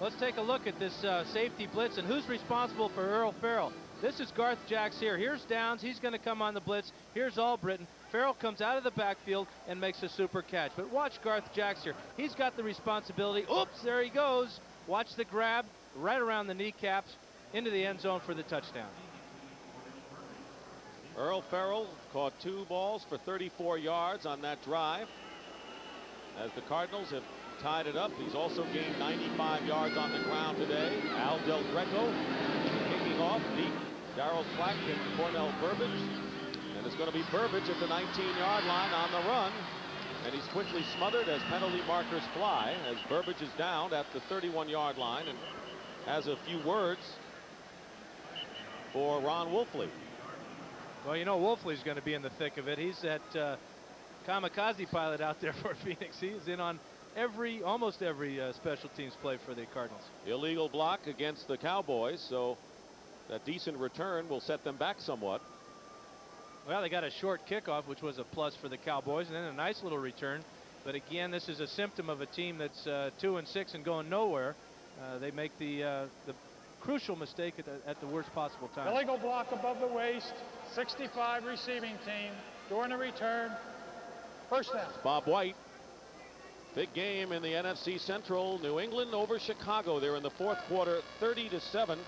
Speaker 2: Let's take a look at this safety blitz and who's responsible for Earl Farrell. This is Garth Jacks here. Here's Downs. He's going to come on the blitz. Here's Albritton. Farrell comes out of the backfield and makes a super catch. But watch Garth Jacks here. He's got the responsibility. Oops, there he goes. Watch the grab right around the kneecaps into the end zone for the touchdown.
Speaker 1: Earl Farrell caught 2 balls for 34 yards on that drive. As the Cardinals have tied it up, he's also gained 95 yards on the ground today. Al Del Greco kicking off deep. Darryl Clack and Cornell Burbage. And it's going to be Burbage at the 19-yard line on the run. And he's quickly smothered as penalty markers fly, as Burbage is down at the 31-yard line and has a few words for Ron Wolfley.
Speaker 2: Well, you know Wolfley's going to be in the thick of it. He's that kamikaze pilot out there for Phoenix. He's in on almost every special teams play for the Cardinals.
Speaker 1: Illegal block against the Cowboys, so that decent return will set them back somewhat.
Speaker 2: Well, they got a short kickoff, which was a plus for the Cowboys, and then a nice little return. But again, this is a symptom of a team that's 2-6 and going nowhere. They make the crucial mistake at the worst possible time.
Speaker 3: Illegal block above the waist, 65 receiving team. During the return, first down.
Speaker 1: Bob White. Big game in the NFC Central. New England over Chicago. They're in the fourth quarter, 30-7.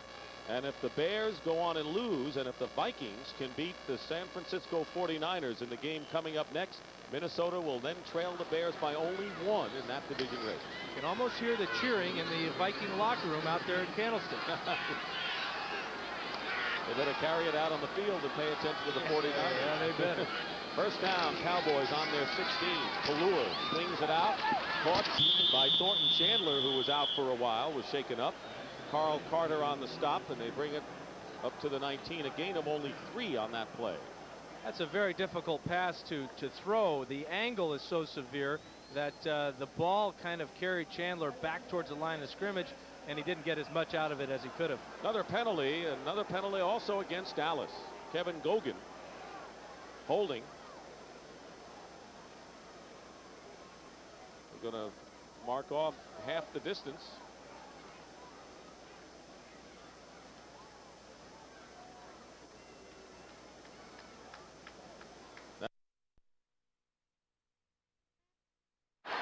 Speaker 1: And if the Bears go on and lose, and if the Vikings can beat the San Francisco 49ers in the game coming up next, Minnesota will then trail the Bears by only 1 in that division race.
Speaker 2: You can almost hear the cheering in the Viking locker room out there in Candlestick.
Speaker 1: They better carry it out on the field and pay attention to the 49ers.
Speaker 2: Yeah, they better.
Speaker 1: First down, Cowboys on their 16. Pelluer slings it out. Caught by Thornton Chandler, who was out for a while, was shaken up. Carl Carter on the stop, and they bring it up to the 19. A gain of only 3 on that play.
Speaker 2: That's a very difficult pass to throw. The angle is so severe that the ball kind of carried Chandler back towards the line of scrimmage, and he didn't get as much out of it as he could have.
Speaker 1: Another penalty also against Dallas. Kevin Gogan holding. We're going to mark off half the distance.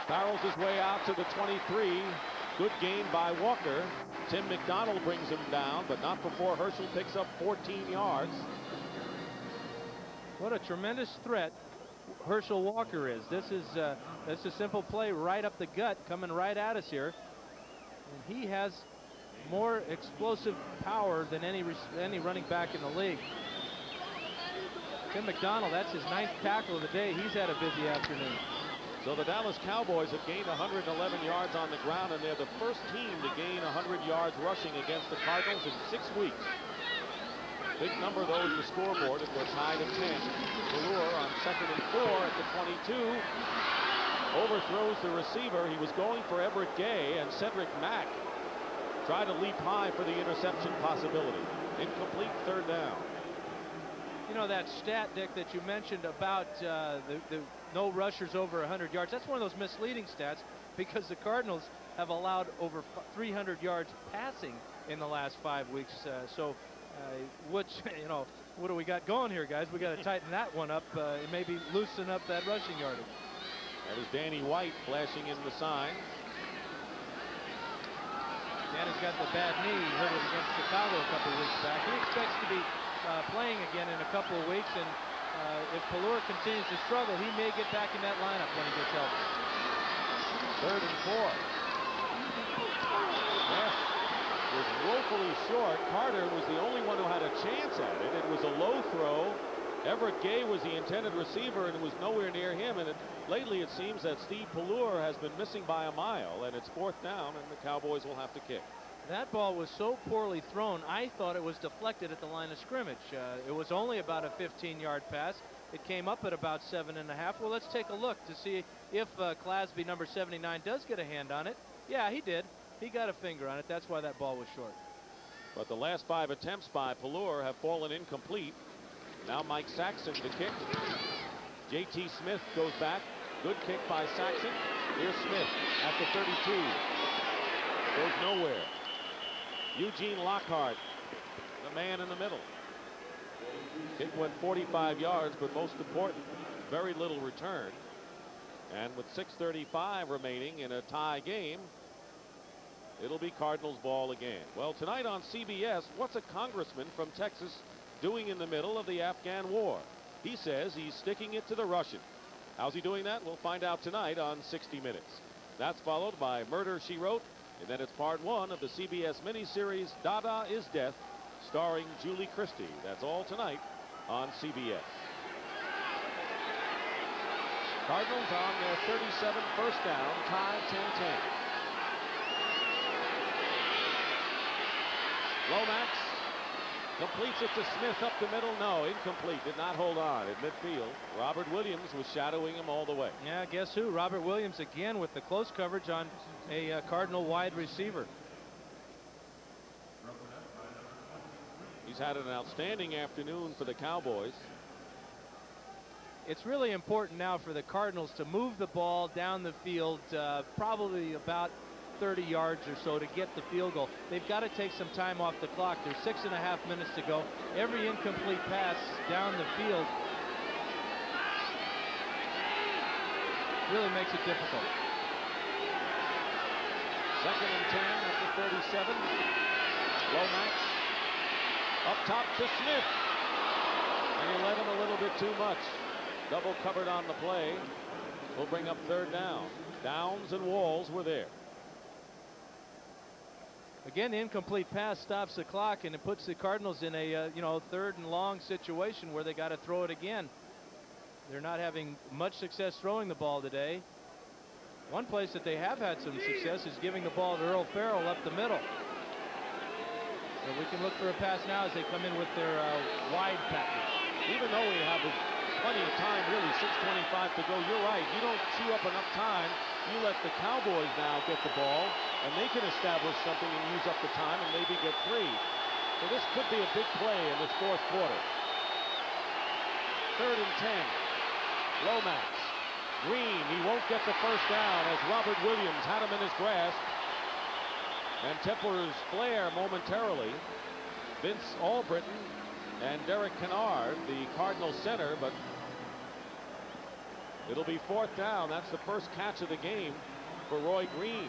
Speaker 1: Barrels his way out to the 23. Good gain by Walker. Tim McDonald brings him down, but not before Herschel picks up 14 yards.
Speaker 2: What a tremendous threat Herschel Walker is. This is that's a simple play right up the gut, coming right at us here. And he has more explosive power than any running back in the league. Tim McDonald, that's his 9th tackle of the day. He's had a busy afternoon.
Speaker 1: So the Dallas Cowboys have gained 111 yards on the ground, and they're the first team to gain 100 yards rushing against the Cardinals in 6 weeks. Big number, though, in the scoreboard, and we're tied at 10. Pelluer on 2nd and 4 at the 22. Overthrows the receiver. He was going for Everett Gay, and Cedric Mack tried to leap high for the interception possibility. Incomplete, 3rd down.
Speaker 2: You know that stat, Dick, that you mentioned about the no rushers over 100 yards. That's one of those misleading stats because the Cardinals have allowed over 300 yards passing in the last 5 weeks. Which, you know, what do we got going here, guys? We got to tighten that one up. Maybe loosen up that rushing yardage.
Speaker 1: That was Danny White flashing in the sign.
Speaker 2: Danny's got the bad knee. He hurt it against Chicago a couple of weeks back. He expects to be playing again in a couple of weeks, and if Pelluer continues to struggle, he may get back in that lineup when he gets healthy.
Speaker 1: 3rd and 4. That was woefully short. Carter was the only one who had a chance at it. It was a low throw. Everett Gay was the intended receiver, and it was nowhere near him. And lately it seems that Steve Pelluer has been missing by a mile, and it's 4th down, and the Cowboys will have to kick.
Speaker 2: That ball was so poorly thrown, I thought it was deflected at the line of scrimmage. It was only about a 15-yard pass. It came up at about 7.5. Well, let's take a look to see if Clasby, number 79, does get a hand on it. Yeah, he did. He got a finger on it. That's why that ball was short.
Speaker 1: But the last 5 attempts by Pelluer have fallen incomplete. Now Mike Saxon to kick. J.T. Smith goes back. Good kick by Saxon. Here's Smith at the 32. Goes nowhere. Eugene Lockhart, the man in the middle. Kick went 45 yards, but most important, very little return. And with 6:35 remaining in a tie game, it'll be Cardinals ball again. Well, tonight on CBS, what's a congressman from Texas doing in the middle of the Afghan war? He says he's sticking it to the Russian. How's he doing that? We'll find out tonight on 60 Minutes. That's followed by Murder, She Wrote. And then it's part 1 of the CBS miniseries Dada is Death, starring Julie Christie. That's all tonight on CBS. Cardinals on their 37th first down, tied 10-10. Lomax completes it to Smith up the middle. No, incomplete. Did not hold on at midfield. Robert Williams was shadowing him all the way.
Speaker 2: Yeah, guess who? Robert Williams again with the close coverage on a Cardinal wide receiver.
Speaker 1: He's had an outstanding afternoon for the Cowboys.
Speaker 2: It's really important now for the Cardinals to move the ball down the field, probably about 30 yards or so to get the field goal. They've got to take some time off the clock. There's 6.5 minutes to go. Every incomplete pass down the field really makes it difficult.
Speaker 1: 2nd and 10 at the 37. Lomax up top to Smith. And he let him a little bit too much. Double covered on the play. Will bring up 3rd down. Downs and Walls were there.
Speaker 2: Again, the incomplete pass stops the clock, and it puts the Cardinals in a 3rd and long situation where they got to throw it again. They're not having much success throwing the ball today. One place that they have had some success is giving the ball to Earl Farrell up the middle. So we can look for a pass now as they come in with their wide package.
Speaker 1: Even though we have plenty of time, really 6:25 to go, you're right. You don't chew up enough time. You let the Cowboys now get the ball, and they can establish something and use up the time and maybe get 3. So this could be a big play in this 4th quarter. 3rd and 10. Lomax. Green, he won't get the first down as Robert Williams had him in his grasp. And Templer's flare momentarily. Vince Albritton and Derek Kennard, the Cardinal center, but it'll be 4th down. That's the first catch of the game for Roy Green.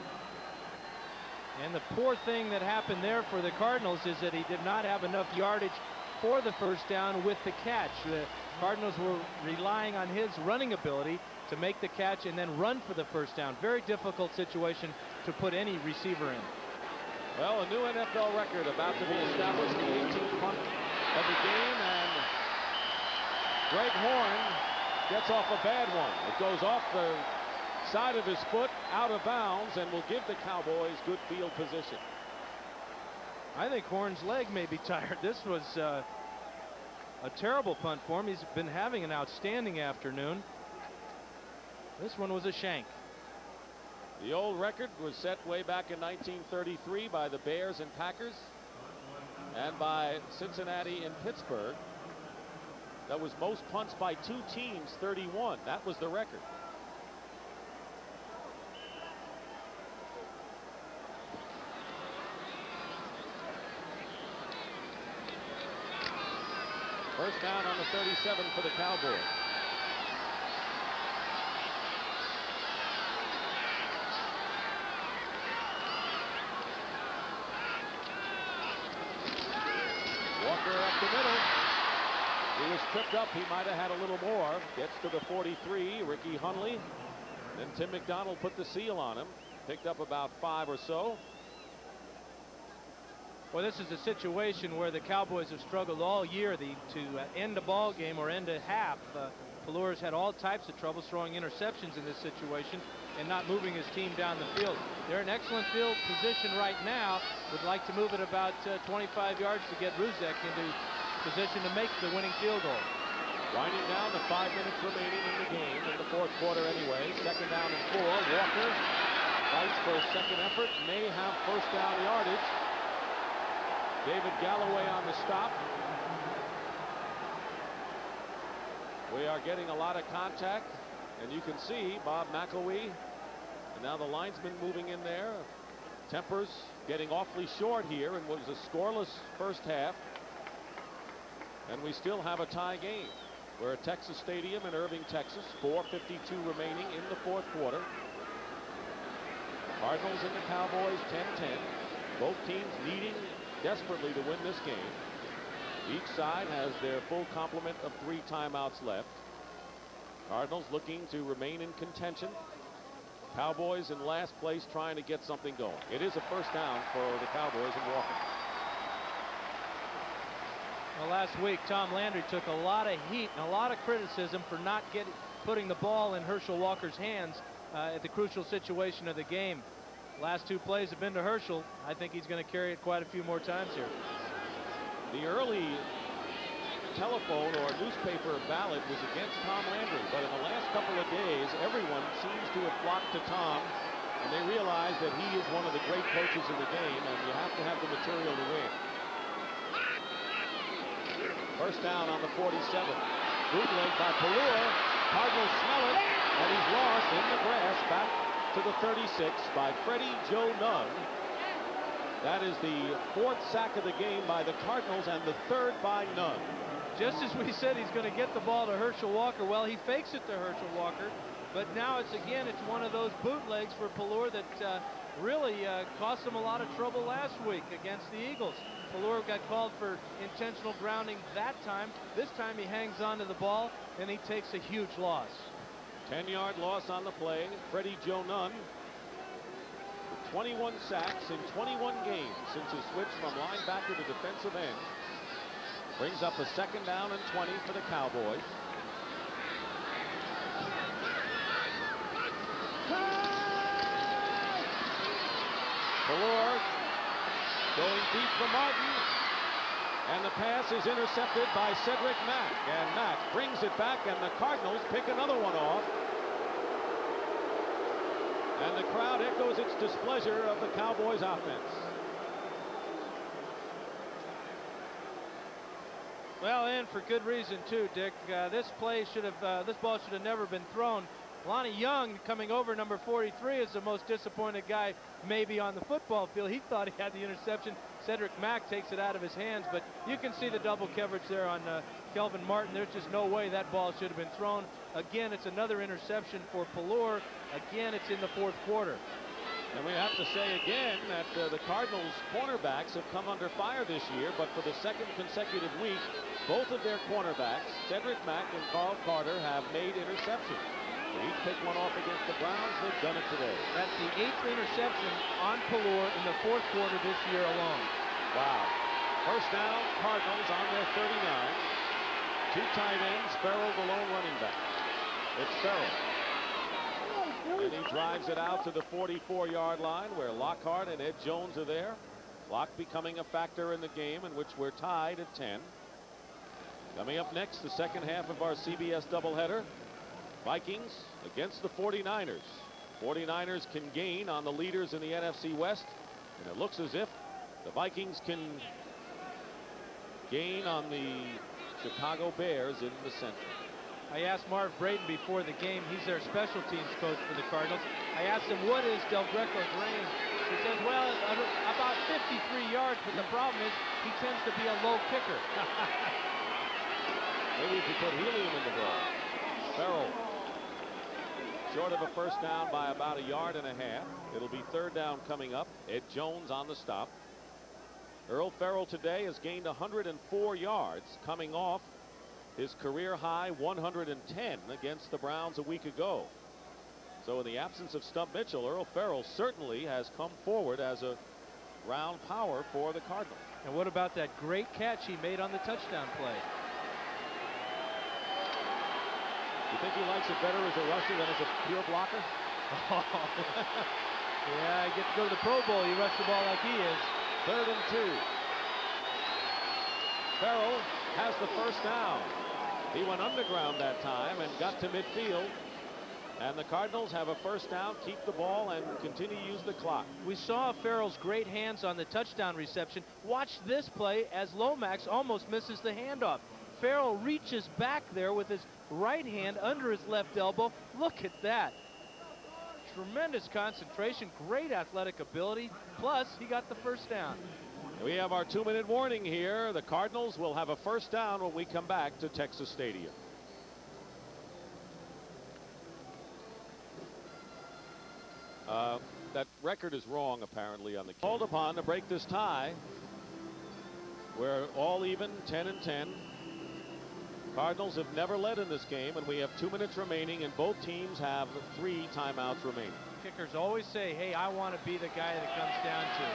Speaker 2: And the poor thing that happened there for the Cardinals is that he did not have enough yardage for the first down with the catch. The Cardinals were relying on his running ability to make the catch and then run for the first down. Very difficult situation to put any receiver in.
Speaker 1: Well, a new NFL record about to be established, the 18th punt of the game, and Greg Horn gets off a bad one. It goes off the side of his foot, out of bounds, and will give the Cowboys good field position.
Speaker 2: I think Horn's leg may be tired. This was a terrible punt for him. He's been having an outstanding afternoon. This one was a shank.
Speaker 1: The old record was set way back in 1933 by the Bears and Packers and by Cincinnati and Pittsburgh. That was most punts by 2 teams, 31. That was the record. First down on the 37 for the Cowboys. Walker up the middle. He was tripped up. He might have had a little more. Gets to the 43. Ricky Hunley. Then Tim McDonald put the seal on him. Picked up about 5 or so.
Speaker 2: Well, this is a situation where the Cowboys have struggled all year to end a ball game or end a half. Pelluer's had all types of trouble throwing interceptions in this situation and not moving his team down the field. They're in excellent field position right now. Would like to move it about 25 yards to get Ruzek into position to make the winning field goal.
Speaker 1: Winding down to 5 minutes remaining in the game in the 4th quarter anyway. 2nd down and 4. Walker fights for a second effort. May have first down yardage. David Galloway on the stop. We are getting a lot of contact, and you can see Bob McElwee and now the linesman moving in there. Tempers getting awfully short here, and was a scoreless first half, and we still have a tie game. We're at Texas Stadium in Irving, Texas. 4:52 remaining in the 4th quarter. Cardinals and the Cowboys 10-10. Both teams needing desperately to win this game. Each side has their full complement of 3 timeouts left. Cardinals looking to remain in contention. Cowboys in last place trying to get something going. It is a first down for the Cowboys and Walker.
Speaker 2: Well, last week Tom Landry took a lot of heat and a lot of criticism for not putting the ball in Herschel Walker's hands at the crucial situation of the game. Last 2 plays have been to Herschel. I think he's going to carry it quite a few more times here.
Speaker 1: The early telephone or newspaper ballot was against Tom Landry, but in the last couple of days, everyone seems to have flocked to Tom, and they realize that he is one of the great coaches in the game, and you have to have the material to win. First down on the 47. Bootleg by Pelluer. Cardinals smell it, and he's lost in the grass back to the 36 by Freddie Joe Nunn. That is the 4th sack of the game by the Cardinals and the 3rd by Nunn.
Speaker 2: Just as we said he's going to get the ball to Herschel Walker. Well, he fakes it to Herschel Walker, but now it's one of those bootlegs for Pelluer that really cost him a lot of trouble last week against the Eagles. Pelluer got called for intentional grounding that time. This time he hangs on to the ball and he takes a huge loss.
Speaker 1: 10-yard loss on the play. Freddie Joe Nunn with 21 sacks in 21 games since his switch from linebacker to defensive end. Brings up a 2nd down and 20 for the Cowboys. Pelluer going deep for Martin. And the pass is intercepted by Cedric Mack. And Mack brings it back, and the Cardinals pick another one off. And the crowd echoes its displeasure of the Cowboys offense.
Speaker 2: Well, and for good reason too, Dick. This ball should have never been thrown. Lonnie Young, coming over, number 43, is the most disappointed guy maybe on the football field. He thought he had the interception. Cedric Mack takes it out of his hands, but you can see the double coverage there on Kelvin Martin. There's just no way that ball should have been thrown. Again, it's another interception for Pelluer. Again, it's in the 4th quarter.
Speaker 1: And we have to say again that the Cardinals cornerbacks have come under fire this year, but for the 2nd consecutive week, both of their cornerbacks, Cedric Mack and Carl Carter, have made interceptions. They each picked one off against the Browns. They've done it today.
Speaker 2: That's the 8th interception on Pelluer in the 4th quarter this year alone.
Speaker 1: Wow. First down, Cardinals on their 39. 2 tight ends, Farrell the lone running back. It's Farrell. And he drives it out to the 44-yard line where Lockhart and Ed Jones are there. Locke becoming a factor in the game in which we're tied at 10. Coming up next, the 2nd half of our CBS doubleheader. Vikings against the 49ers. 49ers can gain on the leaders in the NFC West, and it looks as if the Vikings can gain on the Chicago Bears in the center.
Speaker 2: I asked Marv Braden before the game. He's their special teams coach for the Cardinals. I asked him, what is Del Greco's range? He says, well, about 53 yards, but the problem is he tends to be a low kicker.
Speaker 1: Maybe if you put helium in the ball. Farrell short of a first down by about 1.5 yards. It'll be 3rd down coming up. Ed Jones on the stop. Earl Farrell today has gained 104 yards, coming off his career high 110 against the Browns a week ago. So in the absence of Stump Mitchell, Earl Farrell certainly has come forward as a round power for the Cardinals.
Speaker 2: And what about that great catch he made on the touchdown play?
Speaker 1: You think he likes it better as a rusher than as a pure blocker?
Speaker 2: Yeah, he gets to go to the Pro Bowl. You rush the ball like he is.
Speaker 1: 3rd and 2. Farrell has the first down. He went underground that time and got to midfield. And the Cardinals have a first down, keep the ball, and continue to use the clock.
Speaker 2: We saw Farrell's great hands on the touchdown reception. Watch this play as Lomax almost misses the handoff. Farrell reaches back there with his right hand under his left elbow. Look at that. Tremendous concentration, great athletic ability, plus he got the first down.
Speaker 1: We have our 2-minute warning here. The Cardinals will have a first down when we come back to Texas Stadium. That record is wrong, apparently, on the called upon to break this tie. We're all even, 10 and 10. Cardinals have never led in this game, and we have 2 minutes remaining, and both teams have 3 timeouts remaining.
Speaker 2: Kickers always say, hey, I want to be the guy that it comes down to.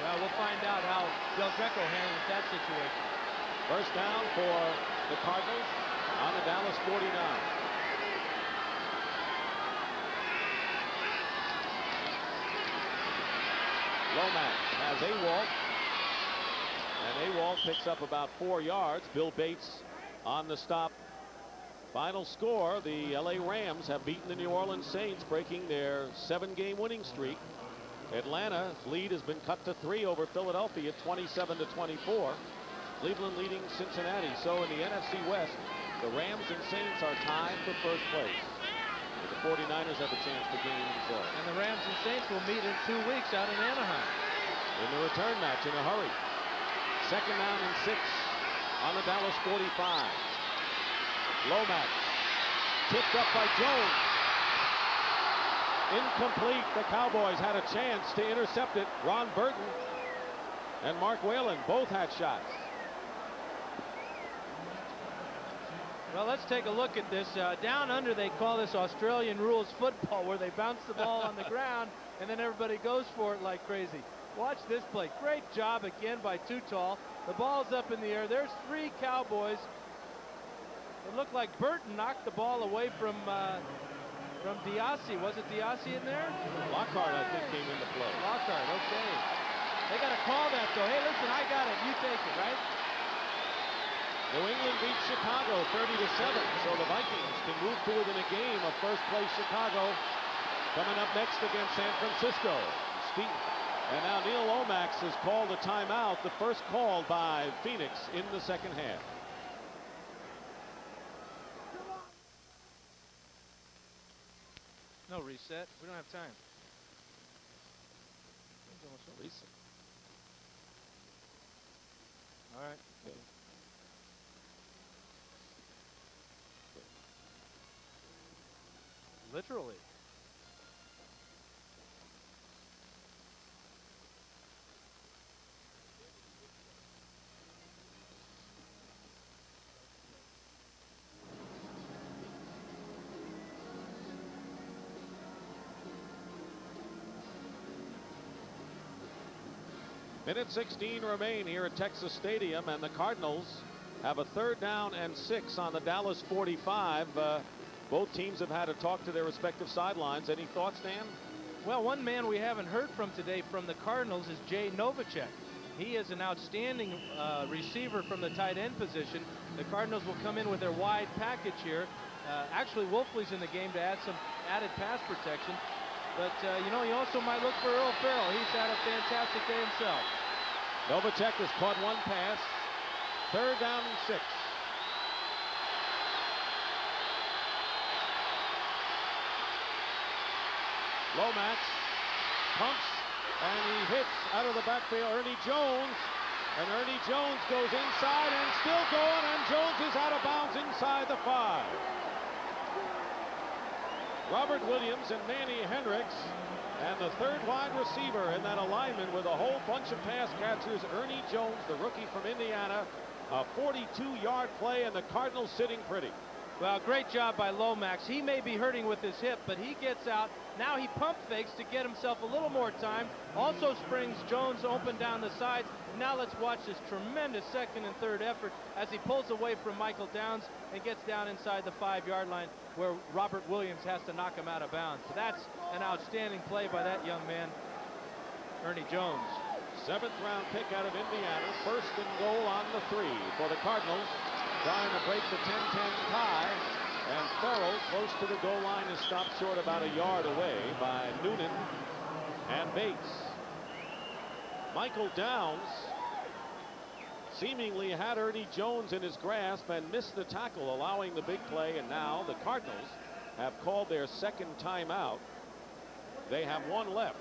Speaker 2: Well, we'll find out how Del Greco handles that situation.
Speaker 1: First down for the Cardinals on the Dallas 49. Lomax has Awalt, and Awalt picks up about 4 yards. Bill Bates on the stop. Final score, the LA Rams have beaten the New Orleans Saints, breaking their 7-game winning streak. Atlanta's lead has been cut to 3 over Philadelphia, 27-24. Cleveland leading Cincinnati. So in the NFC West, the Rams and Saints are tied for first place. With the 49ers have a chance to gain themselves.
Speaker 2: And the Rams and Saints will meet in 2 weeks out in Anaheim.
Speaker 1: In the return match in a hurry. 2nd down and 6 on the Dallas 45. Lomax tipped up by Jones. Incomplete. The Cowboys had a chance to intercept it. Ron Burton and Mark Whalen both had shots.
Speaker 2: Well, let's take a look at this. Down under, they call this Australian rules football, where they bounce the ball on the ground and then everybody goes for it like crazy. Watch this play. Great job again by Too Tall. The ball's up in the air. There's 3 Cowboys. It looked like Burton knocked the ball away from Diassi. Was it Diassi in there?
Speaker 1: Lockhart, I think, came into play.
Speaker 2: Lockhart, okay. They got to call that, though. Hey, listen, I got it. You take it, right?
Speaker 1: New England beats Chicago 30-7, so the Vikings can move to within a game of first place Chicago. Coming up next against San Francisco. And now Neil Lomax has called a timeout, the first called by Phoenix in the second half.
Speaker 2: No reset. We don't have time.
Speaker 1: No reset.
Speaker 2: All right.
Speaker 1: Okay.
Speaker 2: Literally.
Speaker 1: Minute 16 remain here at Texas Stadium, and the Cardinals have a 3rd down and 6 on the Dallas 45. Both teams have had a talk to their respective sidelines. Any thoughts, Dan?
Speaker 2: Well, one man we haven't heard from today from the Cardinals is Jay Novacek. He is an outstanding receiver from the tight end position. The Cardinals will come in with their wide package here. Actually, Wolfley's in the game to add some added pass protection. But, you know, you also might look for Earl Farrell. He's had a fantastic day himself.
Speaker 1: Novacek has caught 1 pass. 3rd down and 6. Lomax pumps, and he hits out of the backfield Ernie Jones. And Ernie Jones goes inside and still going, and Jones is out of bounds inside the 5. Robert Williams and Manny Hendricks, and the 3rd wide receiver in that alignment with a whole bunch of pass catchers, Ernie Jones, the rookie from Indiana. A 42-yard play, and the Cardinals sitting pretty.
Speaker 2: Well, great job by Lomax. He may be hurting with his hip, but he gets out. Now he pump fakes to get himself a little more time. Also springs Jones open down the sides. Now let's watch this tremendous 2nd and 3rd effort as he pulls away from Michael Downs and gets down inside the 5-yard line where Robert Williams has to knock him out of bounds. So that's an outstanding play by that young man, Ernie Jones.
Speaker 1: 7th round pick out of Indiana. 1st and goal on the 3 for the Cardinals, trying to break the 10-10 tie. And Farrell, close to the goal line, is stopped short about a yard away by Noonan and Bates. Michael Downs seemingly had Ernie Jones in his grasp and missed the tackle, allowing the big play. And now the Cardinals have called their 2nd timeout. They have 1 left.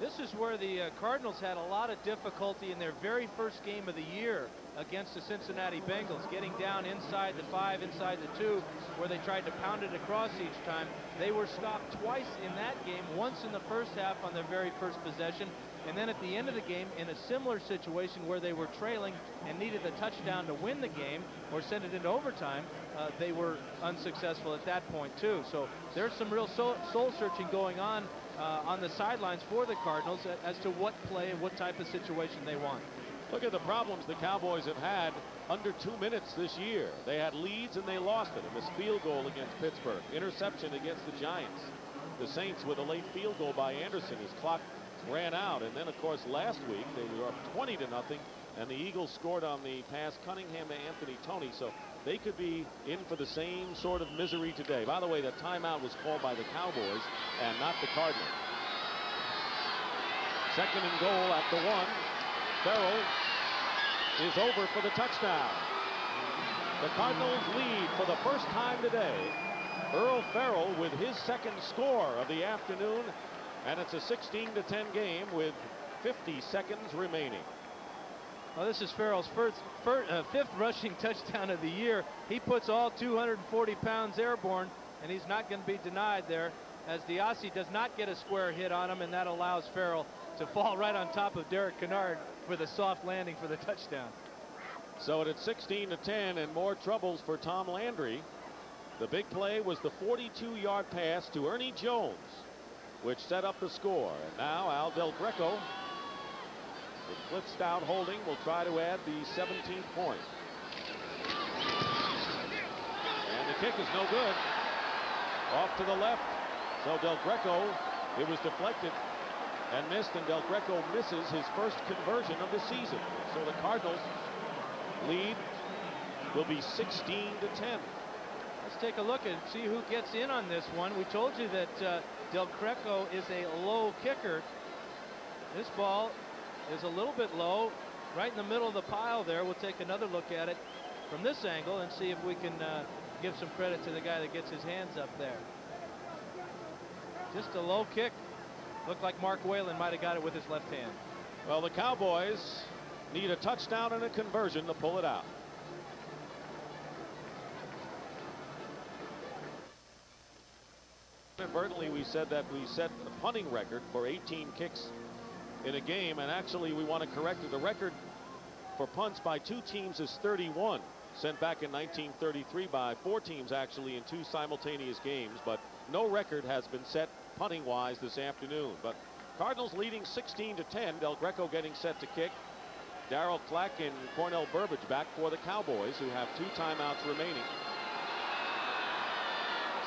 Speaker 2: This is where the Cardinals had a lot of difficulty in their very first game of the year against the Cincinnati Bengals, getting down inside the 5, inside the 2, where they tried to pound it across each time. They were stopped twice in that game, once in the first half on their very first possession, and then at the end of the game in a similar situation where they were trailing and needed a touchdown to win the game or send it into overtime. They were unsuccessful at that point too. So there's some real soul searching going on the sidelines for the Cardinals as to what play and what type of situation they want.
Speaker 1: Look at the problems the Cowboys have had under 2 minutes this year. They had leads and they lost it. A missed field goal against Pittsburgh. Interception against the Giants. The Saints with a late field goal by Anderson. His clock ran out. And then, of course, last week they were up 20-0. And the Eagles scored on the pass Cunningham to Anthony Toney. So they could be in for the same sort of misery today. By the way, the timeout was called by the Cowboys and not the Cardinals. 2nd and goal at the 1. Farrell is over for the touchdown. The Cardinals lead for the first time today Earl Farrell with his second score of the afternoon, and it's a 16-10 game with 50 seconds remaining.
Speaker 2: Well, this is Farrell's fifth rushing touchdown of the year. He puts all 240 pounds airborne, and he's not going to be denied there, as the Aussie does not get a square hit on him, and that allows Farrell to fall right on top of Derek Kennard for the soft landing for the touchdown.
Speaker 1: So it's 16-10 and more troubles for Tom Landry. The big play was the 42-yard pass to Ernie Jones, which set up the score. And now Al Del Greco, with Cliff Stout holding, will try to add the 17th point. And the kick is no good. Off to the left. So Del Greco, it was deflected and missed, and Del Greco misses his first conversion of the season. So the Cardinals lead will be 16-10.
Speaker 2: Let's take a look and see who gets in on this one. We told you that Del Greco is a low kicker. This ball is a little bit low, right in the middle of the pile there. We'll take another look at it from this angle and see if we can give some credit to the guy that gets his hands up there. Just a low kick. Looked like Mark Whalen might have got it with his left hand.
Speaker 1: Well, the Cowboys need a touchdown and a conversion to pull it out. Inadvertently, we said that we set the punting record for 18 kicks in a game, and actually we want to correct it. The record for punts by two teams is 31, sent back in 1933 by four teams actually in two simultaneous games, but no record has been set punting wise this afternoon. But Cardinals leading 16-10. Del Greco getting set to kick. Darryl Clack and Cornell Burbage back for the Cowboys, who have 2 timeouts remaining.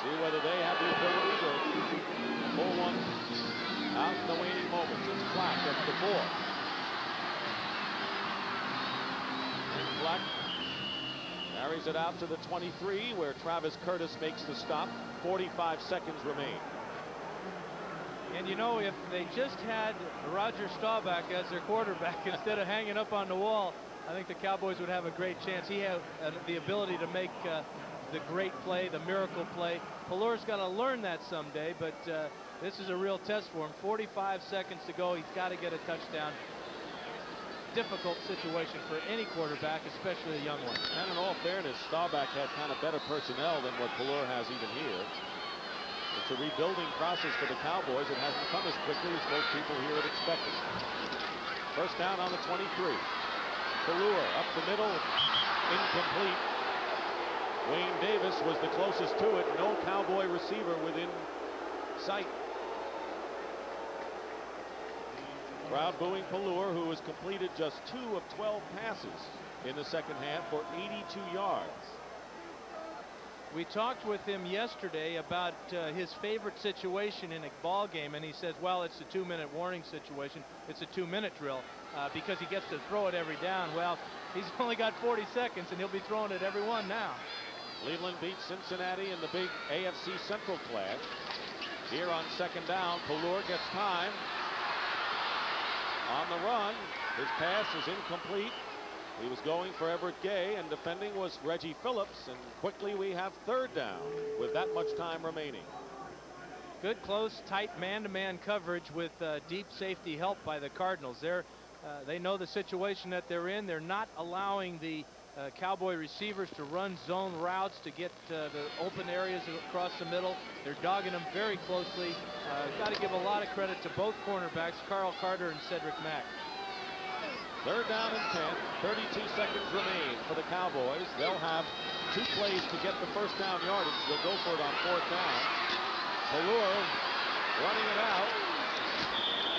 Speaker 1: See whether they have the ability to pull one out in the waning moments. It's Clack at the 4. And Clack carries it out to the 23, where Travis Curtis makes the stop. 45 seconds remain.
Speaker 2: And you know, if they just had Roger Staubach as their quarterback instead of hanging up on the wall, I think the Cowboys would have a great chance. He has the ability to make the great play, the miracle play. Pelluer's got to learn that someday, but this is a real test for him. 45 seconds to go. He's got to get a touchdown. Difficult situation for any quarterback, especially a young one.
Speaker 1: And in all fairness, Staubach had kind of better personnel than what Pelluer has even here. It's a rebuilding process for the Cowboys. It hasn't come as quickly as most people here had expected. First down on the 23. Pelluer up the middle, incomplete. Wayne Davis was the closest to it. No Cowboy receiver within sight. Crowd booing Pelluer, who has completed just 2 of 12 passes in the second half for 82 yards.
Speaker 2: We talked with him yesterday about his favorite situation in a ball game, and he says, well, it's a 2-minute warning situation. It's a 2-minute drill because he gets to throw it every down. Well, he's only got 40 seconds, and he'll be throwing it every one now.
Speaker 1: Cleveland beats Cincinnati in the big AFC Central clash. Here on second down, Pelluer gets time. On the run, his pass is incomplete. He was going for Everett Gay, and defending was Reggie Phillips, and quickly we have third down with that much time remaining.
Speaker 2: Good, close, tight man-to-man coverage with deep safety help by the Cardinals. They know the situation that they're in. They're not allowing the Cowboy receivers to run zone routes to get the open areas across the middle. They're dogging them very closely. Got to give a lot of credit to both cornerbacks, Carl Carter and Cedric Mack.
Speaker 1: Third down and 10. 32 seconds remain for the Cowboys. They'll have 2 plays to get the first down yardage. They'll go for it on 4th down. Pelluer running it out,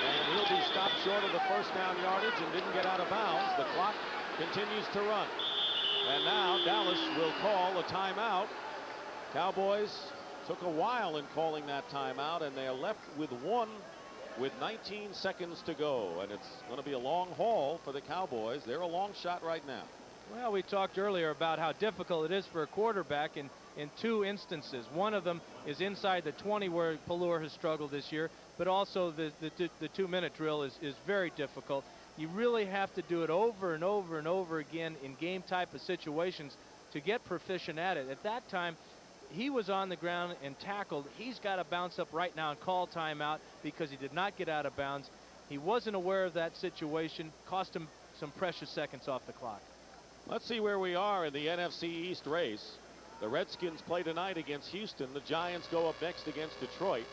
Speaker 1: and he'll be stopped short of the first down yardage and didn't get out of bounds. The clock continues to run. And now Dallas will call a timeout. Cowboys took a while in calling that timeout, and they are left with 1 with 19 seconds to go, and it's going to be a long haul for the Cowboys. They're a long shot right now.
Speaker 2: Well, we talked earlier about how difficult it is for a quarterback in 2 instances. One of them is inside the 20, where Pelluer has struggled this year, but also the 2-minute drill is very difficult. You really have to do it over and over and over again in game type of situations to get proficient at it. At that time, he was on the ground and tackled. He's got to bounce up right now and call timeout because he did not get out of bounds. He wasn't aware of that situation. Cost him some precious seconds off the clock.
Speaker 1: Let's see where we are in the NFC East race. The Redskins play tonight against Houston. The Giants go up next against Detroit.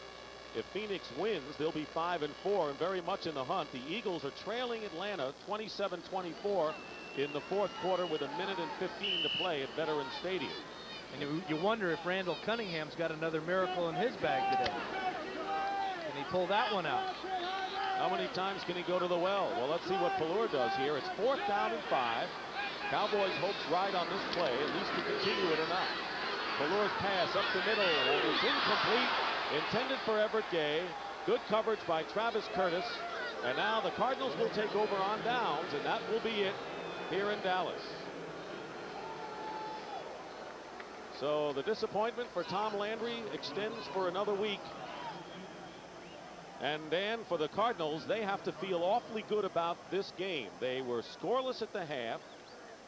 Speaker 1: If Phoenix wins, they'll be 5-4 and very much in the hunt. The Eagles are trailing Atlanta 27-24 in the fourth quarter with 1:15 to play at Veterans Stadium.
Speaker 2: And you wonder if Randall Cunningham's got another miracle in his bag today. And he pulled that one out.
Speaker 1: How many times can he go to the well? Well, let's see what Pelluer does here. It's 4th down and 5. Cowboys hopes ride on this play, at least to continue it or not. Pelluer's pass up the middle, and it's incomplete. Intended for Everett Gay. Good coverage by Travis Curtis. And now the Cardinals will take over on downs, and that will be it here in Dallas. So the disappointment for Tom Landry extends for another week. And Dan, for the Cardinals, they have to feel awfully good about this game. They were scoreless at the half,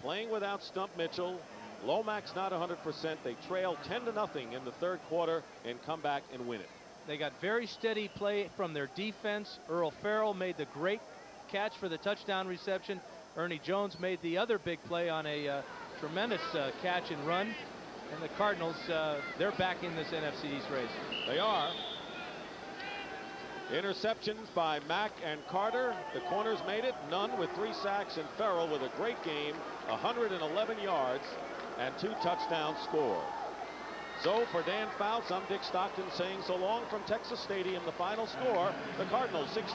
Speaker 1: playing without Stump Mitchell. Lomax not 100%. They trail 10-0 in the third quarter and come back and win it.
Speaker 2: They got very steady play from their defense. Earl Farrell made the great catch for the touchdown reception. Ernie Jones made the other big play on a tremendous catch and run. And the Cardinals, they're back in this NFC East race.
Speaker 1: They are. Interceptions by Mack and Carter. The corners made it. Nunn with 3 sacks, and Farrell with a great game. 111 yards and 2 touchdowns scored. So for Dan Fouts, I'm Dick Stockton saying so long from Texas Stadium. The final score, the Cardinals 6.